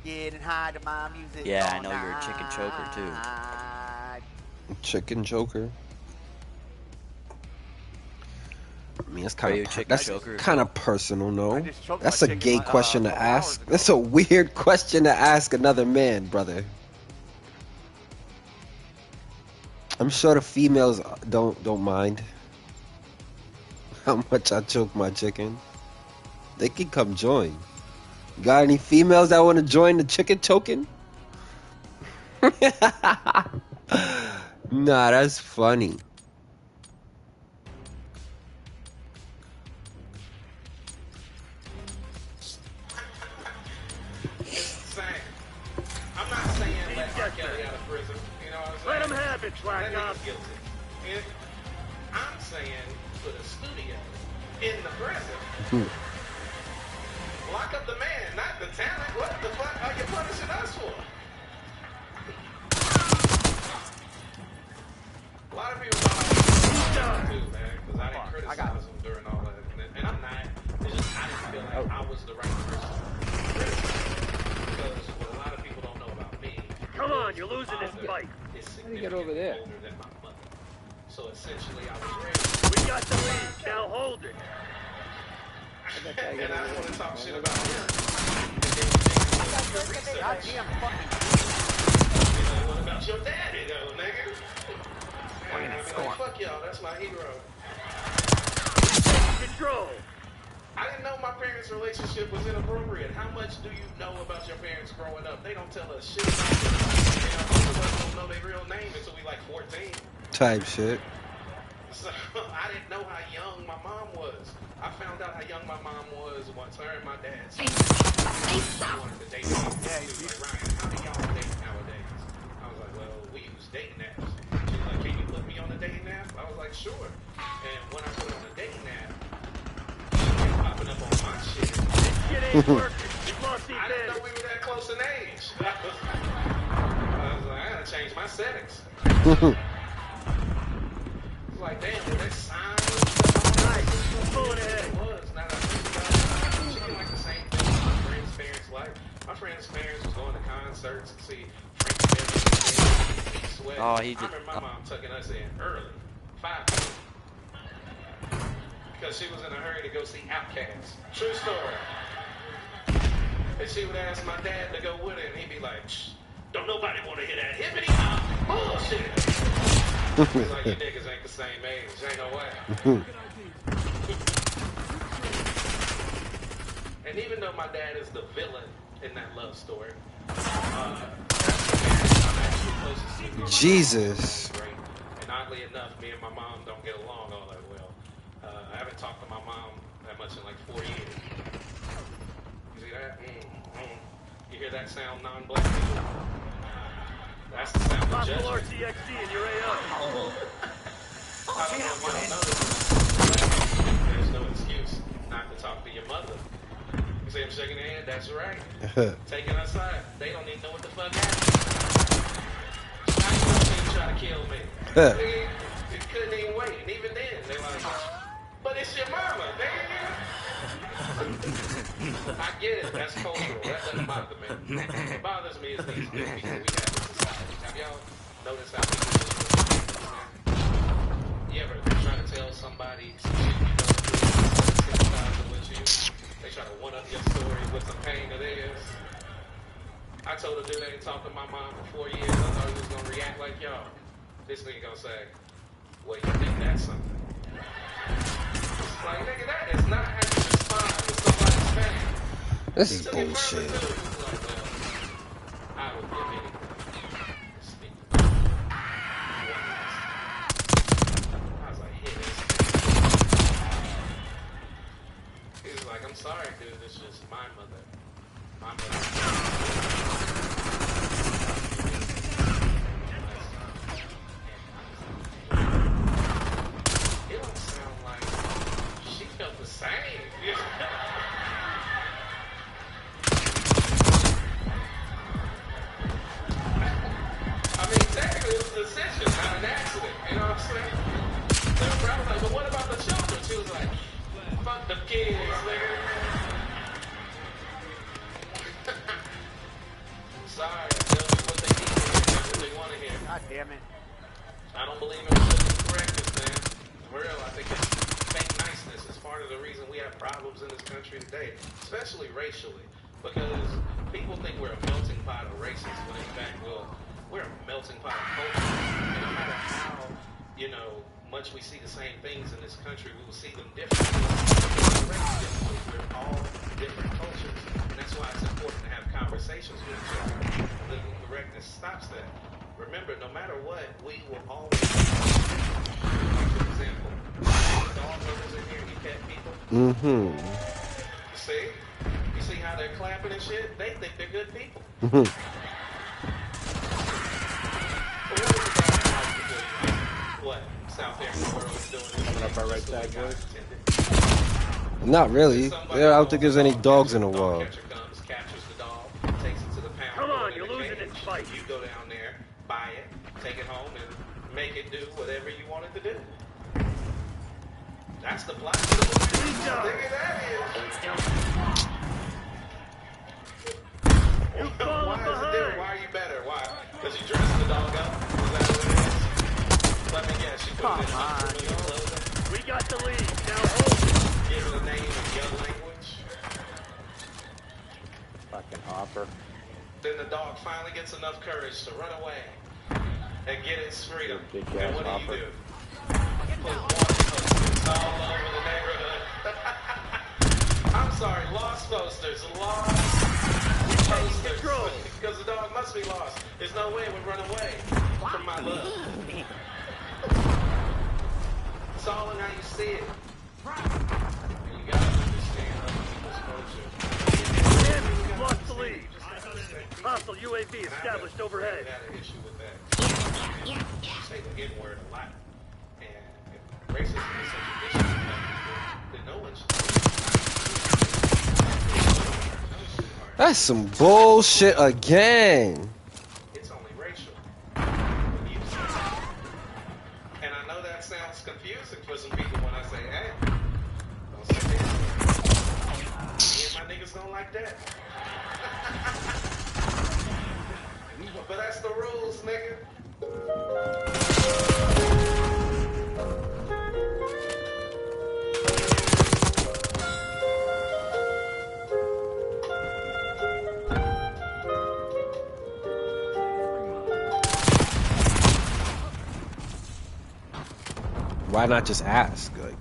Getting high to my music. Yeah, I all know you're a chicken choker too. night. Chicken joker. I mean, it's Are you a chicken kind choker? of personal, no? just choked That's my a chicken gay a question to couple hours ask. ago. That's a weird question to ask another man, brother. I'm sure the females don't mind how much I choke my chicken. They can come join. Got any females that want to join the chicken choking? Nah, that's funny. I'm not saying let R. Kelly out of prison. You know what I'm saying? Let him have it, That Swag God. nigga's guilty. I'm saying put a studio in the prison. Lock up the man, not the talent. What the fuck are you punishing us for? people thought I was too, man, because I didn't criticize them during all that. And I'm not. It's just I didn't feel like I was the right person to criticize. Because what a lot of people don't know about me. Come on, you're losing this fight. How do you get over there? Older than my mother. So essentially, I was raised. We got the lead. Now hold it. And I don't want to talk shit about him. Goddamn fucking. What about your daddy, though, nigga? And I'd be like, fuck y'all, that's my hero. Control. I didn't know my parents' relationship was inappropriate. How much do you know about your parents growing up? They don't tell us shit about them. You know, most of us don't know their real name until we like 14. Type shit. So I didn't know how young my mom was. I found out how young my mom was once her and my dad said I wanted to date me. She was like, Ryan, how do y'all date nowadays? I was like, well, we use dating apps. She was like, can you put me on a dating app? I was like, sure. And when I put on a dating app, popping up on my shit. This shit ain't working. I didn't know we were that close in age. I was like, I gotta change my settings. It's like, damn, were they signed? Pulling ahead. It was. Now that I think about it, she didn't like the same thing my friends' parents like. My friends' parents was going to concerts and see Frank Beverly, Sweat. Oh, I remember my mom tucking us in early, 5 p.m. Because she was in a hurry to go see Outkast. True story. And she would ask my dad to go with her, and he'd be like, shh, don't nobody want to hear that hippity hop bullshit. He's like, you niggas ain't the same age, ain't no way. And even though my dad is the villain in that love story, I'm actually closest to him. Jesus. And oddly enough, me and my mom don't get along all that well. I haven't talked to my mom that much in like 4 years. You see that? You hear that sound, non-black people? That's the sound of judgment. RCXD in your AO. I don't know if y'all know this. There's no excuse not to talk to your mother. You see him shaking their head? That's right. Taking us side. They don't even know what the fuck happened. How you try to kill me? They couldn't even wait. And even then, they're like, but it's your mama, nigga. I get it. That's cultural. That doesn't bother me. What bothers me is these good people we have in society. Have y'all noticed how people do? You ever try to tell somebody some shit you don't sympathize with you? They try to one-up your story with some pain of theirs. I told a dude I ain't talked to my mom for 4 years. I thought he was gonna react like y'all. This nigga gonna say, well, you think that's something? It's like, nigga, that is not how you respond to somebody's pain. This is bullshit. I would give anything to speak. I was like, hey, this. He was like, I'm sorry, dude. It's just my mother. My mother. It don't sound like she felt the same. I mean, technically it was a decision, not an accident. You know what I'm saying? They were probably like, but what about the children? She was like, fuck the kids, nigga. Sorry, I tell you what they need to hear, not what they want to hear. God damn it. I don't believe in political correctness, man. For real, I think it's fake niceness. It's part of the reason we have problems in this country today, especially racially, because people think we're a melting pot of races, when in fact, well, we're a melting pot of culture. And no matter how, much we see the same things in this country, we will see them differently. We're all different cultures, and that's why it's important to have conversations with each other. Political correctness stops that. Remember, no matter what, we will always. For example, dog lovers in here, you pet people. Mm-hmm. You see how they're clapping and shit? They think they're good people. What South African world is doing? Coming up our right side, boys. Not really. I don't think there's any dogs in the world. Captures the dog, takes it to the pound. Come on, you're losing this fight. You go down there, buy it, take it home, and make it do whatever you want it to do. That's the plot of the movie. Nigga, that is. Why is it different? Why are you better? Why? Because you dressed the dog up? Is that what it is? Let me guess. You put it in unfamiliar clothing? We got the lead. Now hold it. Give it a name in young language. Fucking hopper. Then the dog finally gets enough courage to run away and get its freedom. And what do? Put water posters all over the neighborhood. I'm sorry, lost posters. Lost posters. Because the dog must be lost. There's no way it would run away from my love. It's all in how you see it. You gotta understand other people's culture. Lost the lead. Hostile UAV established overhead. I had an issue with that. You say the N-word a lot. And racism is such an issue that no one should. That's some bullshit again. It's only racial. And I know that sounds confusing for some people when I say, hey, don't say that. Me and my niggas don't like that. But that's the rules, nigga. Why not just ask? Like,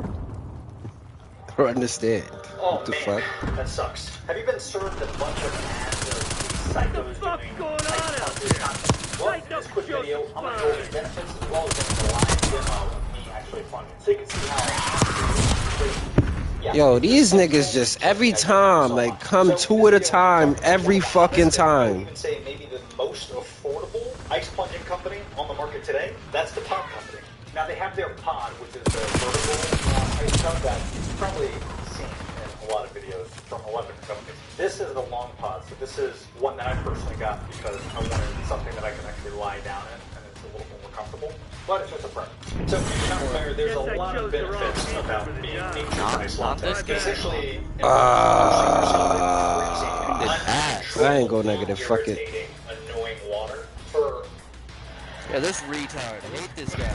or understand? Oh, What the man, fuck? that sucks. Have you been served a bunch of ads or psychos doing going on out here? Well, in this quick video, I'm going to go over the benefits as well as the live demo of me actually funding. So you can see how Yo, these niggas just every time, like, come two at a time, every fucking time. You can say maybe the most affordable ice plunging company on the market today. That's the top company. Now they have their pod, which is the vertical ice tub that you've probably seen in a lot of videos from a lot of different companies. This is the long pod, so this is one that I personally got because I wanted something that I can actually lie down in, and it's a little bit more comfortable. But it's just a preference. So if you're not aware, there's a lot of benefits about being nature ice latte. Essentially, I ain't go negative. Fuck it. Annoying water for. Yeah, this retard. I hate this guy.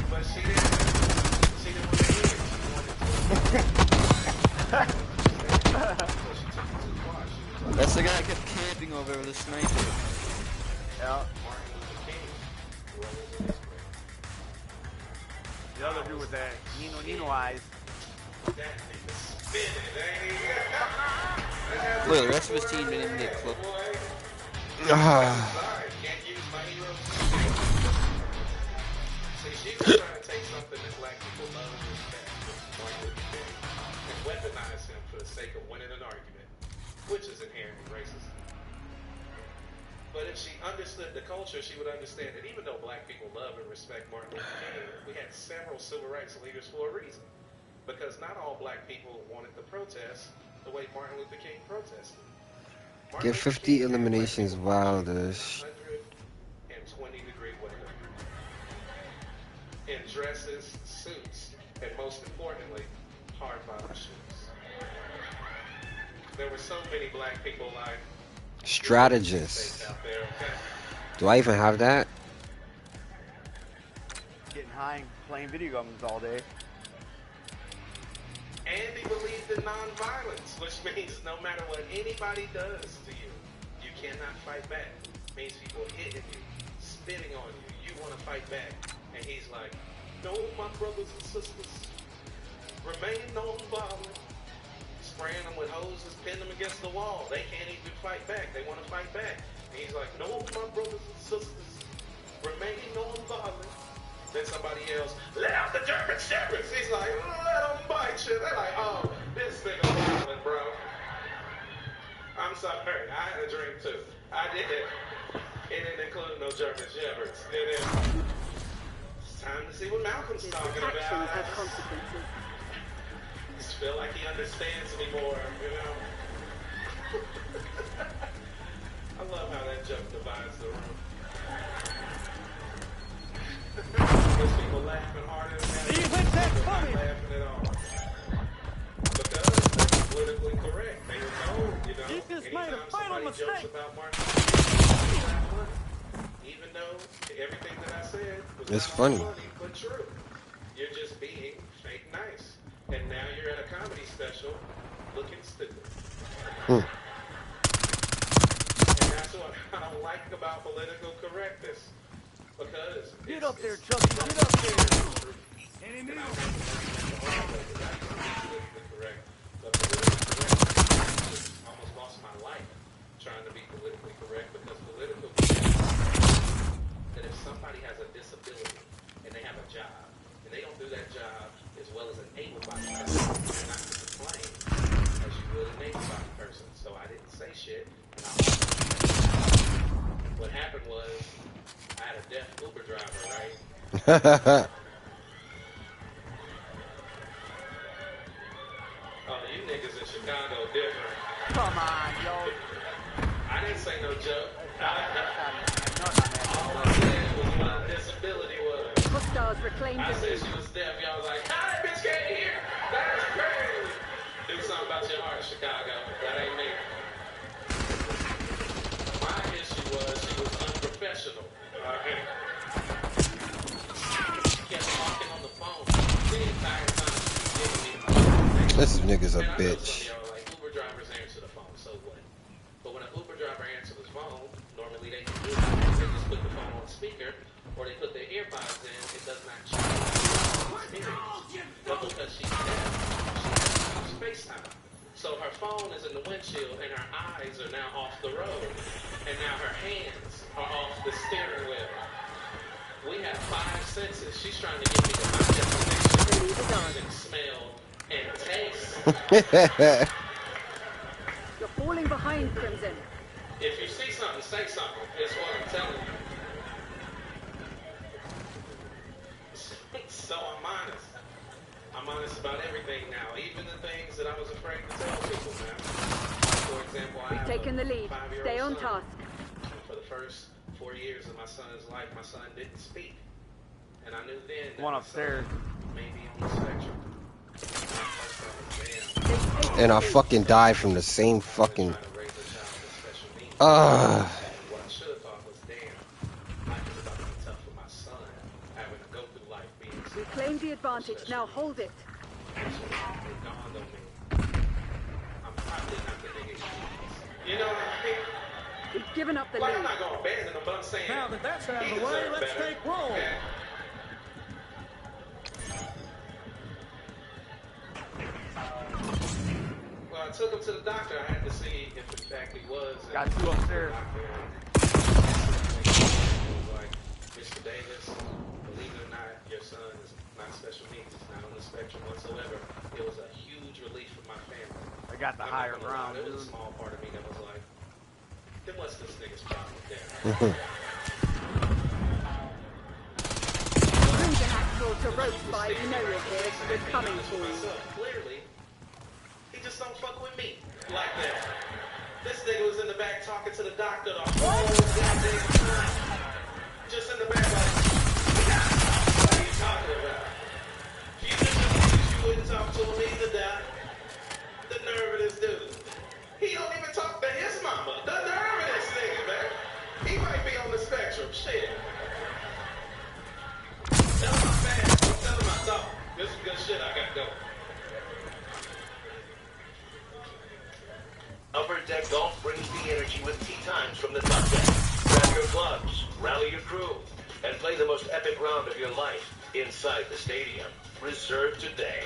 But she didn't want to hear it. That's the guy I kept camping over with a sniper. Yeah. The other dude with that Nino eyes. Look, the rest of his team didn't even get close. See, she was trying to take something that black people love and respect, Martin Luther King, and weaponize him for the sake of winning an argument, which is inherently racist. But if she understood the culture, she would understand that even though black people love and respect Martin Luther King, we had several civil rights leaders for a reason. Because not all black people wanted to protest the way Martin Luther King protested. Get 50 eliminations wildish. 120-degree weather. In dresses, suits, and most importantly, hard bottom shoes. There were so many black people like Strategist. out there, okay? Do I even have that? Getting high and playing video games all day. And he believed in nonviolence, which means no matter what anybody does to you, you cannot fight back. It means people hitting you, spitting on you, you want to fight back. And he's like, no, my brothers and sisters, remain nonviolent. Spraying them with hoses, pin them against the wall. They can't even fight back. They want to fight back. And he's like, no, my brothers and sisters, remain nonviolent. Then somebody yells, let out the German shepherds. He's like, let them bite you. They're like, oh, this thing is violent, bro. I'm sorry, I had a dream too. I did it. It didn't include no German shepherds. It's time to see what Malcolm's talking about. Actions have consequences. I just feel like he understands me more, you know? I love how that joke divides the room. a fatal somebody jokes mistake. about Martin, even though everything that I said was It's not funny. funny but true. You're just being fake nice. And now you're at a comedy special looking stupid. Hmm. And that's what I don't like about political correctness. Because Get up there, Chucky. Get up there. Any and news? I used to be politically correct. But politically correct, I almost lost my life trying to be politically correct because political correct that if somebody has a disability and they have a job and they don't do that job as well as an able-bodied person, you're not to complain as you would an able-bodied person. So I didn't say shit. And what happened was I had a deaf Uber driver, right? Oh, you niggas in Chicago different. Come on, yo. I didn't say no joke. All I said was what a disability was. Hostiles reclaimed I the said lead. she was deaf. Y'all was like, how that bitch can't hear? That is crazy. Do something about your heart, Chicago. That ain't me. My issue was she was unprofessional. Alright? She kept talking on the phone the entire time. This nigga's a And I know bitch. some of y'all are like, Uber drivers answer the phone, so what? But when an Uber driver answers the phone, normally they can do it. They just put the phone on speaker, or they put their earpods in, it does not change the experience. But because she's deaf, she has FaceTime. So her phone is in the windshield, and her eyes are now off the road. And now her hands are off the steering wheel. We have 5 senses. She's trying to get me to my destination using smell and taste. You're falling behind, Crimson. If you see something, say something. It's what I'm telling you. So I'm honest. I'm honest about everything now, even the things that I was afraid to tell people now. For example, I We've have taken the a lead. 5-year-old Stay on son. task. For the first 4 years of my son's life, my son didn't speak. And I knew then that One my son upstairs. may be on the spectrum. And I fucking died from the same fucking. What I should have thought was, damn, life is about to be tough for my son, having to go through life being We claimed the advantage. Now hold it. it dawned on me. I'm probably not the nigga he is. You know what I mean? We've given up the Like, I'm lead. not gonna abandon him, but I'm saying Now that that's out he of the way, deserved let's better. take roll. Okay? Well, I took him to the doctor. I had to see if in fact he was. Got 2 upstairs. Like, Mr. Davis, believe it or not, your son is not special needs. He's not on the spectrum whatsoever. It was a huge relief for my family. I got the I'm not higher gonna lie, ground, there was a dude. small part of me that was like, then what's this nigga's problem there? Crimson Axel to rope by you know it here. We're coming for you. Clearly, he just don't fuck with me like that. This nigga was in the back talking to the doctor the whole goddamn time. Just in the back like, what are you talking about? You wouldn't talk to him either, Doc. The nerve of this dude. He don't even talk to his mama. The nerve of this nigga, man. He might be on the spectrum. Shit. Tell him I'm fast. Don't tell him I talk. This is good shit. I gotta go. Upper Deck Golf brings the energy with tee times from the top deck. Grab your clubs, rally your crew, and play the most epic round of your life inside the stadium. Reserve today.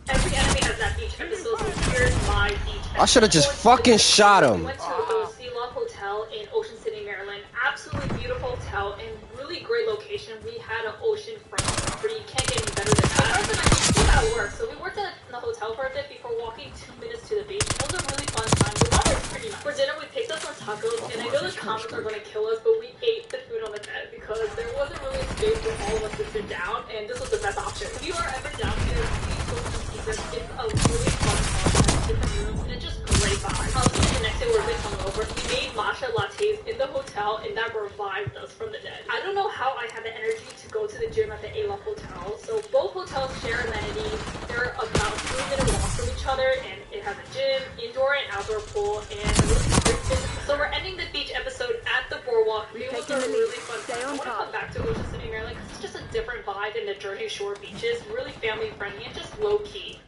Every enemy has that beach episode, so here's my beach episode. I should have just fucking shot him. We went to the Sea Loft Hotel in Ocean City, Maryland. Absolutely beautiful hotel and really great location. We had an oceanfront property. You can't get any better than that. My husband and I still got to work, so we worked in the hotel for a bit before walking 2 minutes to the beach. It was a really fun time. The weather was pretty nice. For dinner, we picked up some tacos, and I know the Camos are going to kill us, but we ate the food on the bed because there wasn't really a space for all of us to sit down, and this was the best option. If you are ever down here, please go to the Secret. It's a really fun concept, different rooms, and it's just great vibes. The next day, we were really hungover. We made matcha lattes in the hotel, and that revived us from the dead. I don't know how I had the energy to go go to the gym at the Aloft Hotel. So both hotels share amenities. They're about a 3-minute walk from each other, and it has a gym, indoor and outdoor pool, and a really great business. So we're ending the beach episode at the boardwalk. It was a really fun time. I want to come back to Ocean City, Maryland, because it's just a different vibe than the Jersey Shore beaches. Really family friendly and just low key.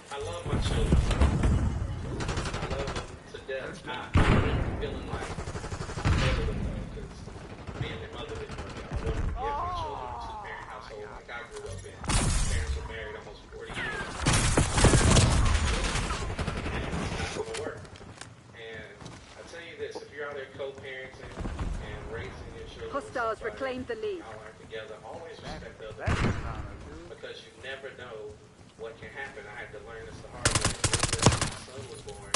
I love my children. I love them to death. I'm feeling like better with them because being their mother didn't work out. I wanted to give my children a two-parent household like I grew up in. My parents were married almost 40 years. And it's not going to work. And I tell you this, if you're out there co-parenting and raising your children, Hostiles reclaimed the lead. y'all aren't together, always respect the other person because you never know what can happen. I had to learn this the hard way. My son was born.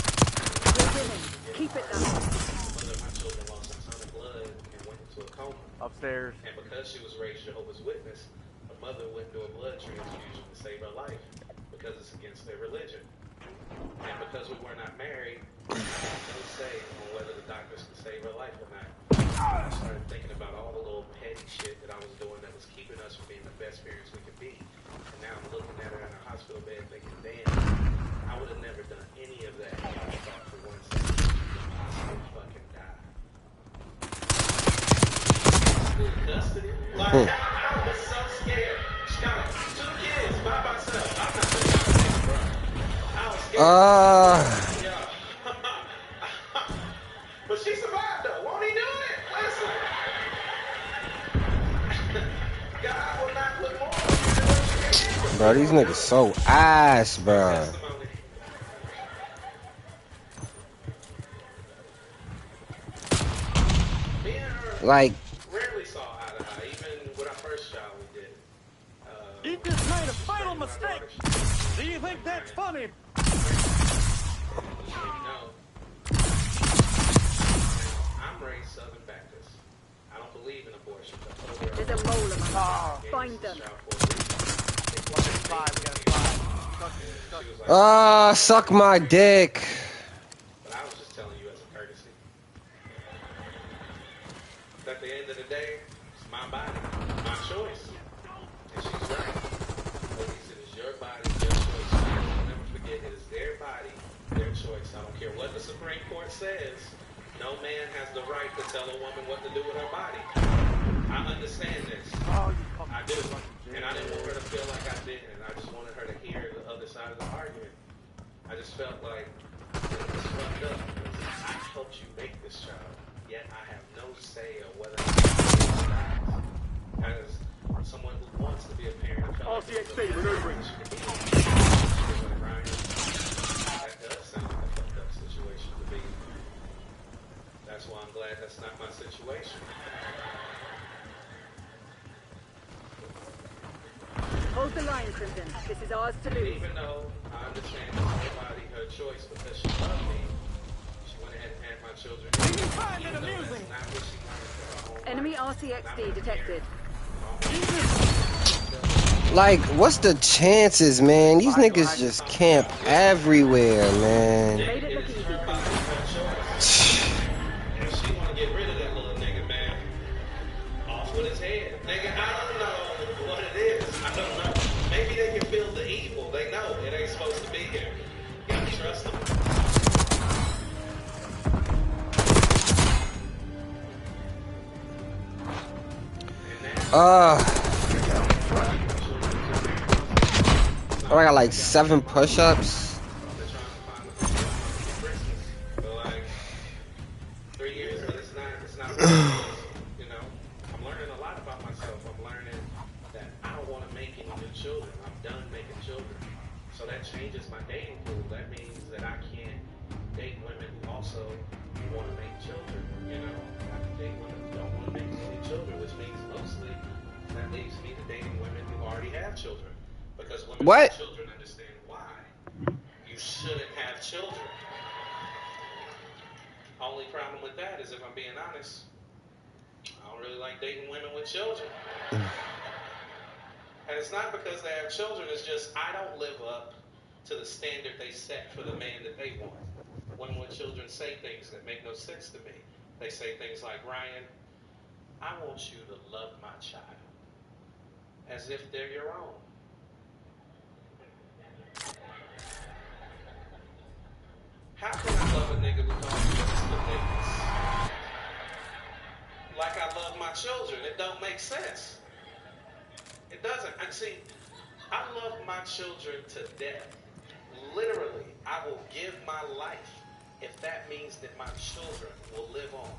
Keep it down. Mother of my children lost a ton of blood and went into a coma. Upstairs. And because she was raised Jehovah's Witness, her mother went through a blood transfusion to save her life because it's against their religion. And because we were not married, I had no say on whether the doctors could save her life or not. I started thinking about all the little petty shit that I was doing that was keeping us from being the best parents we could be. And now I'm looking at her in a hospital bed thinking, damn, I would have never done any of that if I thought for 1 second she could possibly fucking die. School custody? Like, I was so scared. She got 2 kids by myself. I'm not saying bro. I was scared. Yeah. But she survived though. Won't he do it? Listen. God will not put more. Bro, these niggas so ass, bro. Like, Rarely saw eye to eye, even with our first child we did. You just made a fatal mistake. Do you think that's funny? No. I'm raised Southern Baptist. I don't believe in abortion. There's a mole among them. Find them. suck my dick. But I was just telling you as a courtesy. At the end of the day, it's my body, my choice. And she's right. Ladies, it is your body, your choice. Don't never forget, it is their body, their choice. I don't care what the Supreme Court says. No man has the right to tell a woman what to do with her body. I understand this. I do. And I didn't want her to feel like I didn't. I just wanted her to hear the other side of the argument. I just felt like it was fucked up. I helped you make this child, yet I have no say of whether I as someone who wants to be a parent. RCXD, maneuvering. That does sound like a fucked up situation to be. That's why I'm glad that's not my situation. Hold the line, Crimson. This is ours to lose. Even though I understand it's her body, her choice, because she loved me, she went ahead and had my children. Even though that's not what she wanted for her own Enemy life. RCXD detected. Like, what's the chances, man? These niggas just camp everywhere, man. Made it look easy. And she want to get rid of that little nigga, man. Off with his head. Nigga, I don't know what it is. I don't know. Maybe they can feel the evil. They know it ain't supposed to be here. You gotta trust them. I got like 7 push-ups. For like 3 years, but it's not you know, I'm learning a lot about myself. I'm learning that I don't want to make any new children. I'm done making children. So that changes my dating pool. That means that I can't date women who also want to make children. You know, I can date women who don't want to make any children, which means mostly that leaves me to dating women who already have children. Because women with children understand why you shouldn't have children. Only problem with that is, if I'm being honest, I don't really like dating women with children. And it's not because they have children, it's just I don't live up to the standard they set for the man that they want. when children say things that make no sense to me. They say things like, Ryan, I want you to love my child as if they're your own. How can I love a nigga who calls me Mr. Niggas? Like I love my children. It don't make sense. It doesn't. And see, I love my children to death. Literally, I will give my life if that means that my children will live on.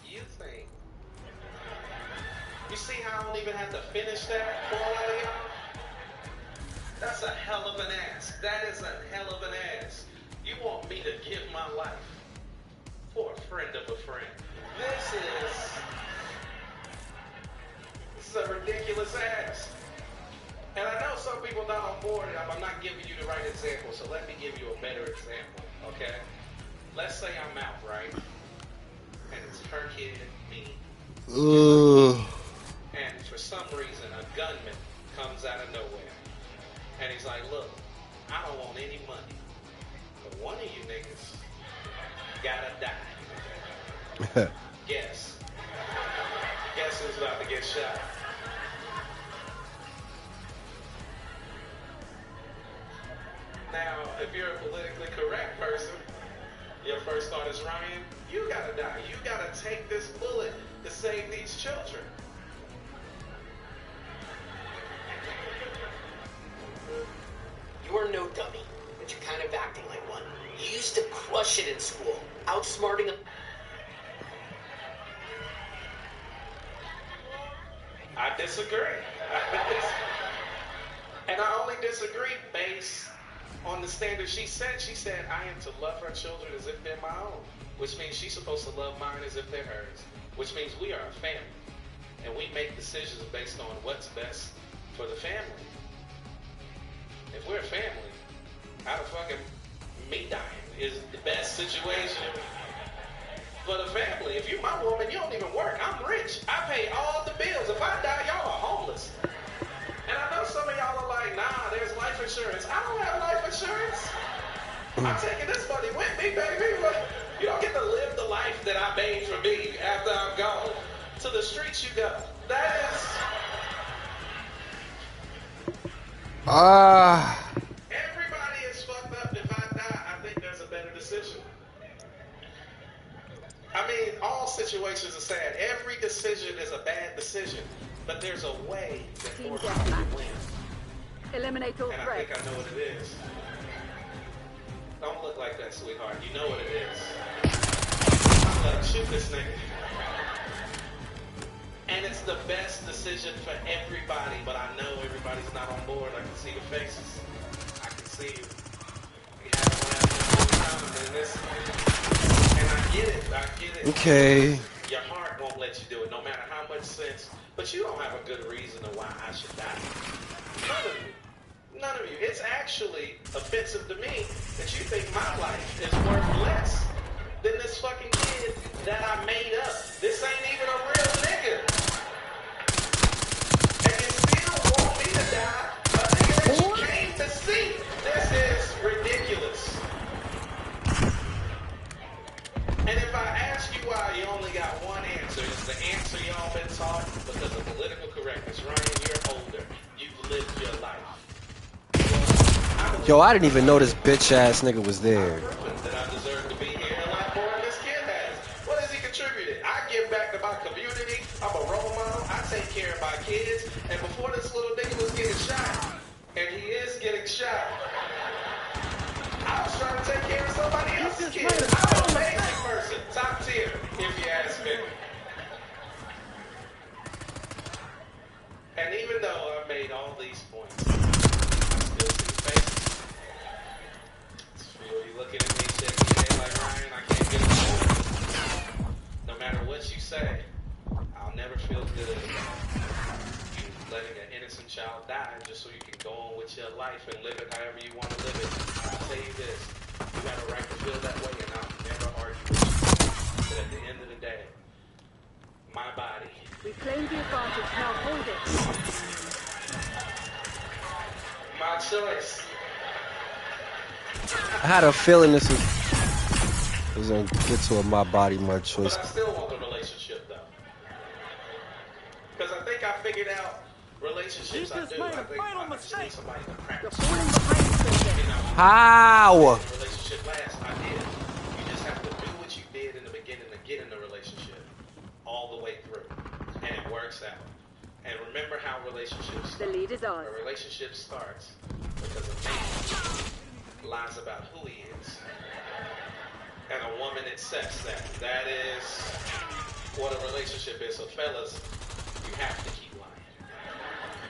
You think? You see how I don't even have to finish that for all of y'all? That's a hell of an ass. That is a hell of an ass. You want me to give my life for a friend of a friend. This is a ridiculous ass. And I know some people not on board. I'm not giving you the right example, so let me give you a better example, okay? Let's say I'm out, right? And it's her kid, me. And for some reason, a gunman comes out of nowhere. And he's like, look, I don't want any money. But one of you niggas gotta die. Guess who's about to get shot? Now, if you're a politically correct person, your first thought is, Ryan, you gotta die. You gotta take this bullet to save these children. You are no dummy, but you're kind of acting like one. You used to crush it in school, outsmarting them. I disagree. And I only disagree based on the standard she said. She said, I am to love her children as if they're my own, which means she's supposed to love mine as if they're hers, which means we are a family. And we make decisions based on what's best for the family. If we're a family, how the fucking me dying is the best situation for the family. If you're my woman, you don't even work. I'm rich. I pay all the bills. If I die, y'all are homeless. And I know some of y'all are like, nah, there's life insurance. I don't have life insurance. I'm taking this money with me, baby. You don't get to live the life that I made for me after I'm gone. To the streets you go. That is... Everybody is fucked up. If I die, I think there's a better decision. I mean, all situations are sad. Every decision is a bad decision. But there's a way that forces you to win. Eliminate all threats. And I think I know what it is. Don't look like that, sweetheart. You know what it is. Shoot this nigga. And it's the best decision for everybody, but I know everybody's not on board. I can see the faces. I can see you. We haven't laughed in a long time in this. And I get it. Okay. Your heart won't let you do it, no matter how much sense. But you don't have a good reason to why I should die. None of you. None of you. It's actually offensive to me that you think my life is worth less than this fucking kid that I made up. This ain't even a real nigga. And you still want me to die, a nigga that you came to see. This is ridiculous. And if I ask you why, you only got one answer. It's the answer y'all been taught because of political correctness. Ryan, you're older. You've lived your life. Yo, I didn't even know this bitch ass nigga was there. That I deserve to be here a lot more than this kid has. What has he contributed? I give back to my community. I'm a role model. I take care of my kids. And before this little nigga was getting shot, and he is getting shot, I was trying to take care of somebody else's kids. I'm an amazing person. Top tier, if you ask me. And even though I made all these points, I still see the faces. Still you looking at me shaking your head like, Ryan, I can't get on board. No matter what you say, I'll never feel good about you letting an innocent child die just so you can go on with your life and live it however you want to live it. I'll tell you this, you have a right to feel that way and I'll never argue with you. But at the end of the day, my body. We claim the advantage, now hold it. My choice. I had a feeling this was gonna get to a my body, my choice. But I still want the relationship though, because I think I figured out relationships. I do. I think I just need somebody to practice. How? The relationship lasts. I did. You just have to do what you did in the beginning to get in the relationship all the way through, and it works out. And remember how relationships start. The lead is ours. A relationship starts because a man lies about who he is, and a woman accepts that. That is what a relationship is. So fellas, you have to keep lying.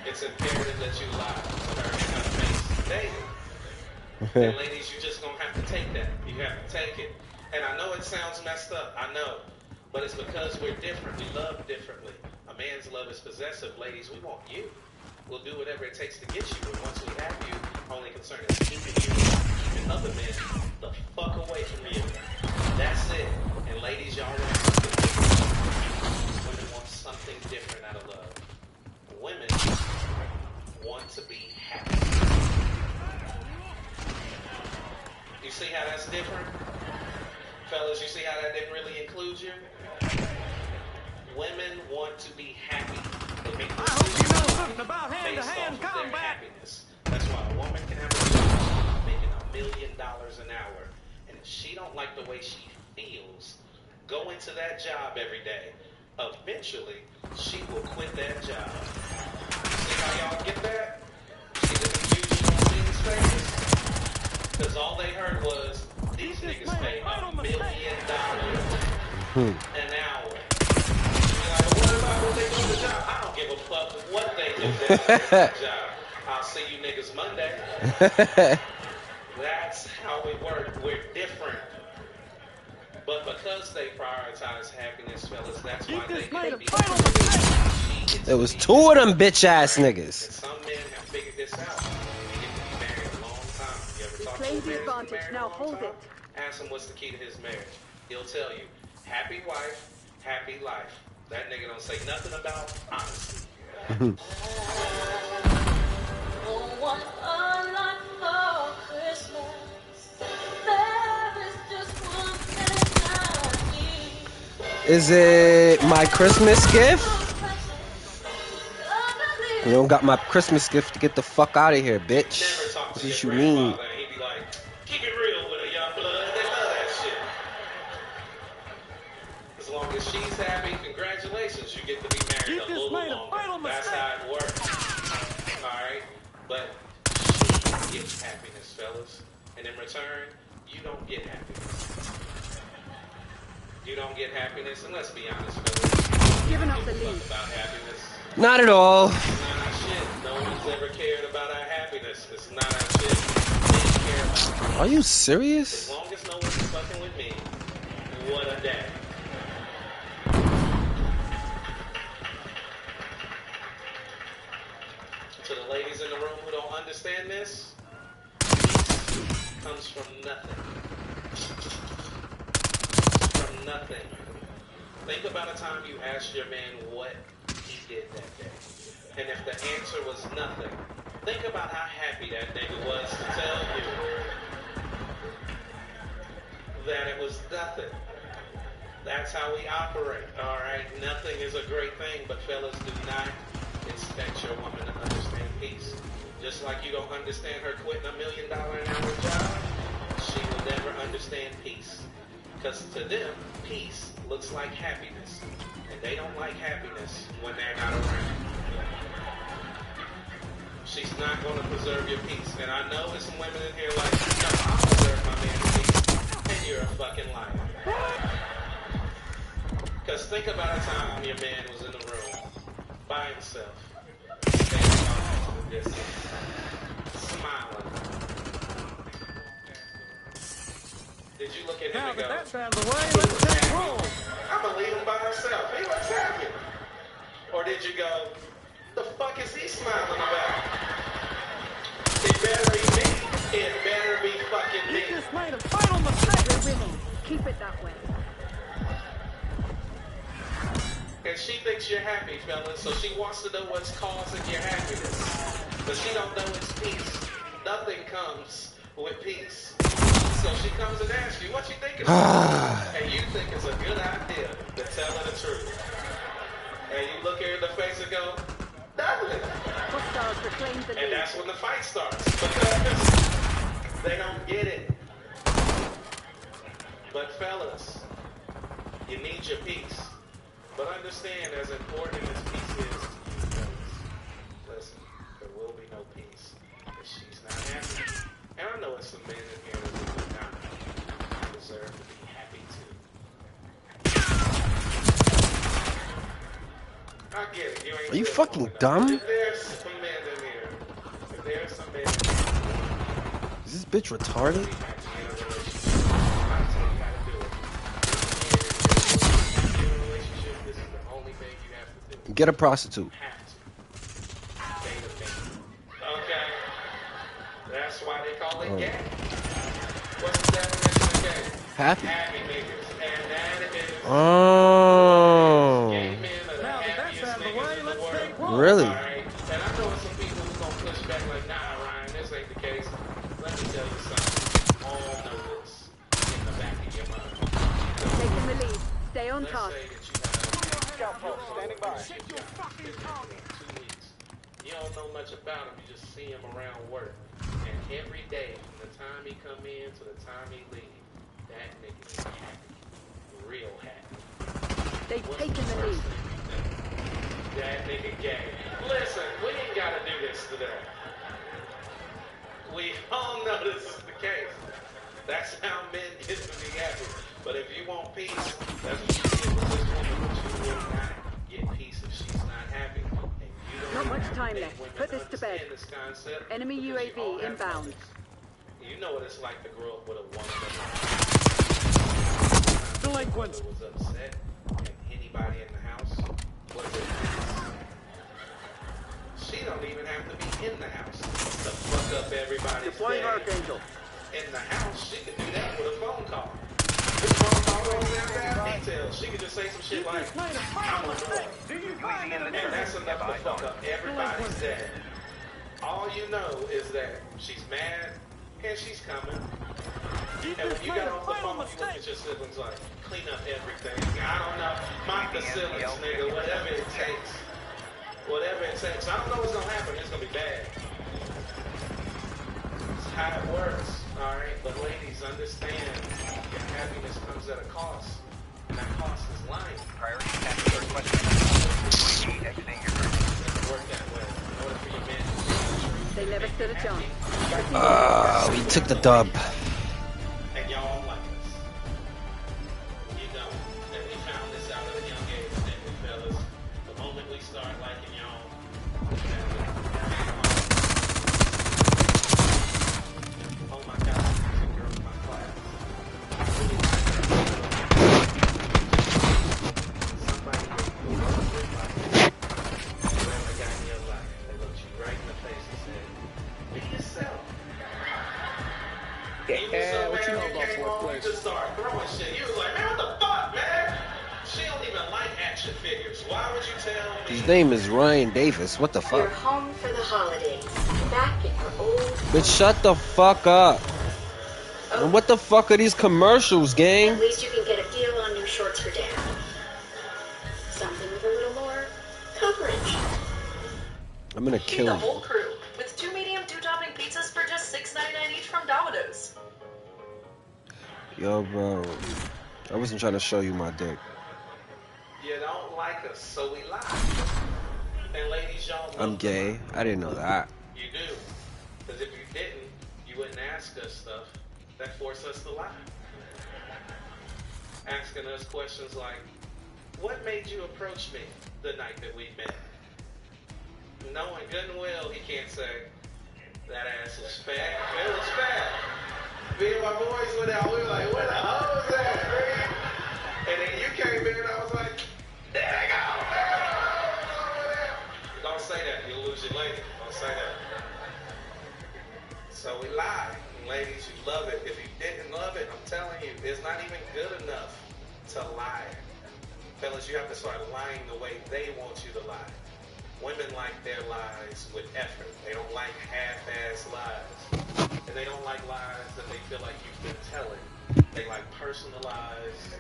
It's imperative that you lie to her in her face daily. And ladies, you just gonna have to take that. You have to take it. And I know it sounds messed up. I know. But it's because we're different. We love differently. A man's love is possessive. Ladies, we want you. We'll do whatever it takes to get you. And once we have you, only concern is keeping you, keeping other men the fuck away from you. That's it. And ladies, y'all want something different. Women want something different out of love. Women want to be happy. You see how that's different? Fellas, you see how that didn't really include you? Women want to be happy. They make decisions about hand-to-hand based off of their combat. happiness. That's why a woman can have a job making $1 million an hour. And if she don't like the way she feels, go into that job every day. Eventually, she will quit that job. See how y'all get that? See the confusion on these faces? Because all they heard was, these niggas pay $1 million an hour. You're like, well, what about what they do at the job? I don't give a fuck what they do at the job. I'll see you niggas Monday. That's how we work. We're different. But because they prioritize happiness, fellas, that's why they can be. There was two of them bitch ass niggas. And some men have figured this out. They get to be married a long time. You ever talk to a Claim man the who's been advantage. married Now a long hold time? it. Ask him what's the key to his marriage. He'll tell you, happy wife, happy life. That nigga don't say nothing about honesty. Is it my Christmas gift? You don't got my Christmas gift to get the fuck out of here, bitch. Never talk That's to what your you mean. grandfather and he'd be like, keep it real with a young blood. They love that shit. As long as she's happy, congratulations, you get to be married a little longer. That's how it works. Alright? But she gets happiness, fellas. And in return, you don't get happiness. You don't get happiness, and let's be honest, fellas. Giving up the Give a lead. fuck about happiness. Not at all. It's not our shit. No one's ever cared about our happiness. It's not our shit. They care about it. Are you serious? As long as no one's fucking with me, what a day. To the ladies in the room who don't understand this, peace comes from nothing. From nothing. Think about a time you asked your man what he did that day. And if the answer was nothing, think about how happy that nigga was to tell you that it was nothing. That's how we operate, alright? Nothing is a great thing, but fellas, do not expect your woman to understand peace. Just like you don't understand her quitting $1 million an hour job, she will never understand peace. Because to them, peace looks like happiness. And they don't like happiness when they're not around. She's not going to preserve your peace. And I know there's some women in here like, no, I'll preserve my man's peace. And you're a fucking liar. Because think about a time your man was in the room by himself, standing off in the distance, smiling. Did you look at him and go, That's out of the way. Let's take roll. I'm going to leave him by himself. He looks happy. Or did you go, the fuck is he smiling about? It better be me. It better be fucking me. You just made a final mistake. We're winning. Keep it that way. And she thinks you're happy, fellas, so she wants to know what's causing your happiness. But she don't know it's peace. Nothing comes with peace. So she comes and asks you, what you think of it? And you think it's a good idea to tell her the truth. And you look her in the face and go, nothing. And that's when the fight starts. Because they don't get it. But fellas, you need your peace. But understand, as important as peace is to you fellas, listen, there will be no peace if she's not happy. And I know it's some men in here that do not deserve to be happy too. I get it. You ain't Are you good fucking enough. dumb? If there's some men in here, if there's some men in here, Is this bitch retarded? Get a prostitute. okay? That's why they call it Oh. gay. What's the definition of gay? Happy. Happy niggas. And that is Oh. gay men are the happiest niggas in the world. Really? Alright? And I know some people who's gonna push back like, nah, Ryan, this ain't the case. Let me tell you something. All know this in the back of your mind. Taking the lead. Stay on task. Standing by. You don't know much about him, you just see him around work. And every day, from the time he come in to the time he leave, that nigga is happy. Real happy. They've taken the lead. That nigga gay. Listen, we ain't gotta do this today. We all know this is the case. That's how men get to be happy. But if you want peace, that's what you get with this woman. But you will not get peace if she's not happy. And you don't Not much even time think left. women Put this to bed. understand this concept Enemy because you all UAV have inbound. mothers. You know what it's like to grow up with a woman Delinquents. that was upset and anybody in the house was at peace. She don't even have to be in the house to fuck up everybody's Deploying day. Archangel. In the house, she could do that with a phone call. This phone call don't have to have details. She could just say some shit like, I'm on the road. And that's enough to fuck up everybody's day. All you know is that she's mad and she's coming. And when you got off the phone, you look at your siblings like, clean up everything. I don't know. Mop the ceilings, nigga. Whatever it takes. Whatever it takes. I don't know what's going to happen. It's going to be bad. It's how it works. Alright? But ladies, understand your happiness comes at a cost. And that cost is life. Priority task for question. Exiting your group. It doesn't work that way. In order for your men to be They never stood a chance. We took the dub. and y'all like us. You don't. And we found this out at a young age, didn't we, fellas? The moment we start liking y'all, oh my God, there's a girl in my class. I really like her. Somebody whoever got in your life, they looked you right in the face and said, be yourself. Yeah, what you know about fourth You place? just start throwing shit. You was like, man, what the fuck, man? She don't even like action figures. Why would you tell me? His name is Ryan Davis. What the You're fuck? home for the holidays. Back in your old Bitch, shut the fuck up. And what the fuck are these commercials, At gang? least you can get a deal on new shorts for dad. Something with a little more coverage. I'm gonna Feed kill the you. whole crew with 2 medium 2-topping pizzas for just $6.99 each from Domino's. Yo, bro. I wasn't trying to show you my dick. You don't like us, so we lie. And ladies, y'all love I'm gay. I didn't know that. You do. Because if you didn't, you wouldn't ask us stuff that force us to lie. Asking us questions like, what made you approach me the night that we met? Knowing good and well he can't say, that ass was fat. It was fat. Me and my boys went out, we were like, where the hell is that, man? And then you came in and I was like, there they go, Don't say that, you'll lose your lady. Don't say that. So we lie. And ladies, you love it. If you didn't love it, I'm telling you, it's not even good enough to lie. Fellas, you have to start lying the way they want you to lie. Women like their lies with effort. They don't like half-ass lies. And they don't like lies that they feel like you've been telling. They like personalized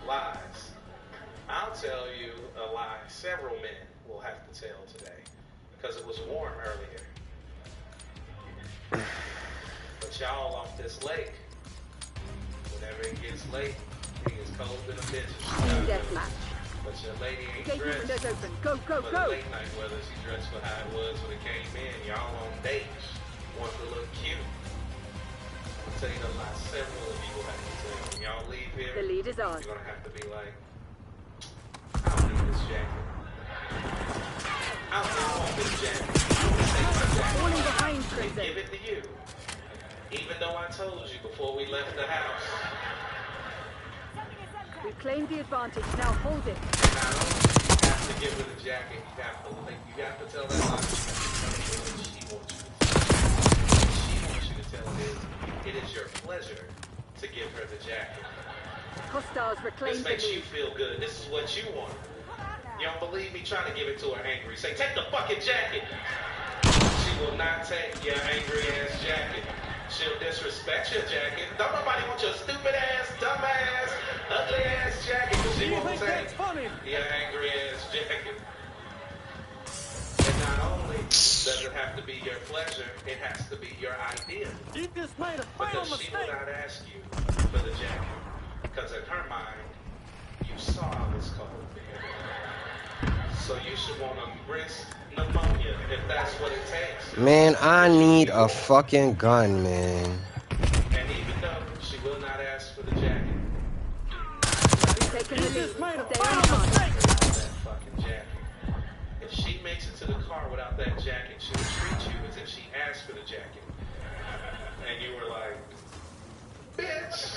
lies. I'll tell you a lie several men will have to tell today because it was warm earlier. But y'all off this lake, whenever it gets late, it gets cold in a bitch. Deathmatch. But your lady ain't Gate dressed windows open. Go, go, for go. the late night weather. She dressed for how it was when it came in. Y'all on dates. Want to look cute. I'll tell you the lie several of you will have to tell. When y'all leave here, The lead is ours. you're going to have to be like, I don't need this jacket. I don't want this jacket. I'm going to take my jacket. Falling behind, and give it to you. Even though I told you before we left the house. We claimed the advantage. Now hold it. And not only do you have to give her the jacket, you have to tell that lie. She wants you to tell. What she wants you to tell it is your pleasure to give her the jacket. Hostiles reclaim This the makes lead. you feel good. This is what you want. You don't believe me? Try to give it to her angry. Say, take the fucking jacket. She will not take your angry ass jacket. She'll disrespect your jacket. Don't nobody want your stupid ass, dumb ass, ugly ass jacket. She won't take your angry ass jacket. And not only does it have to be your pleasure, it has to be your idea. You just made a fatal Because she mistake. will not ask you for the jacket. Because in her mind, you saw I was cold. So you should want to risk pneumonia if that's what it takes. Man, I need a fucking gun, man. And even though she will not ask for the jacket, Taking the lead. Stay on without that fucking jacket. If she makes it to the car without that jacket, she'll treat you as if she asked for the jacket. And you were like, bitch,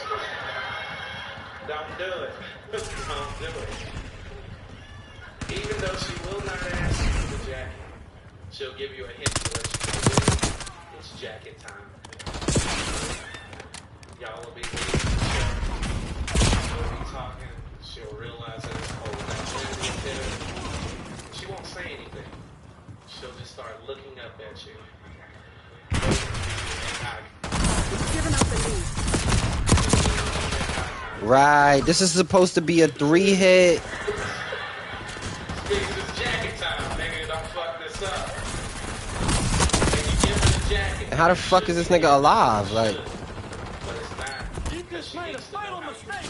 don't do it. Don't do it. Even though she will not ask you for the jacket, she'll give you a hint to let you know it's jacket time. Y'all will be leaving the show. We'll be talking. She'll realize that it's cold. She won't say anything. She'll just start looking up at you. Giving up the lead. Right. This is supposed to be a 3-hit. It's jacket time, nigga. Don't fuck this up. And you give her the jacket. How the fuck is this nigga alive? Like, But it's not. You just made a fatal mistake.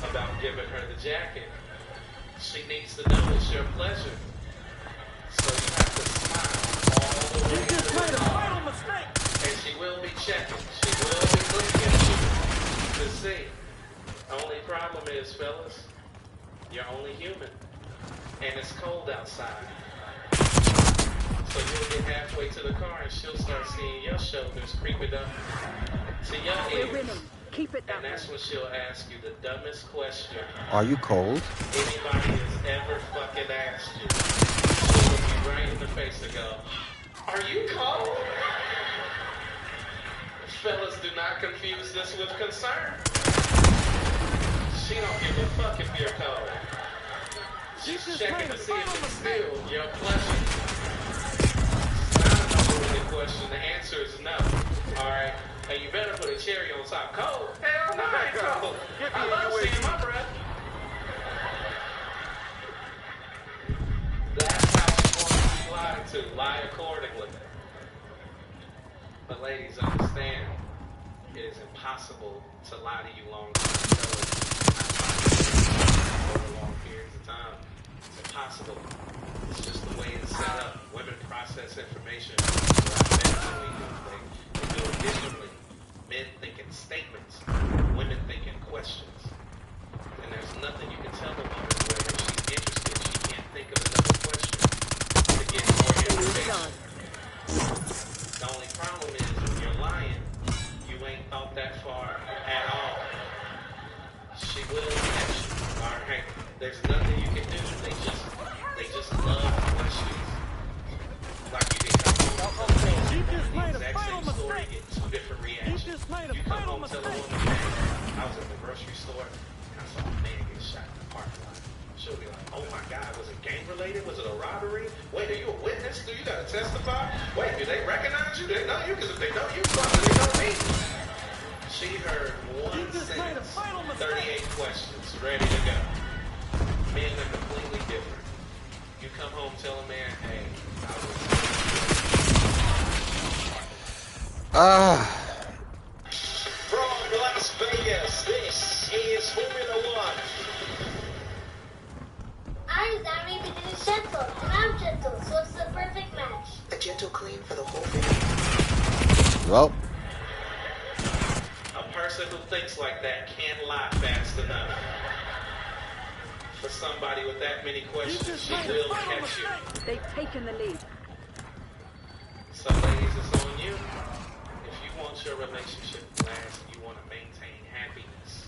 About giving her the jacket. She needs to know it's your pleasure. So you have to smile all the way. You just made a fatal mistake. And she will be checking. She will be looking at you to see. Only problem is, fellas, you're only human. And it's cold outside. So you'll get halfway to the car and she'll start seeing your shoulders creeping up to your We're ears. winning. Keep it that And that's way. when she'll ask you the dumbest question are you cold? anybody has ever fucking asked you. She'll look you right in the face and go, are you cold? Fellas, do not confuse this with concern. She don't give a fuck if you're cold. She's checking to see if it's still your pleasure. It's not an open question. The answer is no. Alright? And you better put a cherry on top. Cold? Hell no, I ain't cold. I love seeing my breath. That's how she wants to be lied to. Lie accordingly. But ladies, understand, it is impossible to lie to you long term. Over long periods of time. It's impossible. It's just the way it's set up. Women process information like men do. They do it differently. Men think in statements. Women think in questions. And there's nothing you can tell a woman where if she's interested, she can't think of another question to get more information. The only problem is when you're lying, you ain't thought that far at all. She will catch you. Alright? There's nothing you can do. They just love questions. Like you can come home Was it gang related? Was it a robbery? Wait, are you a witness? Do you gotta testify? Wait, do they recognize you? They know you, because if they know you, probably they know me. She heard one sentence, 38 questions, ready to go. Men are completely different. You come home, tell a man, hey, From Las Vegas, this is Formula One. I'm Zari because it's gentle, and I'm gentle, so it's the perfect match. A gentle clean for the whole family. Well. A person who thinks like that can't lie fast enough. For somebody with that many questions, she will catch you. They've taken the lead. So ladies, it's on you. If you want your relationship to last and you want to maintain happiness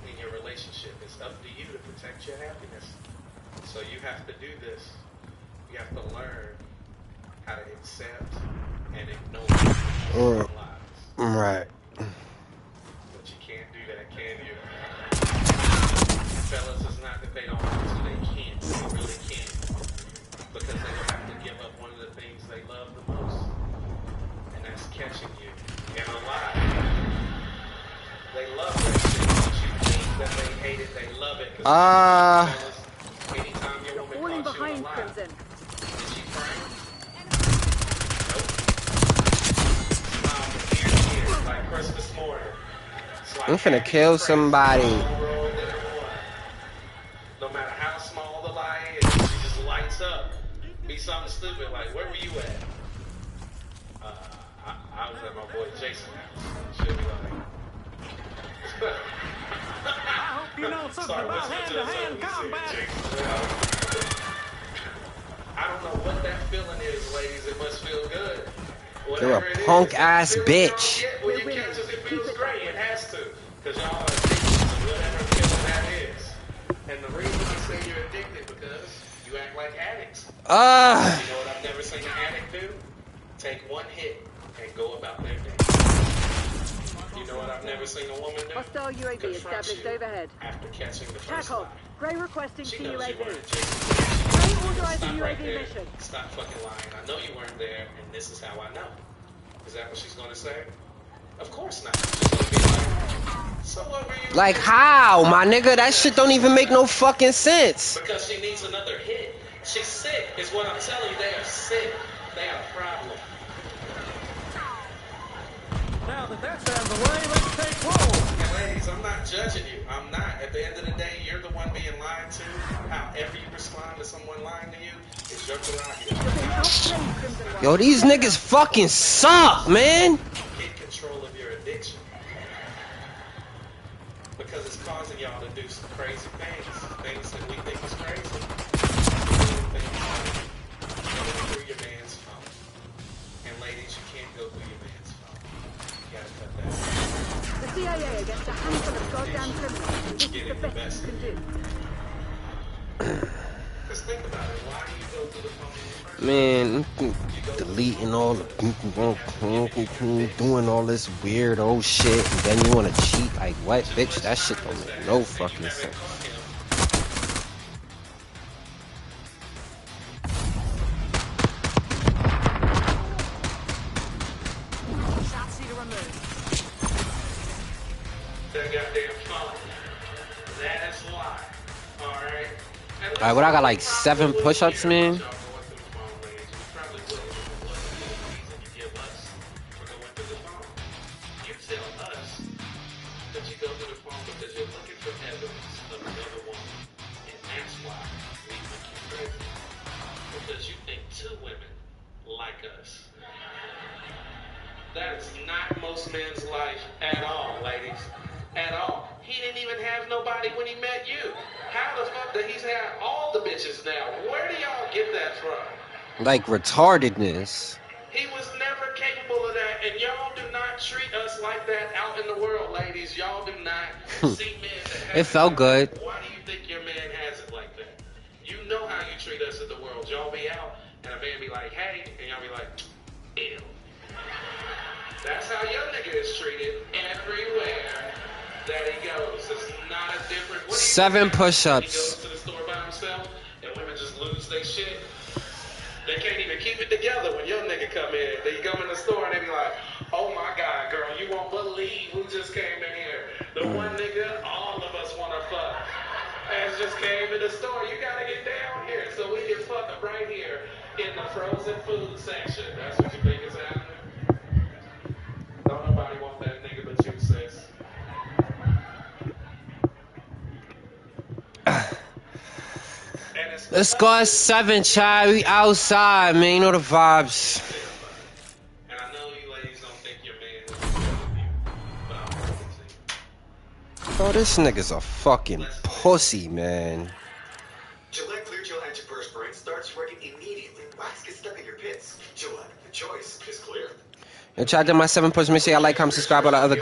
in your relationship, it's up to you to protect your happiness. So you have to do this. You have to learn how to accept and ignore lies. Right. But you can't do that, can you? Fellas, it's not that they don't want to, they can't. They really can't. Because they will have to give up one of the things they love the most. And that's catching you in a lie. They love that shit. Don't you think that they hate it? They love it. Fellas, anytime your woman Falling caught you in a behind lie, Crimson. did she frame? Nope. Smile from ear to ear, like Christmas morning. I'm finna kill somebody. No matter how small the lie is, she just lights up. Be something stupid like, where were you at? I was at my boy Jason's house. She'll be like, I hope you know something about hand-to-hand combat. I don't know what that feeling is, ladies. It must feel good. You're a punk ass bitch. When you catch us, it feels great. It has to. Because y'all are addicted to whatever feeling that is. And the reason you say you're addicted because you act like addicts. You know what I've never seen an addict do? Take one hit and go about their day. You know what I've never seen a woman do? Hostile UAV established overhead. After catching the first Tackle. lie. Gray requesting She knows you UAV. weren't Jason. Gray authorizing Stop right UAV there. mission. Stop fucking lying. I know you weren't there, and this is how I know. Is that what she's gonna say? Of course not. She's gonna be like, so what were you? Like how, my nigga? That shit don't even make no fucking sense. Because she needs another hit. She's sick, is what I'm telling you. They are sick. They have a problem. Now that that's out of the way, let's take roll. And ladies, I'm not judging you. I'm not. At the end of the day, you're the one being lied to. However you respond to someone lying to you is your prerogative. Yo, these niggas fucking suck, man. Get control of your addiction. Because it's causing y'all to do some crazy things. Things that we think is crazy. Going through your man's phone. And ladies, you can't go through your man's phone. You gotta cut that out. The CIA against a handful of goddamn criminals. This is the best you can do. Because think about it. Why do you go through the phone? Man, deleting all the doing all this weird old shit, and then you wanna cheat like what, bitch? That shit don't make no fucking sense. Alright, what I got like 7 push-ups, man. That is not most men's life at all, ladies. At all. He didn't even have nobody when he met you. How the fuck did he have all the bitches now? Where do y'all get that from? Like retardedness. He was never capable of that, and y'all do not treat us like that out in the world, ladies. Y'all do not see men that have It felt good. Why do you think your man has it like that? You know how you treat us in the world. Y'all be out, and a man be like, hey, and y'all be like, ew. That's how your nigga is treated everywhere that he goes. It's not a different way. 7 push-ups. He goes to the store by himself, and women just lose they shit. They can't even keep it together when your nigga come in. They come in the store and they be like, oh my God, girl, you won't believe who just came in here. The one nigga all of us want to fuck. Has just came to the store. You got to get down here so we can fuck up right here in the frozen food section. That's what you think is happening? Don't nobody want that nigga but you, sis. Let's go at 7, Chad. We outside, man. You know the vibes. And I know you ladies don't think your man is in love with you, but I'm crazy. Bro, this nigga's a fucking pussy, man. Gillette Clear Gel Antiperspirant starts working immediately. Wax gets stuck in your pits. Gillette, the choice is clear. Yo, Chad, did my 7 push. Make sure y'all like, comment, subscribe, all the other good